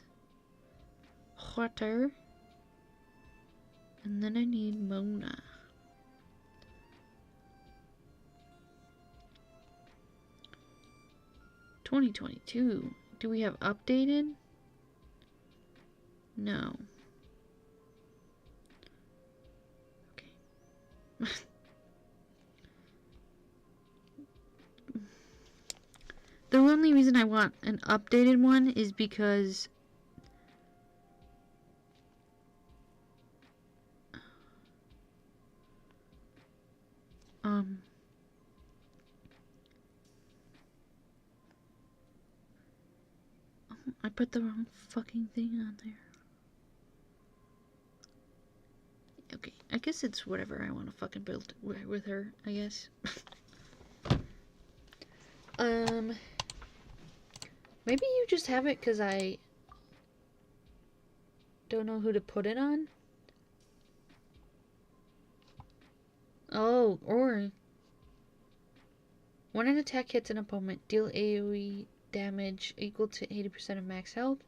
Water. And then I need Mona. $2022. Do we have updated? No. Okay. The only reason I want an updated one is because I put the wrong fucking thing on there. Okay, I guess it's whatever I want to fucking build with her, I guess. Maybe you just have it because I don't know who to put it on. Oh, or when an attack hits an opponent, deal AoE damage equal to 80% of max health.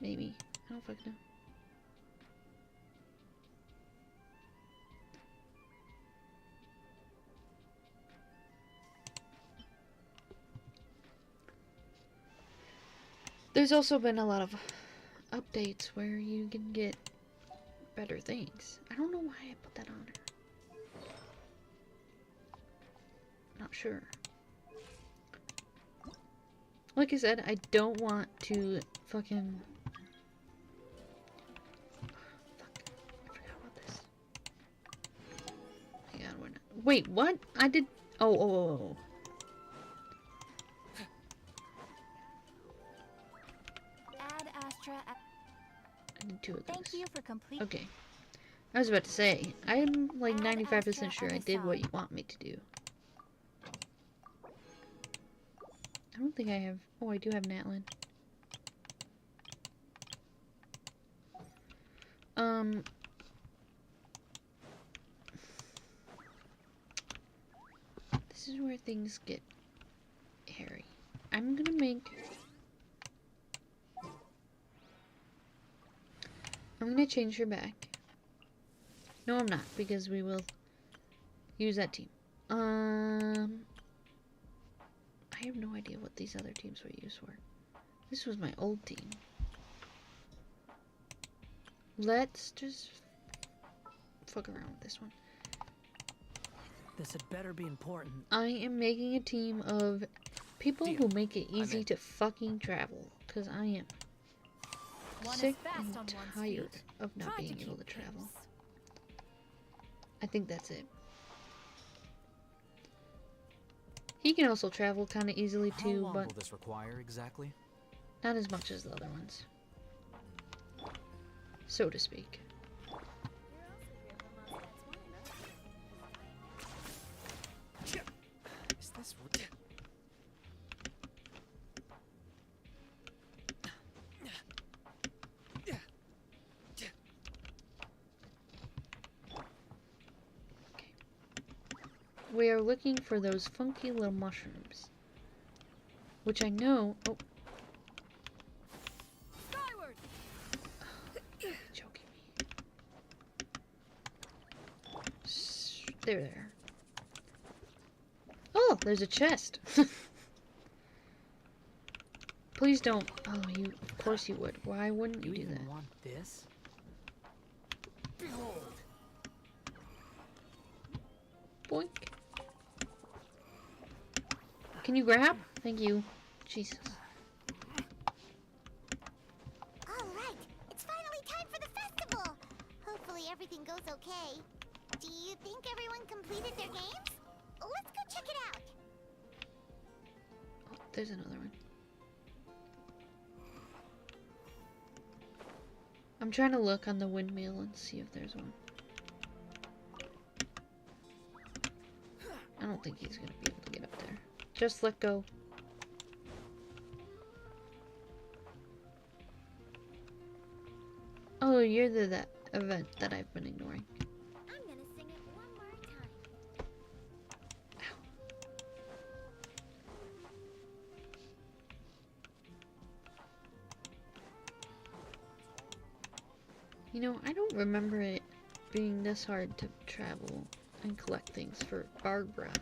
Maybe. I don't fucking know. There's also been a lot of updates where you can get better things. I don't know why I put that on her. Not sure. Like I said, I don't want to fucking... Fuck. I forgot about this. Oh my god, we're not... Wait, what? I did... Oh. Add Astra. I did 2 of those. Thank you for complete. Okay. I was about to say, I'm like 95% sure I did what you want me to do. I don't think I have... Oh, I do have Natlin. This is where things get hairy. I'm gonna change her back. No, I'm not, because we will use that team. I have no idea what these other teams were used for. This was my old team. Let's just fuck around with this one. This had better be important. I am making a team of people who make it easy to fucking travel. Because I am sick and tired of not being able to travel. I think that's it. He can also travel kind of easily too, How long but will this require exactly? not as much as the other ones, so to speak. Is this We are looking for those funky little mushrooms, which I know. Oh. Skyward. You're joking me. There. Oh, there's a chest. Please don't. Oh, you. Of course you would. Why wouldn't you do even that? want this? Behold! Boink. Can you grab? Thank you. Jesus. All right, it's finally time for the festival. Hopefully everything goes okay. Do you think everyone completed their games? Let's go check it out. there's another one. I'm trying to look on the windmill and see if there's one. I don't think he's gonna be able to get up there. Just let go. Oh, you're that event that I've been ignoring. I'm gonna sing it one more time. You know, I don't remember it being this hard to travel and collect things for Barbara.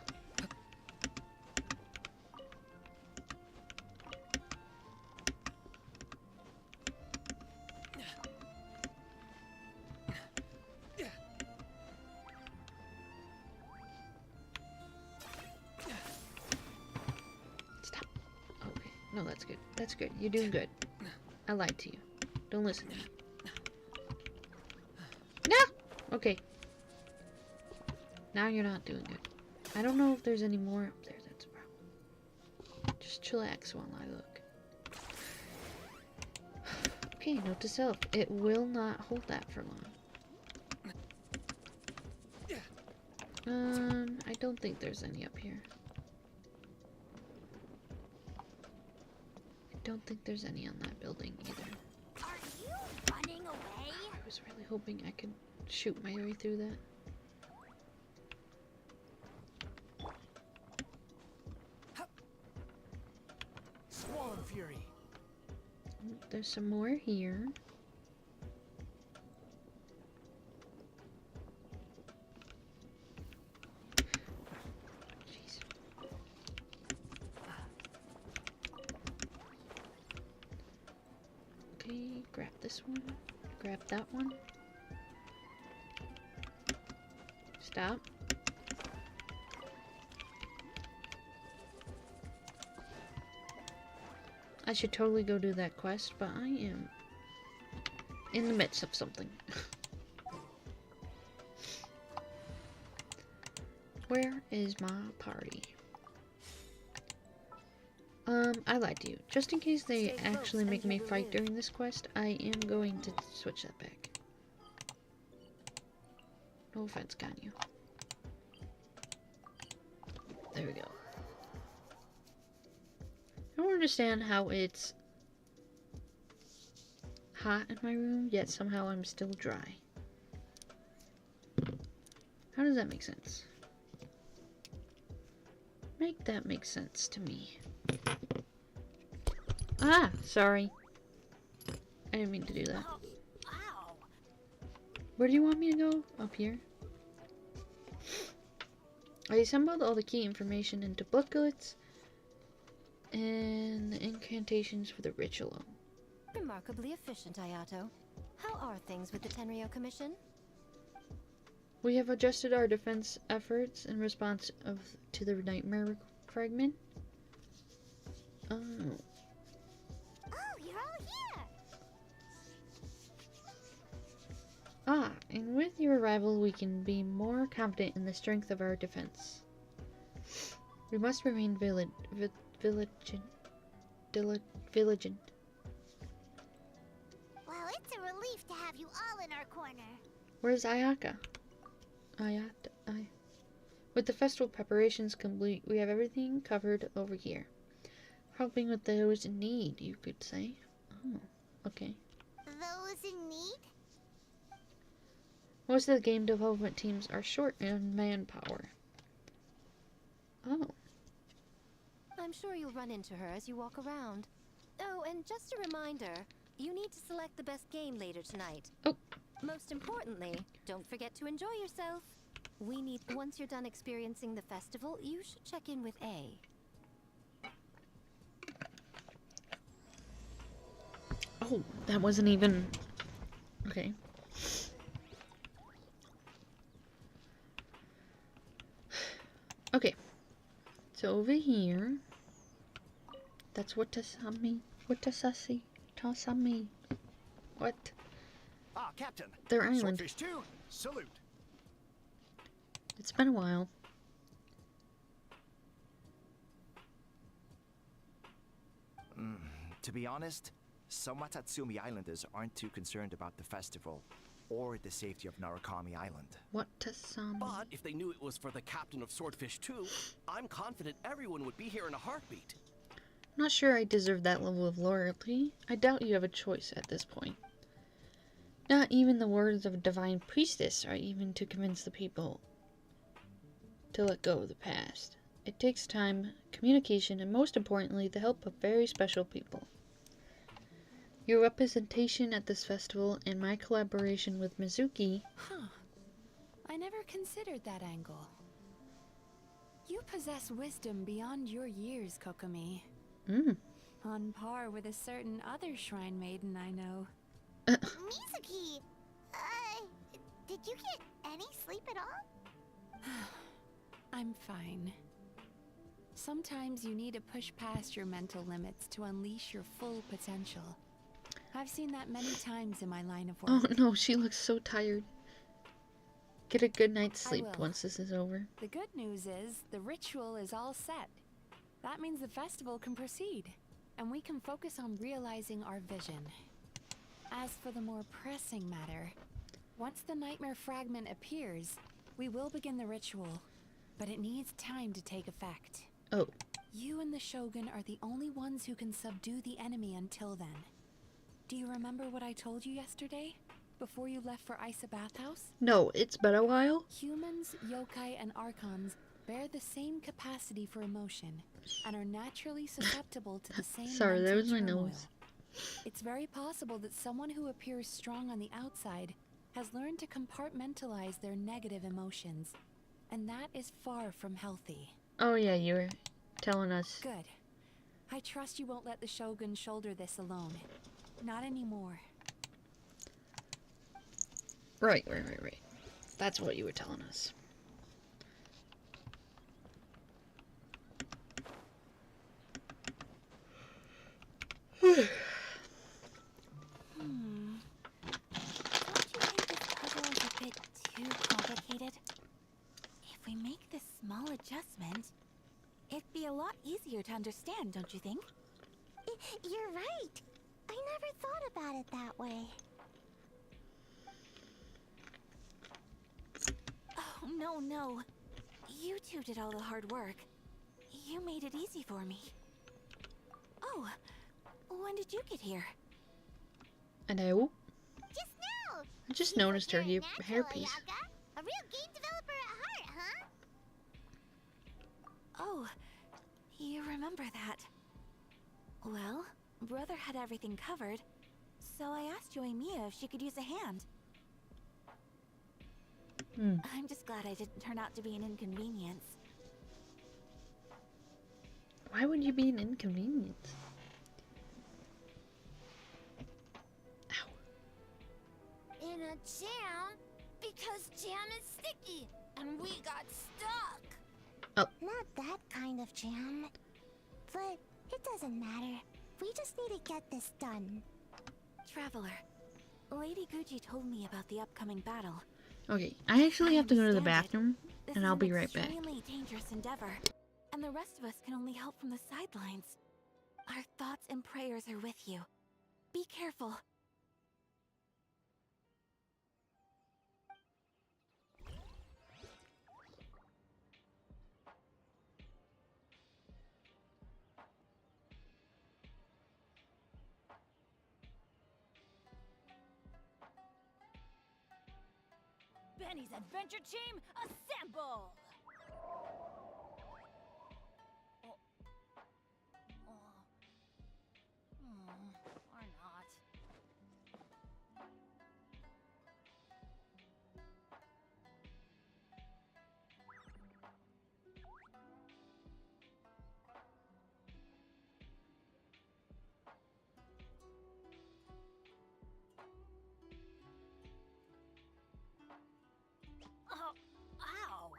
Stop. Okay. No, that's good. That's good. You're doing good. I lied to you. Don't listen to me. No! Okay. Now you're not doing good. I don't know if there's any more up there. That's a problem. Just chillax while I look. Okay, note to self. It will not hold that for long. I don't think there's any up here. I don't think there's any on that building either. Are you running away? I was really hoping I could shoot my way through that. Swan Fury. There's some more here. Jeez. Okay, grab this one. Grab that one. Stop. I should totally go do that quest, but I am in the midst of something. Where is my party? I lied to you. Just in case they actually make me fight during this quest, I am going to switch that back. No offense, Ganyu. There we go. I don't understand how it's hot in my room, yet somehow I'm still dry. How does that make sense? Make that make sense to me. Ah, sorry. I didn't mean to do that. Ow! Where do you want me to go? Up here? I assembled all the key information into booklets and the incantations for the ritual. Remarkably efficient, Ayato. How are things with the Tenryo Commission? We have adjusted our defense efforts in response to the nightmare fragment. Oh. Oh, you're all here! Ah, and with your arrival, we can be more confident in the strength of our defense. We must remain vigilant. Well, it's a relief to have you all in our corner. Where's Ayaka? With the festival preparations complete, we have everything covered over here. Helping with those in need, you could say. Oh, okay. Those in need? Most of the game development teams are short in manpower. Oh. I'm sure you'll run into her as you walk around. Oh, and just a reminder, you need to select the best game later tonight. Oh. Most importantly, don't forget to enjoy yourself. Once you're done experiencing the festival, you should check in with A. Oh, that wasn't even... Okay. Okay. So over here... That's Watasami. Tasami. What? Ah, Captain. Their island. Swordfish 2, salute. It's been a while. To be honest, some Watatsumi Islanders aren't too concerned about the festival or the safety of Narukami Island. What to some? But if they knew it was for the captain of Swordfish 2, I'm confident everyone would be here in a heartbeat. Not sure I deserve that level of loyalty. I doubt you have a choice at this point. Not even the words of a divine priestess are even to convince the people to let go of the past. It takes time, communication, and most importantly, the help of very special people. Your representation at this festival and my collaboration with Mizuki. Huh. I never considered that angle. You possess wisdom beyond your years, Kokomi. On par with a certain other shrine maiden I know. Mizuki! Did you get any sleep at all? I'm fine. Sometimes you need to push past your mental limits to unleash your full potential. I've seen that many times in my line of work. Oh no, she looks so tired. Get a good night's I sleep will. once this is over. The good news is the ritual is all set. That means the festival can proceed, and we can focus on realizing our vision. As for the more pressing matter, once the nightmare fragment appears, we will begin the ritual, but it needs time to take effect. Oh. You and the Shogun are the only ones who can subdue the enemy until then. Do you remember what I told you yesterday, before you left for Isa Bathhouse? No, it's been a while. Humans, yokai, and archons bear the same capacity for emotion, and are naturally susceptible to the same Sorry, that mental was my turmoil. nose. It's very possible that someone who appears strong on the outside has learned to compartmentalize their negative emotions, and that is far from healthy. Oh yeah, you were telling us. Good. I trust you won't let the Shogun shoulder this alone. Not anymore. Right. That's what you were telling us. Don't you think this puzzle is a bit too complicated? If we make this small adjustment, it'd be a lot easier to understand, don't you think? You're right. I never thought about it that way. Oh, no. You two did all the hard work. You made it easy for me. Oh, when did you get here? And I will. Just now! I just She's noticed her very natural, hairpiece. Ayaka. A real game developer at heart, huh? Oh, you remember that. Well, Brother had everything covered, so I asked Yoimiya if she could use a hand. I'm just glad I didn't turn out to be an inconvenience. Why would you be an inconvenience? Ow. In a jam? Because jam is sticky, and we got stuck. Oh. Not that kind of jam. But it doesn't matter. We just need to get this done. Traveler, Lady Guji told me about the upcoming battle. Okay, I actually have to go to the understand it. bathroom, This and is I'll an be right back. extremely dangerous endeavor, and the rest of us can only help from the sidelines. Our thoughts and prayers are with you. Be careful. Benny's adventure team, assemble! Or not. Oh, ow!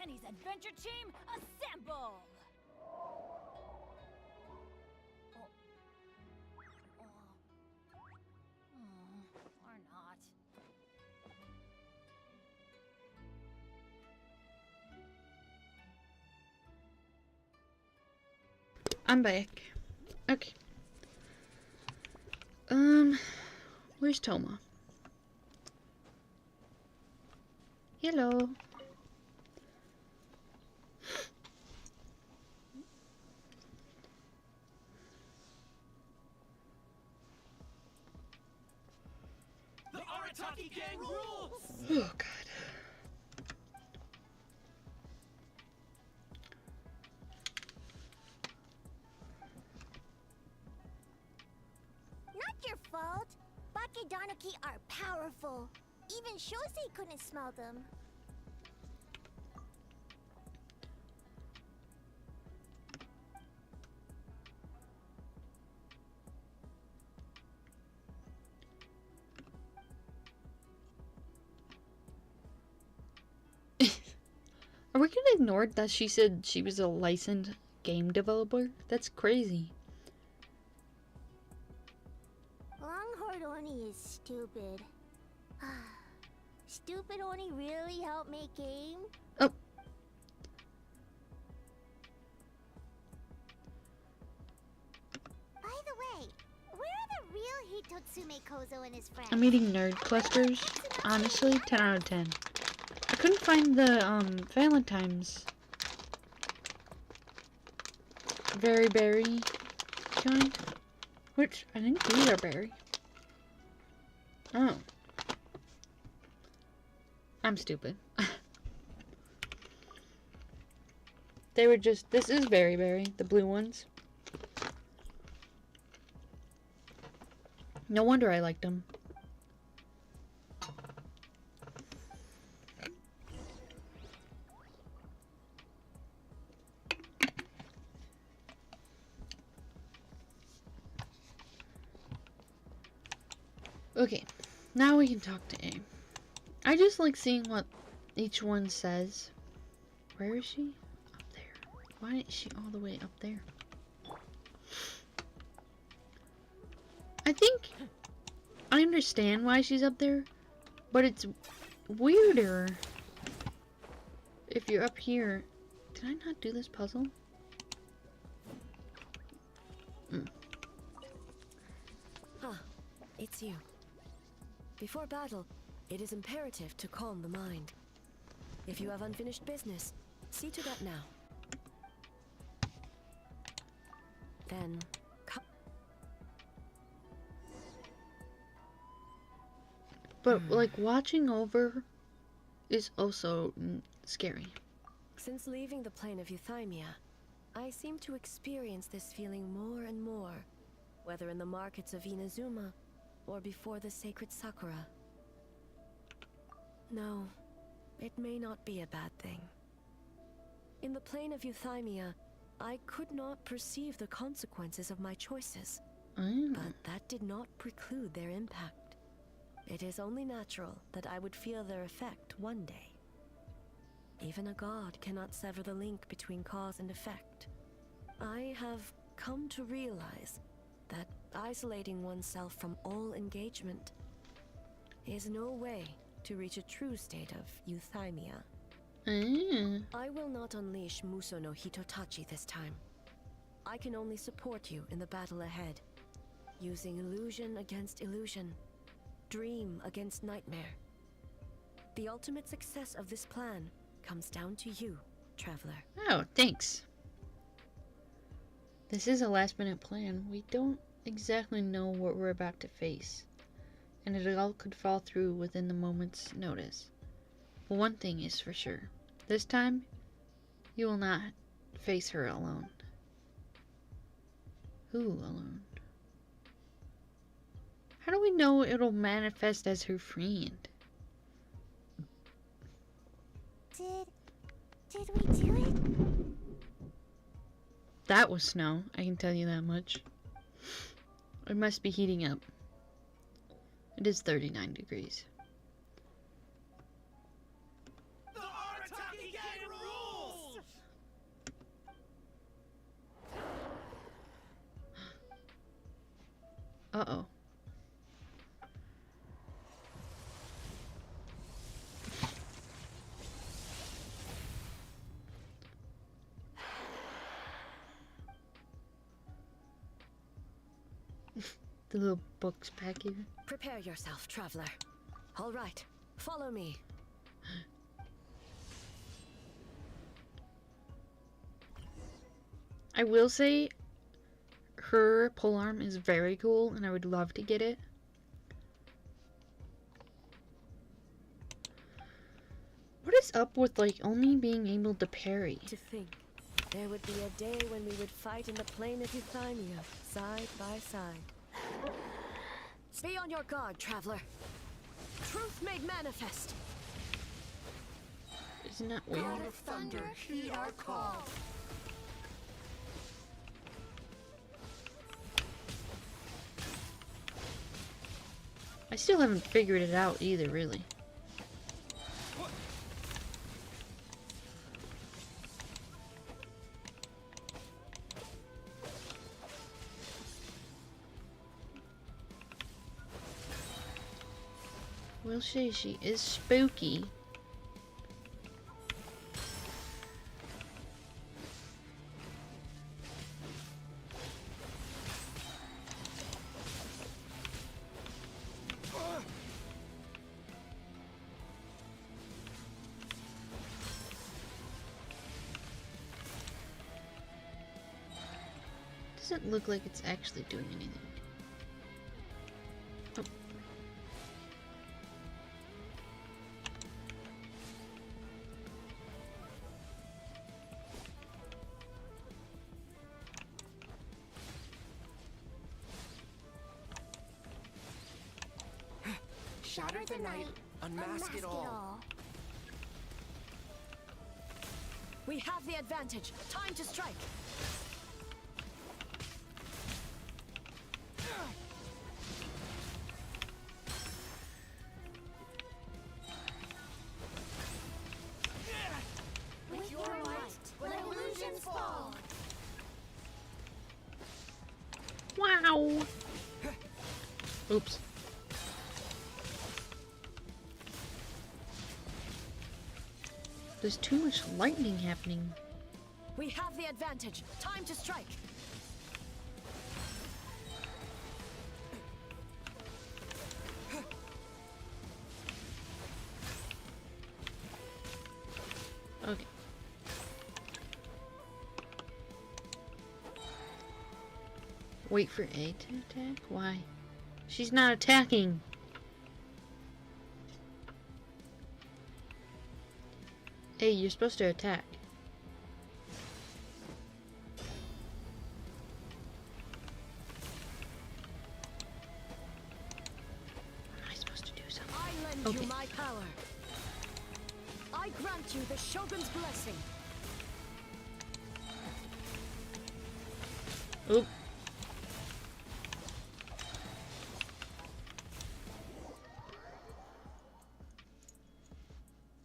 Kenny's adventure team, assemble! Or not. I'm back. Okay. Where's Toma? Hello. The Arataki gang rules! Oh god. Not your fault. Bakedanaki are powerful. Even Shosei couldn't smell them. Are we gonna ignore that she said she was a licensed game developer? That's crazy. Longhorn Oni is stupid. Stupid Oni really helped make game? Oh. By the way, where are the real Hitotsume Kozo and his friends? I'm eating nerd clusters. Honestly, 10 out of 10. I couldn't find the Valentine's very berry kind, which I think these are berry. Oh, I'm stupid. They were just, this is very berry, the blue ones. No wonder I liked them. Okay, now we can talk to A. I just like seeing what each one says. Where is she? Up there. Why is she all the way up there? I think I understand why she's up there, but it's weirder if you're up here. Did I not do this puzzle? It's you. Before battle, it is imperative to calm the mind. If you have unfinished business, see to that now. Then, But, like, watching over is also scary. Since leaving the plane of Euthymia, I seem to experience this feeling more and more, whether in the markets of Inazuma or before the sacred Sakura. No, it may not be a bad thing. In the plane of Euthymia, I could not perceive the consequences of my choices, but that did not preclude their impact. It is only natural that I would feel their effect one day. Even a god cannot sever the link between cause and effect. I have come to realize that isolating oneself from all engagement is no way to reach a true state of euthymia. I will not unleash Muso no Hitotachi this time. I can only support you in the battle ahead, using illusion against illusion, dream against nightmare. The ultimate success of this plan comes down to you, traveler. Oh, thanks. This is a last-minute plan. We don't exactly know what we're about to face, and it all could fall through within the moment's notice. But one thing is for sure. This time, you will not face her alone. Who alone? How do we know it'll manifest as her friend? Did we do it? That was snow, I can tell you that much. It must be heating up. It is 39 degrees. The Arataki gang rules! Uh-oh. The little books back here. Prepare yourself, traveler. All right, follow me. I will say her polearm is very cool and I would love to get it. What is up with like only being able to parry? To think, there would be a day when we would fight in the plain of Euthymia, side by side. Be on your guard, traveler. Truth made manifest. Isn't that weird? God of thunder, heed our call. I still haven't figured it out either, really. Will say she is spooky. Doesn't look like it's actually doing anything. Oh. Shatter the night, Unmask it all. We have the advantage. Time to strike. With your might, let illusions fall. Wow! Oops. There's too much lightning happening. We have the advantage. Time to strike. Okay. Wait for A to attack? Why? She's not attacking. A, you're supposed to attack. Am I supposed to do something? I lend Okay. you my power. I grant you the Shogun's blessing. Oop.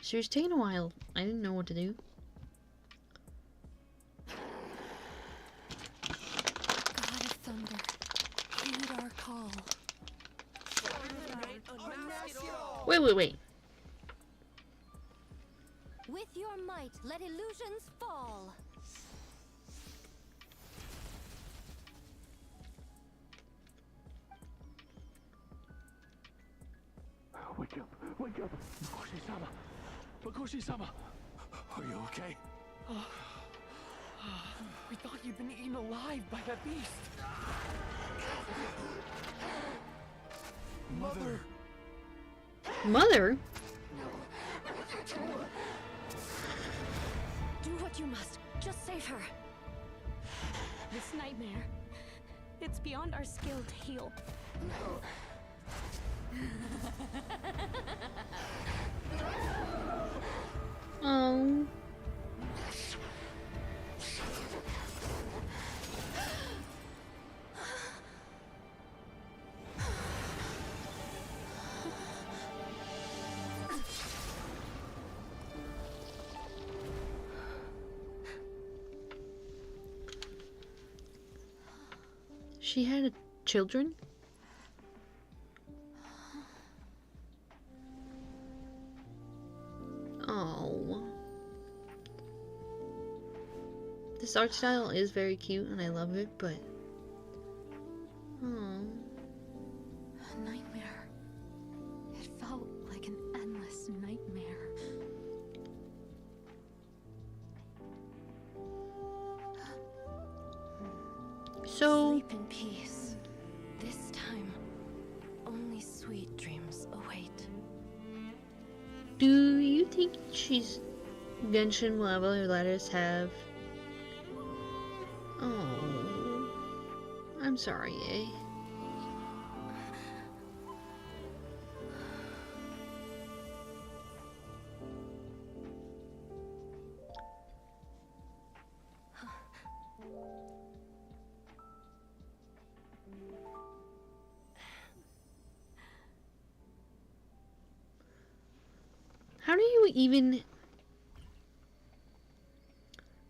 She was taking a while. I didn't know what to do. God of thunder, heed our call. Wait. With your might, let illusions fall. Wake up! Wake up! Makoshi-sama! Makoshi-sama! Are you okay? We thought you'd been eaten alive by that beast. Mother! Mother? Do what you must. Just save her. This nightmare, it's beyond our skill to heal. Oh. She had children? This art style is very cute and I love it, but... Oh. A nightmare. It felt like an endless nightmare. So... Sleep in peace. This time, only sweet dreams await. Do you think Genshin will ever let us have... Oh... I'm sorry, eh? How do you even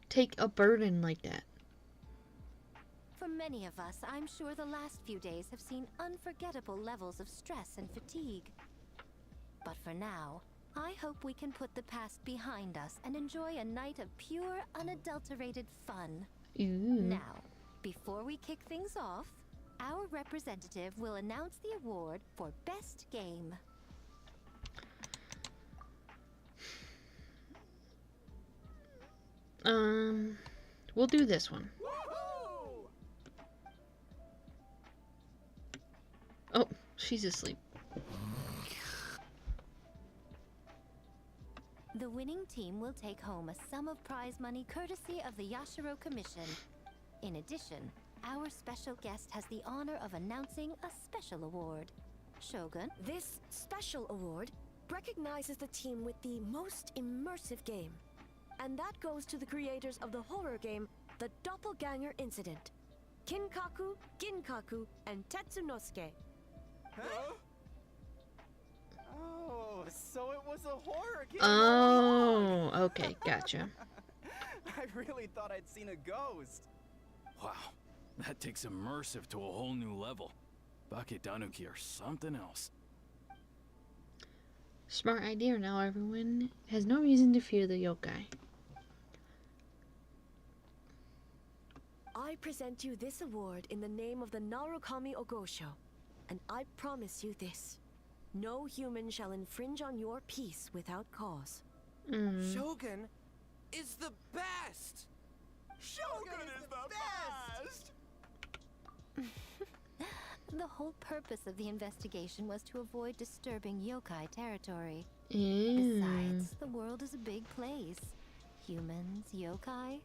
take a burden like that? For many of us, I'm sure the last few days have seen unforgettable levels of stress and fatigue. But for now, I hope we can put the past behind us and enjoy a night of pure, unadulterated fun. Ooh. Now, before we kick things off, our representative will announce the award for Best Game. We'll do this one. Oh, she's asleep. The winning team will take home a sum of prize money courtesy of the Yashiro Commission. In addition, our special guest has the honor of announcing a special award. Shogun? This special award recognizes the team with the most immersive game. And that goes to the creators of the horror game, The Doppelganger Incident. Kinkaku, Ginkaku, and Tetsunosuke. Huh? Oh, so it was a horror game. Oh, okay, gotcha. I really thought I'd seen a ghost. Wow, that takes immersive to a whole new level. Baketanuki are something else. Smart idea. Now everyone has no reason to fear the yokai. I present you this award in the name of the Narukami Ogosho, and I promise you this. No human shall infringe on your peace without cause. Shogun is the best! Shogun is the best! The whole purpose of the investigation was to avoid disturbing yokai territory. Ew. Besides, the world is a big place. Humans, yokai,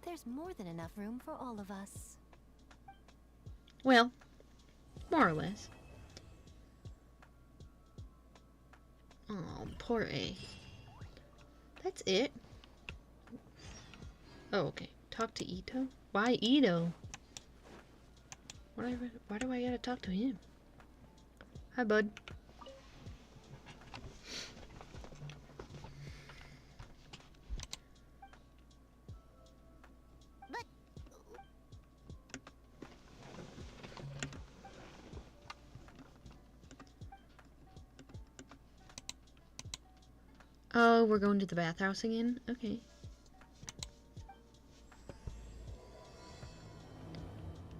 there's more than enough room for all of us. Well, more or less. Oh, poor A. That's it? Oh, okay. Talk to Ito? Why Ito? Why do I gotta talk to him? Hi, bud. Oh, we're going to the bathhouse again? Okay.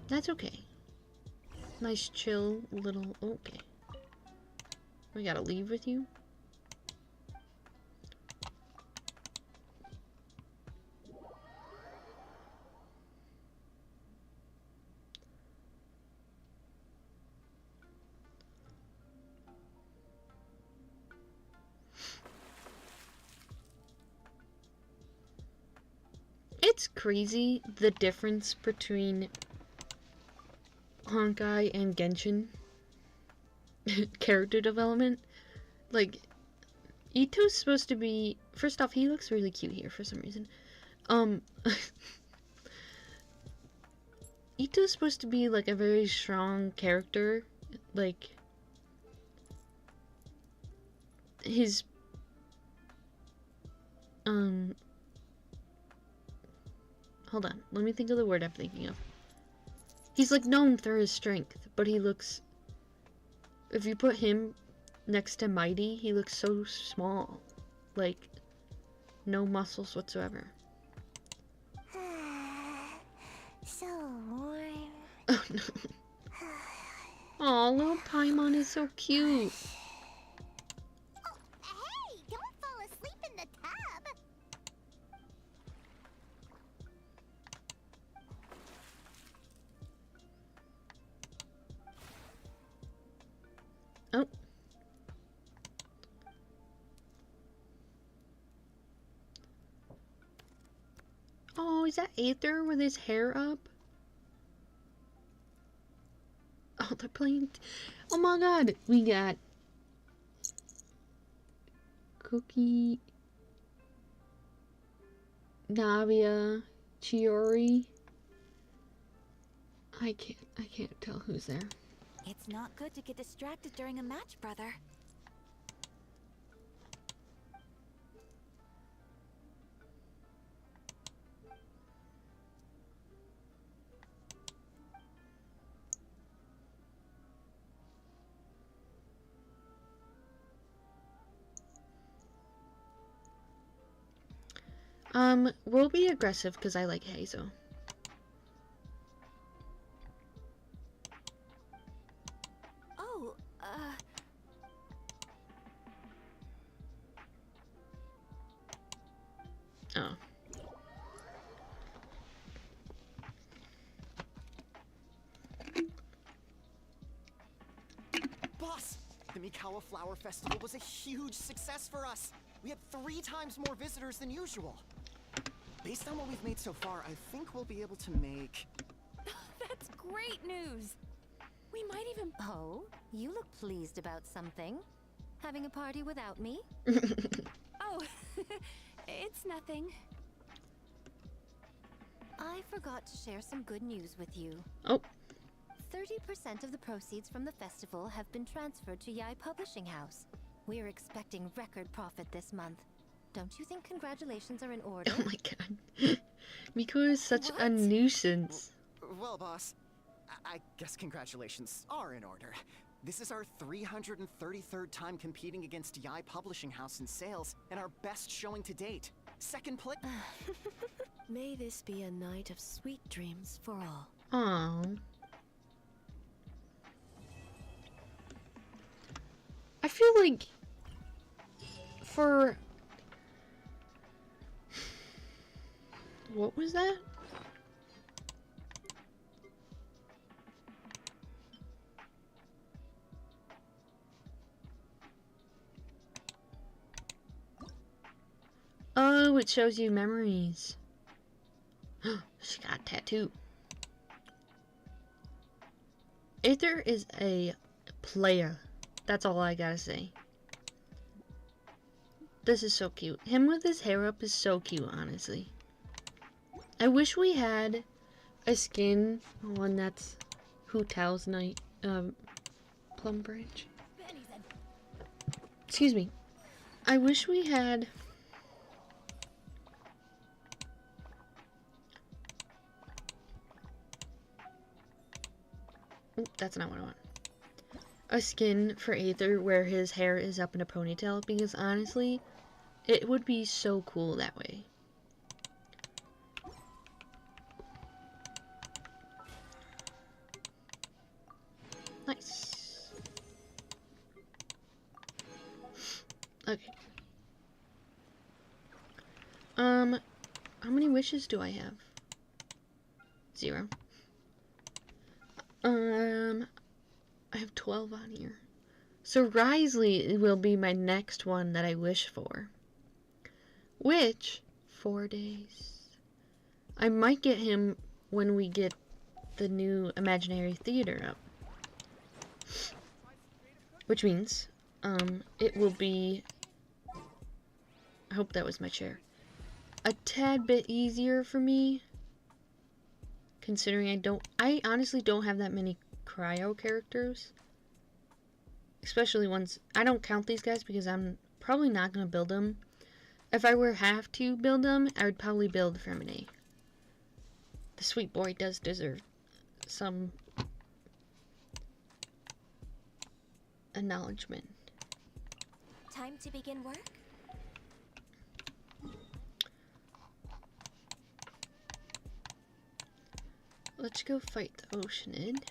That's okay. Nice chill little... Okay. We gotta leave with you? It's crazy the difference between Honkai and Genshin character development. Like, Ito's supposed to be... First off, he looks really cute here for some reason. Ito's supposed to be like a very strong character. Like, his... Hold on, let me think of the word I'm thinking of. He's like known for his strength, but he looks... If you put him next to Mighty, he looks so small. Like, no muscles whatsoever. So warm. Oh no. Oh, little Paimon is so cute. Hey, don't fall asleep in the tub. Oh. Oh, is that Aether with his hair up? Oh, they're playing. Oh my god, we got Cookie, Navia, Chiori. I can't tell who's there. It's not good to get distracted during a match, brother. We'll be aggressive because I like Hazel. Oh, Oh. Boss, the Mikawa Flower Festival was a huge success for us. We had 3 times more visitors than usual. Based on what we've made so far, I think we'll be able to make... That's great news. We might even... Oh, you look pleased about something. Having a party without me? Oh, it's nothing. I forgot to share some good news with you. Oh. 30% of the proceeds from the festival have been transferred to Yai Publishing House. We're expecting record profit this month. Don't you think congratulations are in order? Oh my god. Miko is such a nuisance. Well, boss, I guess congratulations are in order. This is our 333rd time competing against Yai Publishing House in sales, and our best showing to date. Second place. May this be a night of sweet dreams for all. Aww. I feel like for... What was that? Oh, it shows you memories. She got a tattoo. Aether is a player. That's all I gotta say. This is so cute. Him with his hair up is so cute, honestly. I wish we had a skin, one that's Who Tells Night, Plum Branch. Excuse me. I wish we had that's not what I want. A skin for Aether where his hair is up in a ponytail, because honestly, it would be so cool that way. Nice. Okay. How many wishes do I have? 0. I have 12 on here. So Wriothesley will be my next one that I wish for. Which, 4 days. I might get him when we get the new Imaginary Theater up. Which means, it will be... I hope that was my chair. A tad bit easier for me. Considering I honestly don't have that many cryo characters. Especially ones, I don't count these guys because I'm probably not going to build them. If I were have to build them, I would probably build Femine. The sweet boy does deserve some acknowledgement. Time to begin work? let's go fight the Oceanid. It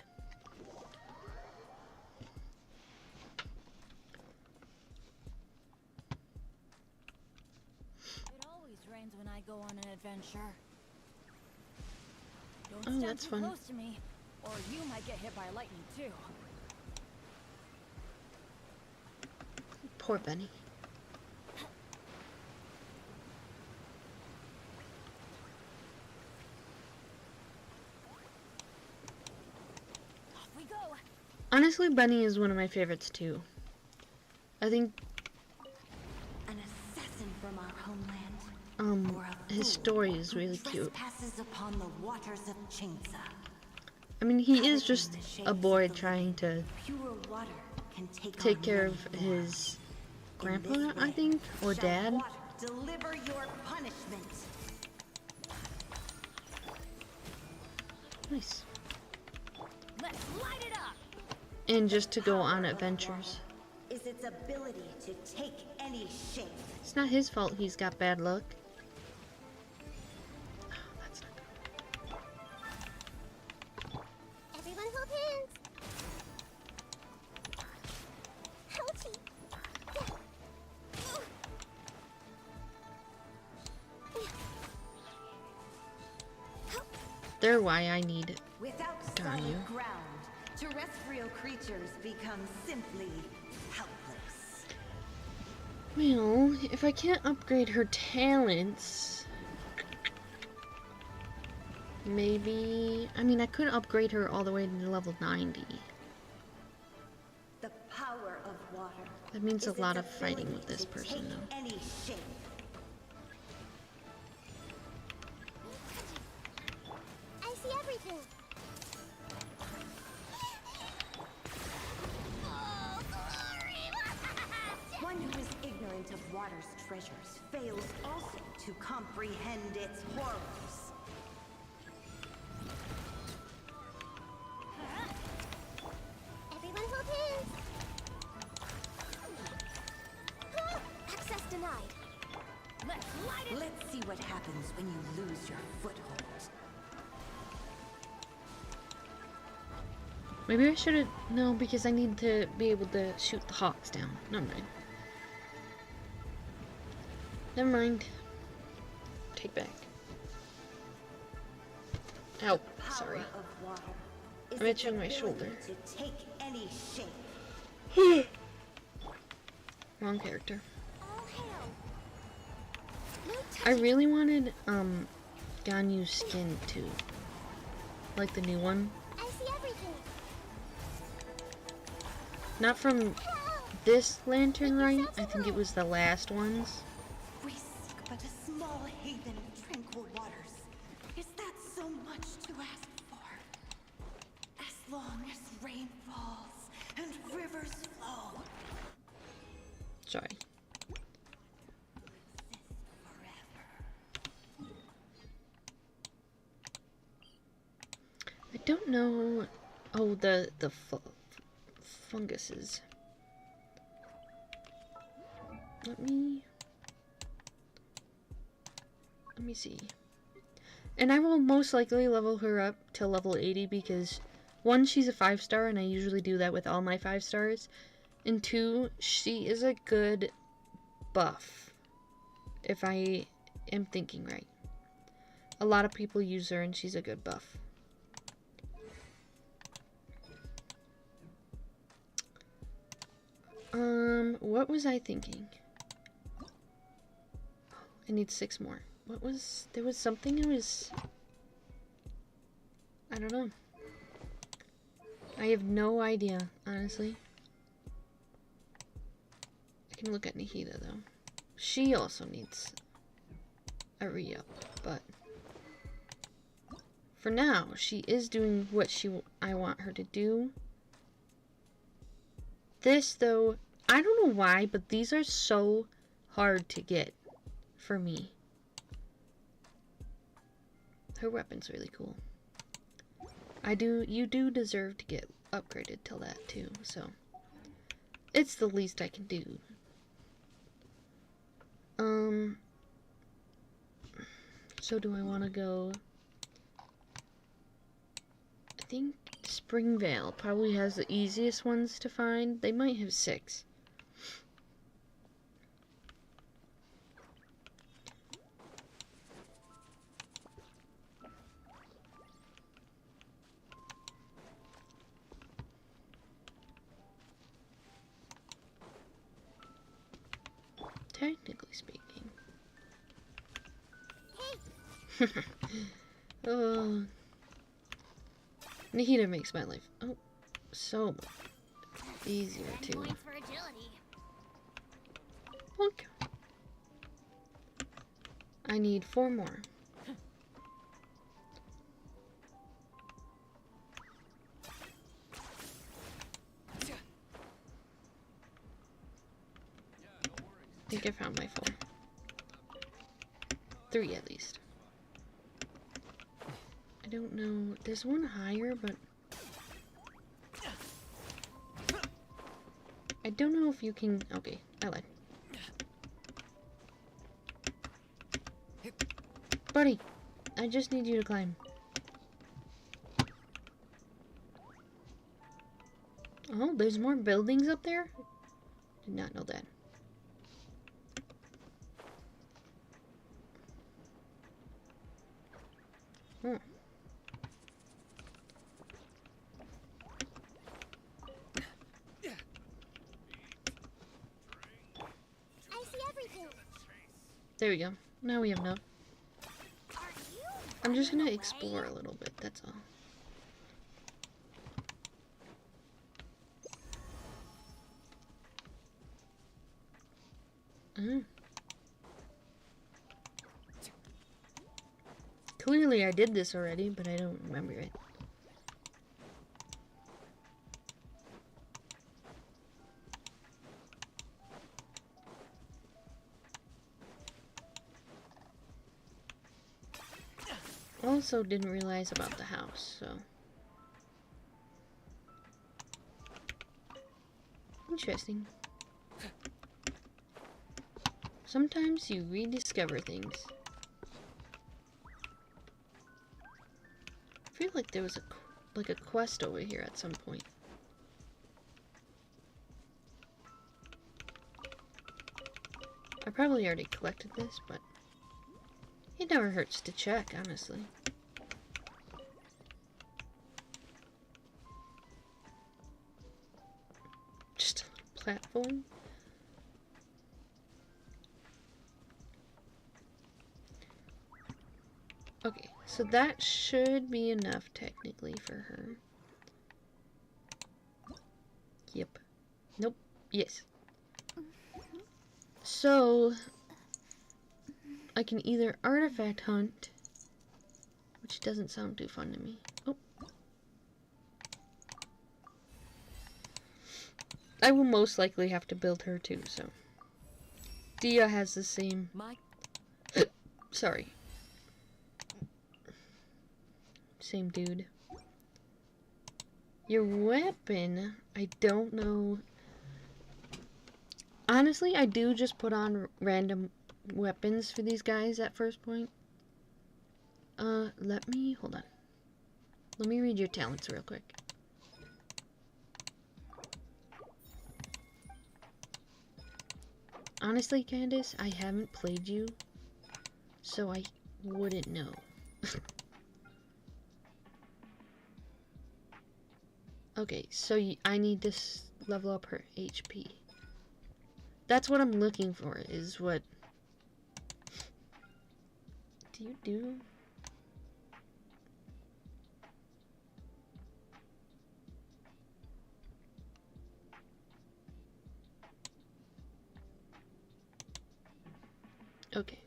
always rains when I go on an adventure. Don't Oh, stand that's too fun. close to me, or you might get hit by lightning too. Poor Benny. Off we go. Honestly, Benny is one of my favorites too. I think An assassin from our homeland. his story is really cute. Trespasses upon the waters of Chainsa. I mean, he is just a boy trying to Pure water can take care of his grandpa, I think, or dad. Water deliver your punishment. Nice. Let's light it up. And just to go on adventures. Is its ability to take any shape. It's not his fault he's got bad luck. Everyone hold hands. Ouchie. They're why I need it. Without Darn solid you. ground, terrestrial creatures become simply helpless. Well, if I can't upgrade her talents, maybe... I mean, I could upgrade her all the way to level 90. The power of water. That means a is lot its of fighting ability with this to person, take though. Any shape. I see everything. Oh, glory! One who is ignorant of water's treasures fails also to comprehend its horrors. Everyone hold hands. Access denied. Let's light it. Let's see what happens when you lose your foothold. Maybe I should have... No, because I need to be able to shoot the hawks down. Never mind. Never mind. Take back. Ow, sorry. Of water is I'm its itching my ability shoulder. To take any shape. Wrong character. All hail. No I really wanted, Ganyu's skin too. Like the new one. I see everything. Not from this lantern, right? I think it was the last ones. We seek but a small haven of tranquil waters. Is that so much to ask for? As long as rain falls and rivers flow. Sorry. I don't know. Oh, the funguses. Let me see. And I will most likely level her up to level 80 because 1, she's a 5-star, and I usually do that with all my 5 stars. And 2, she is a good buff, if I am thinking right. A lot of people use her and she's a good buff. What was I thinking? I need 6 more. There was something I don't know. I have no idea, honestly. I can look at Nahida, though. She also needs a re-up, but for now, she is doing what I want her to do. This, though, I don't know why, but these are so hard to get for me. Her weapon's really cool. You do deserve to get upgraded till that too, so it's the least I can do. So do I want to go think Springvale probably has the easiest ones to find. They might have 6. Technically speaking. Oh, Nikita makes my life so much easier too. Points for agility. Okay. I need 4 more. I think I found my 4. 3 at least. I don't know. There's one higher, but I don't know if you can. Okay, I lied. Buddy, I just need you to climb. Oh, there's more buildings up there? Did not know that. Hmm. I see everything. There we go. Now we have enough. I'm just gonna explore a little bit, that's all. Clearly I did this already, but I don't remember it. Also didn't realize about the house, so. Interesting. Sometimes you rediscover things. I feel like there was a quest over here at some point. I probably already collected this, but it never hurts to check, honestly. Just a little platform. Okay, so that should be enough technically for her. Yep. Nope. Yes. So I can either artifact hunt, which doesn't sound too fun to me. Oh. I will most likely have to build her too, so. Dia has the same. Sorry. Same dude. Your weapon, I don't know. Honestly, I do just put on random weapons for these guys at first point. Hold on. Let me read your talents real quick. Honestly, Candace, I haven't played you, so I wouldn't know. Okay, so I need to level up her HP. That's what I'm looking for, is what... Do you do? Okay.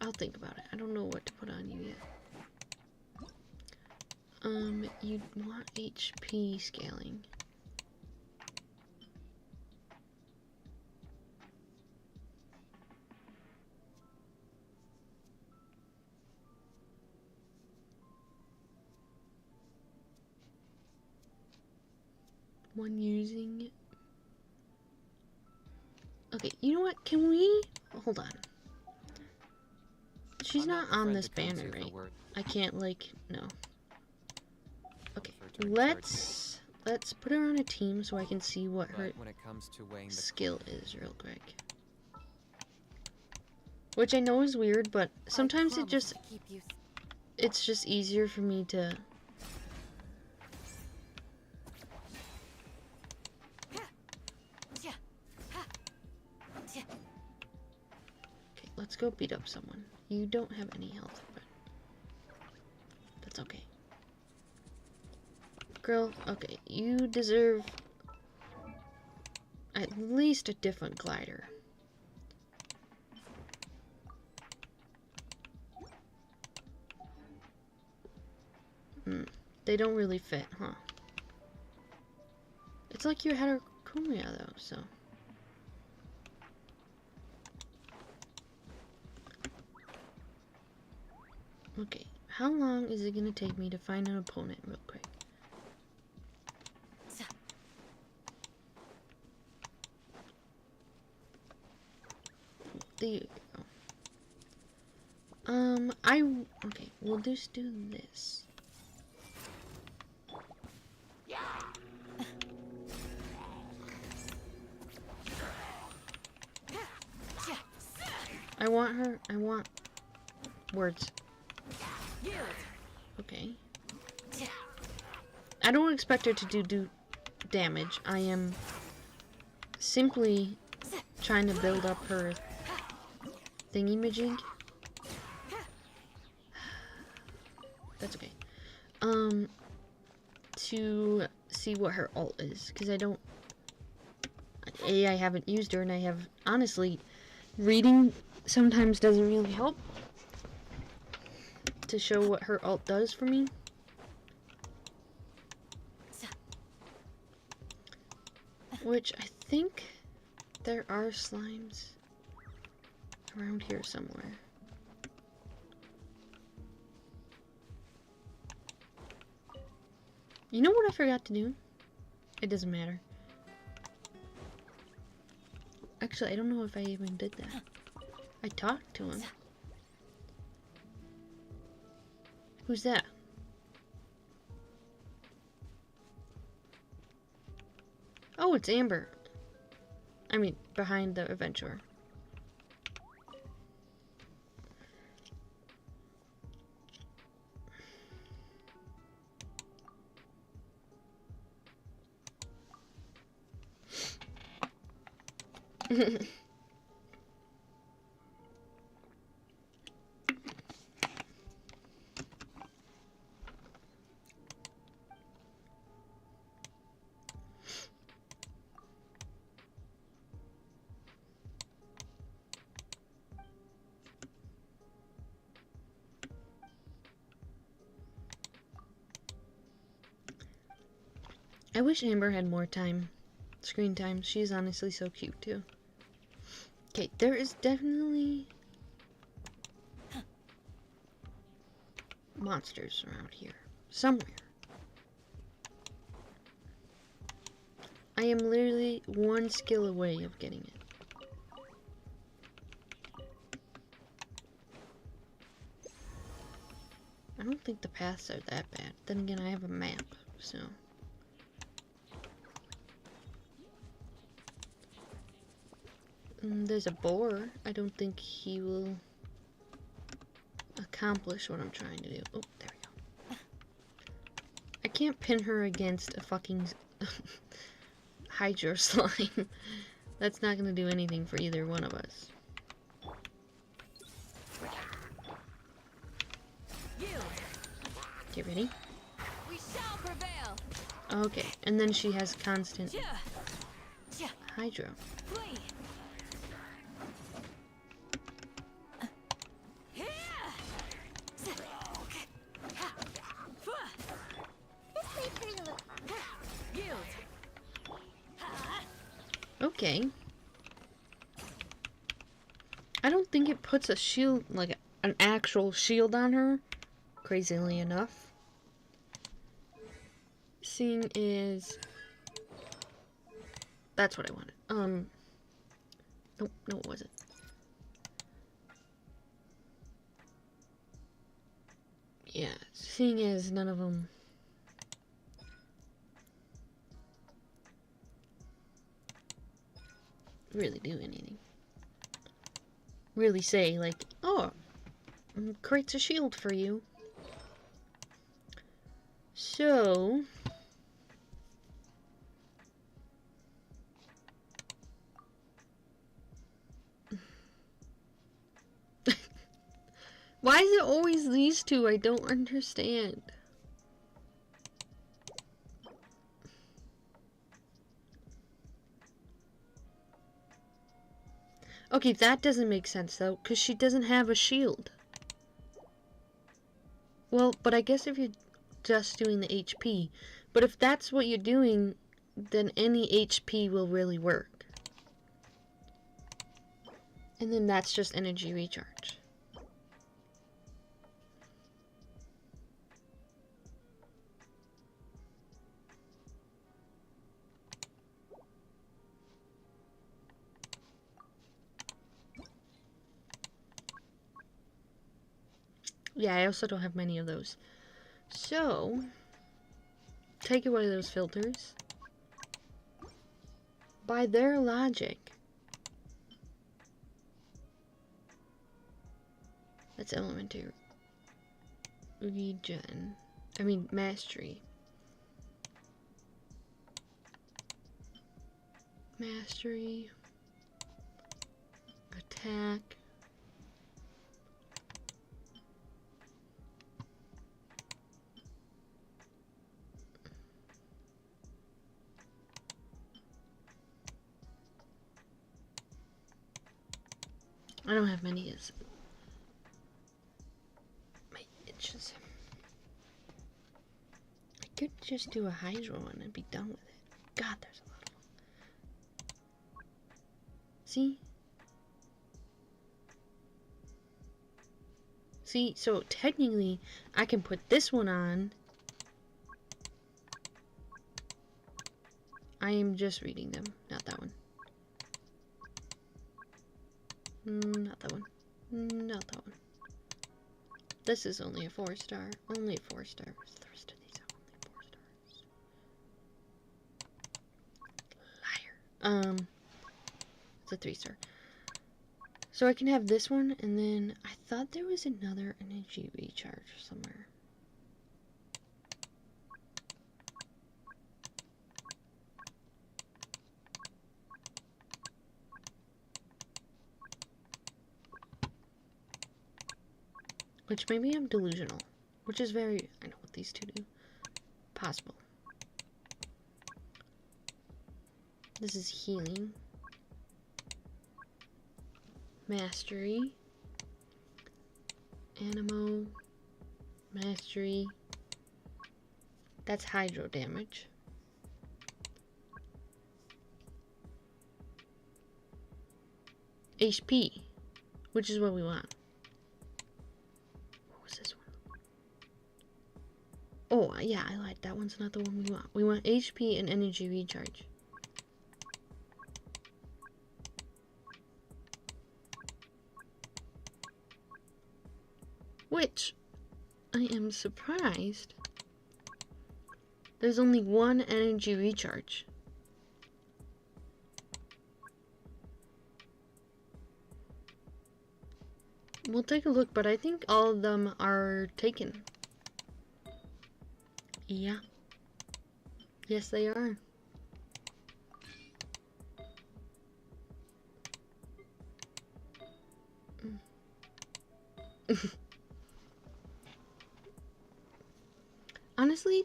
I'll think about it. I don't know what to put on you yet. You'd want HP scaling. One using it. Okay, you know what? Can we... Hold on. She's not on this banner, right? I can't, like... No. Okay, let's put her on a team so I can see what her skill is real quick. Which I know is weird, but sometimes it's just easier for me to... Okay, let's go beat up someone. You don't have any health, but that's okay. Girl, okay, you deserve at least a different glider. They don't really fit, huh? It's like you had a Kumiya though, so. Okay, how long is it gonna take me to find an opponent real quick? There you go. Okay, we'll just do this. I want words. Okay. I don't expect her to do damage. I am simply trying to build up her thingy-majig. That's okay. To see what her ult is, because I haven't used her, and I have, honestly, reading sometimes doesn't really help to show what her ult does for me. Which I think there are slimes around here somewhere. You know what I forgot to do? It doesn't matter. Actually, I don't know if I even did that. I talked to him. Who's that? Oh, it's Amber. I mean, behind the adventurer. I wish Amber had more time. Screen time. She's honestly so cute too. Okay, there is definitely monsters around here. Somewhere. I am literally one skill away of getting it. I don't think the paths are that bad. Then again, I have a map, so... There's a boar. I don't think he will accomplish what I'm trying to do. Oh, there we go. I can't pin her against a fucking hydro slime. That's not gonna do anything for either one of us. Get ready. We shall prevail. Okay, and then she has constant hydro. Okay. I don't think it puts a shield, like an actual shield on her, crazily enough. Seeing is... That's what I wanted. Nope, no it wasn't. Yeah, seeing as none of them really do anything. Really say, like, oh, creates a shield for you. So... Why is it always these two? I don't understand. Okay, that doesn't make sense though, because she doesn't have a shield. Well, but I guess if you're just doing the HP, but if that's what you're doing, then any HP will really work. And then that's just energy recharge. Yeah, I also don't have many of those. So, take away those filters. By their logic, that's elementary regen. I mean, mastery. Mastery. Attack. I don't have many as my itches. I could just do a hydro one and be done with it. God, there's a lot of them. See? See, so technically I can put this one on. I am just reading them, not that one. Not that one. Not that one. This is only a 4-star. Only 4 stars. The rest of these are only 4 stars. Liar. It's a 3-star. So I can have this one, and then I thought there was another energy recharge somewhere. Which maybe I'm delusional. Which is very... I know what these two do. Possible. This is healing. Mastery. Animo. Mastery. That's hydro damage. HP. Which is what we want. Oh, yeah, I lied. That one's not the one we want. We want HP and energy recharge. Which, I am surprised. There's only one energy recharge. We'll take a look, but I think all of them are taken. Yeah. Yes, they are. Honestly,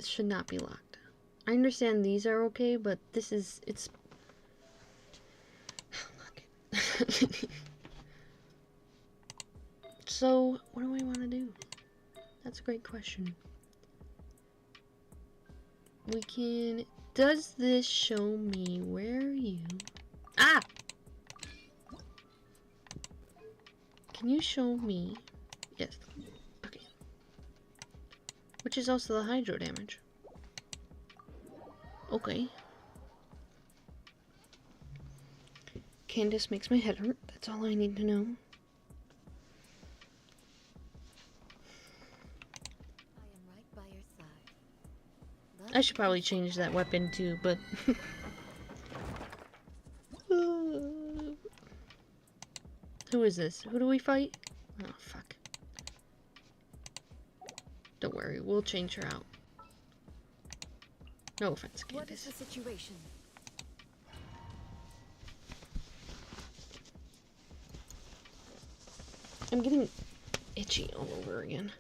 should not be locked. I understand these are okay, but this is, it's... Look. So, what do I want to do? That's a great question. We can... Does this show me where you... Ah! Can you show me... Yes. Okay. Which is also the hydro damage. Okay. Candace makes my head hurt. That's all I need to know. I should probably change that weapon too, but... Who is this? Who do we fight? Oh, fuck. Don't worry, we'll change her out. No offense, Candace. What is the situation? I'm getting itchy all over again.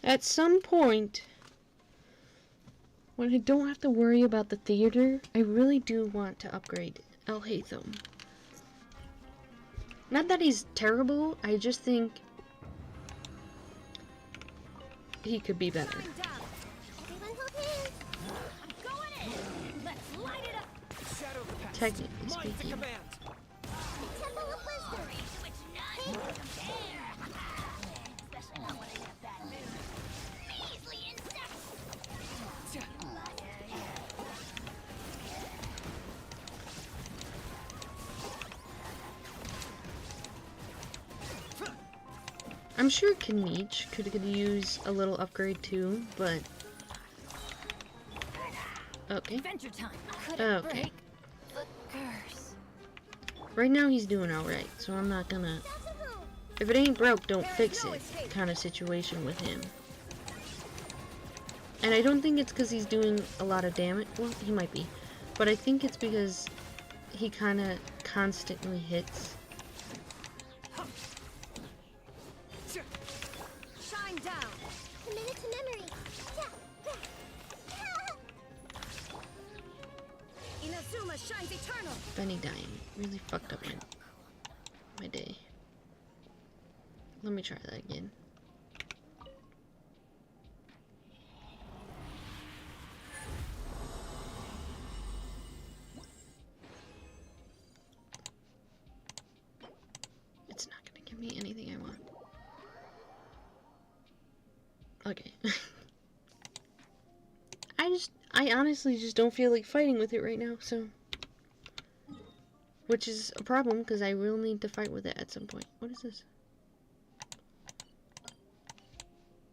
At some point, when I don't have to worry about the theater, I really do want to upgrade Alhaitham. Not that he's terrible, I just think he could be better. Technically speaking. I'm sure Kinmeech could use a little upgrade too, but... Okay. Okay. Right now he's doing alright, so I'm not gonna... If it ain't broke, don't fix it kind of situation with him. And I don't think it's because he's doing a lot of damage. Well, he might be. But I think it's because he kind of constantly hits. Shine down. Committed to memory. Inazuma shines eternal. Benny dying really fucked up my day. Let me try that again. It's not gonna give me anything I want. Okay. I honestly just don't feel like fighting with it right now, so... Which is a problem, because I will need to fight with it at some point. What is this?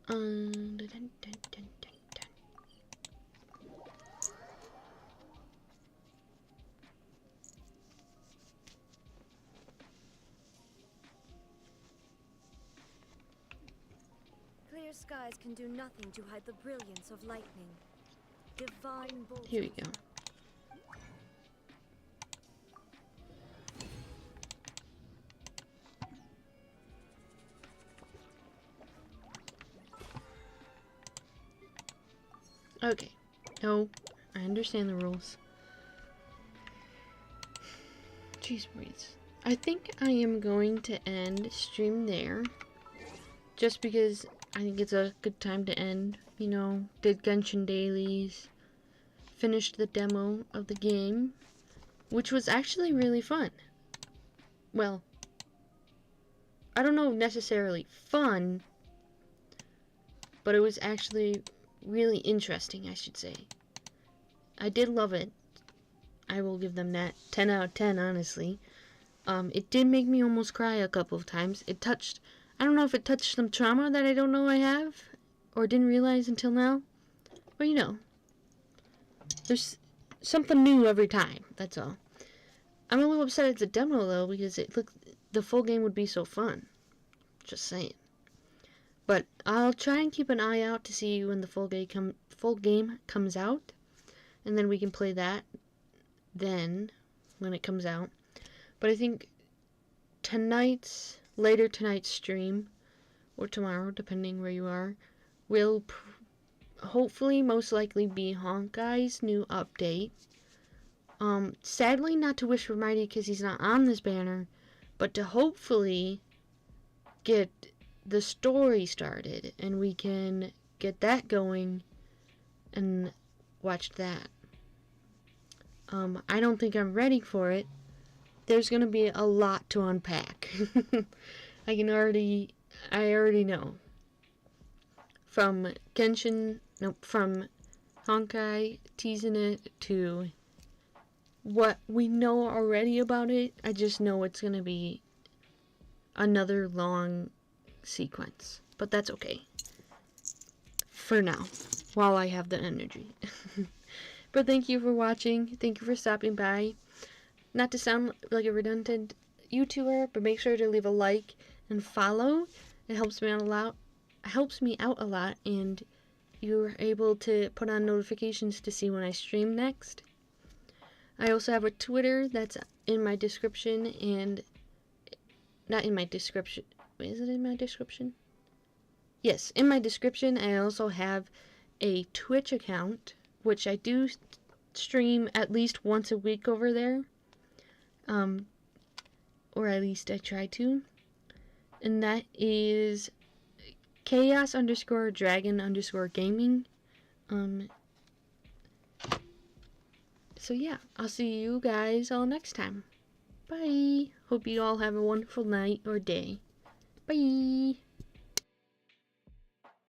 Dun, dun, dun, dun, dun, dun. Clear skies can do nothing to hide the brilliance of lightning. Divine bolt. Here we go. Okay. No, I understand the rules. Jeez, Maurice. I think I am going to end stream there. Just because I think it's a good time to end. You know, did Genshin dailies. Finished the demo of the game. Which was actually really fun. Well, I don't know necessarily fun. But it was actually really interesting, I should say. I did love it. I will give them that 10 out of 10, honestly. It did make me almost cry a couple of times. It touched, I don't know if it touched some trauma that I don't know I have, or didn't realize until now. But you know, there's something new every time, that's all. I'm a little upset it's a demo though, because it looked, the full game would be so fun. Just saying. But I'll try and keep an eye out to see when the full game comes out, and then we can play that then when it comes out. But I think later tonight's stream, or tomorrow, depending where you are, will hopefully most likely be Honkai's new update. Sadly not to wish for Mighty because he's not on this banner, but to hopefully get the story started and we can get that going and watch that. I don't think I'm ready for it. There's gonna be a lot to unpack. I already know. from Genshin, nope, from Honkai, teasing it, to what we know already about it. I just know it's gonna be another long sequence, but that's okay for now, while I have the energy. But thank you for watching. Thank you for stopping by. Not to sound like a redundant YouTuber, but make sure to leave a like and follow. It helps me out a lot. And you're able to put on notifications to see when I stream next. I also have a Twitter that's in my description, and not in my description. Wait, is it in my description? Yes, in my description. I also have a Twitch account, which I do stream at least once a week over there. Or at least I try to. And that is chaos_dragon_gaming. So yeah, I'll see you guys all next time. Bye. Hope you all have a wonderful night or day. Bye.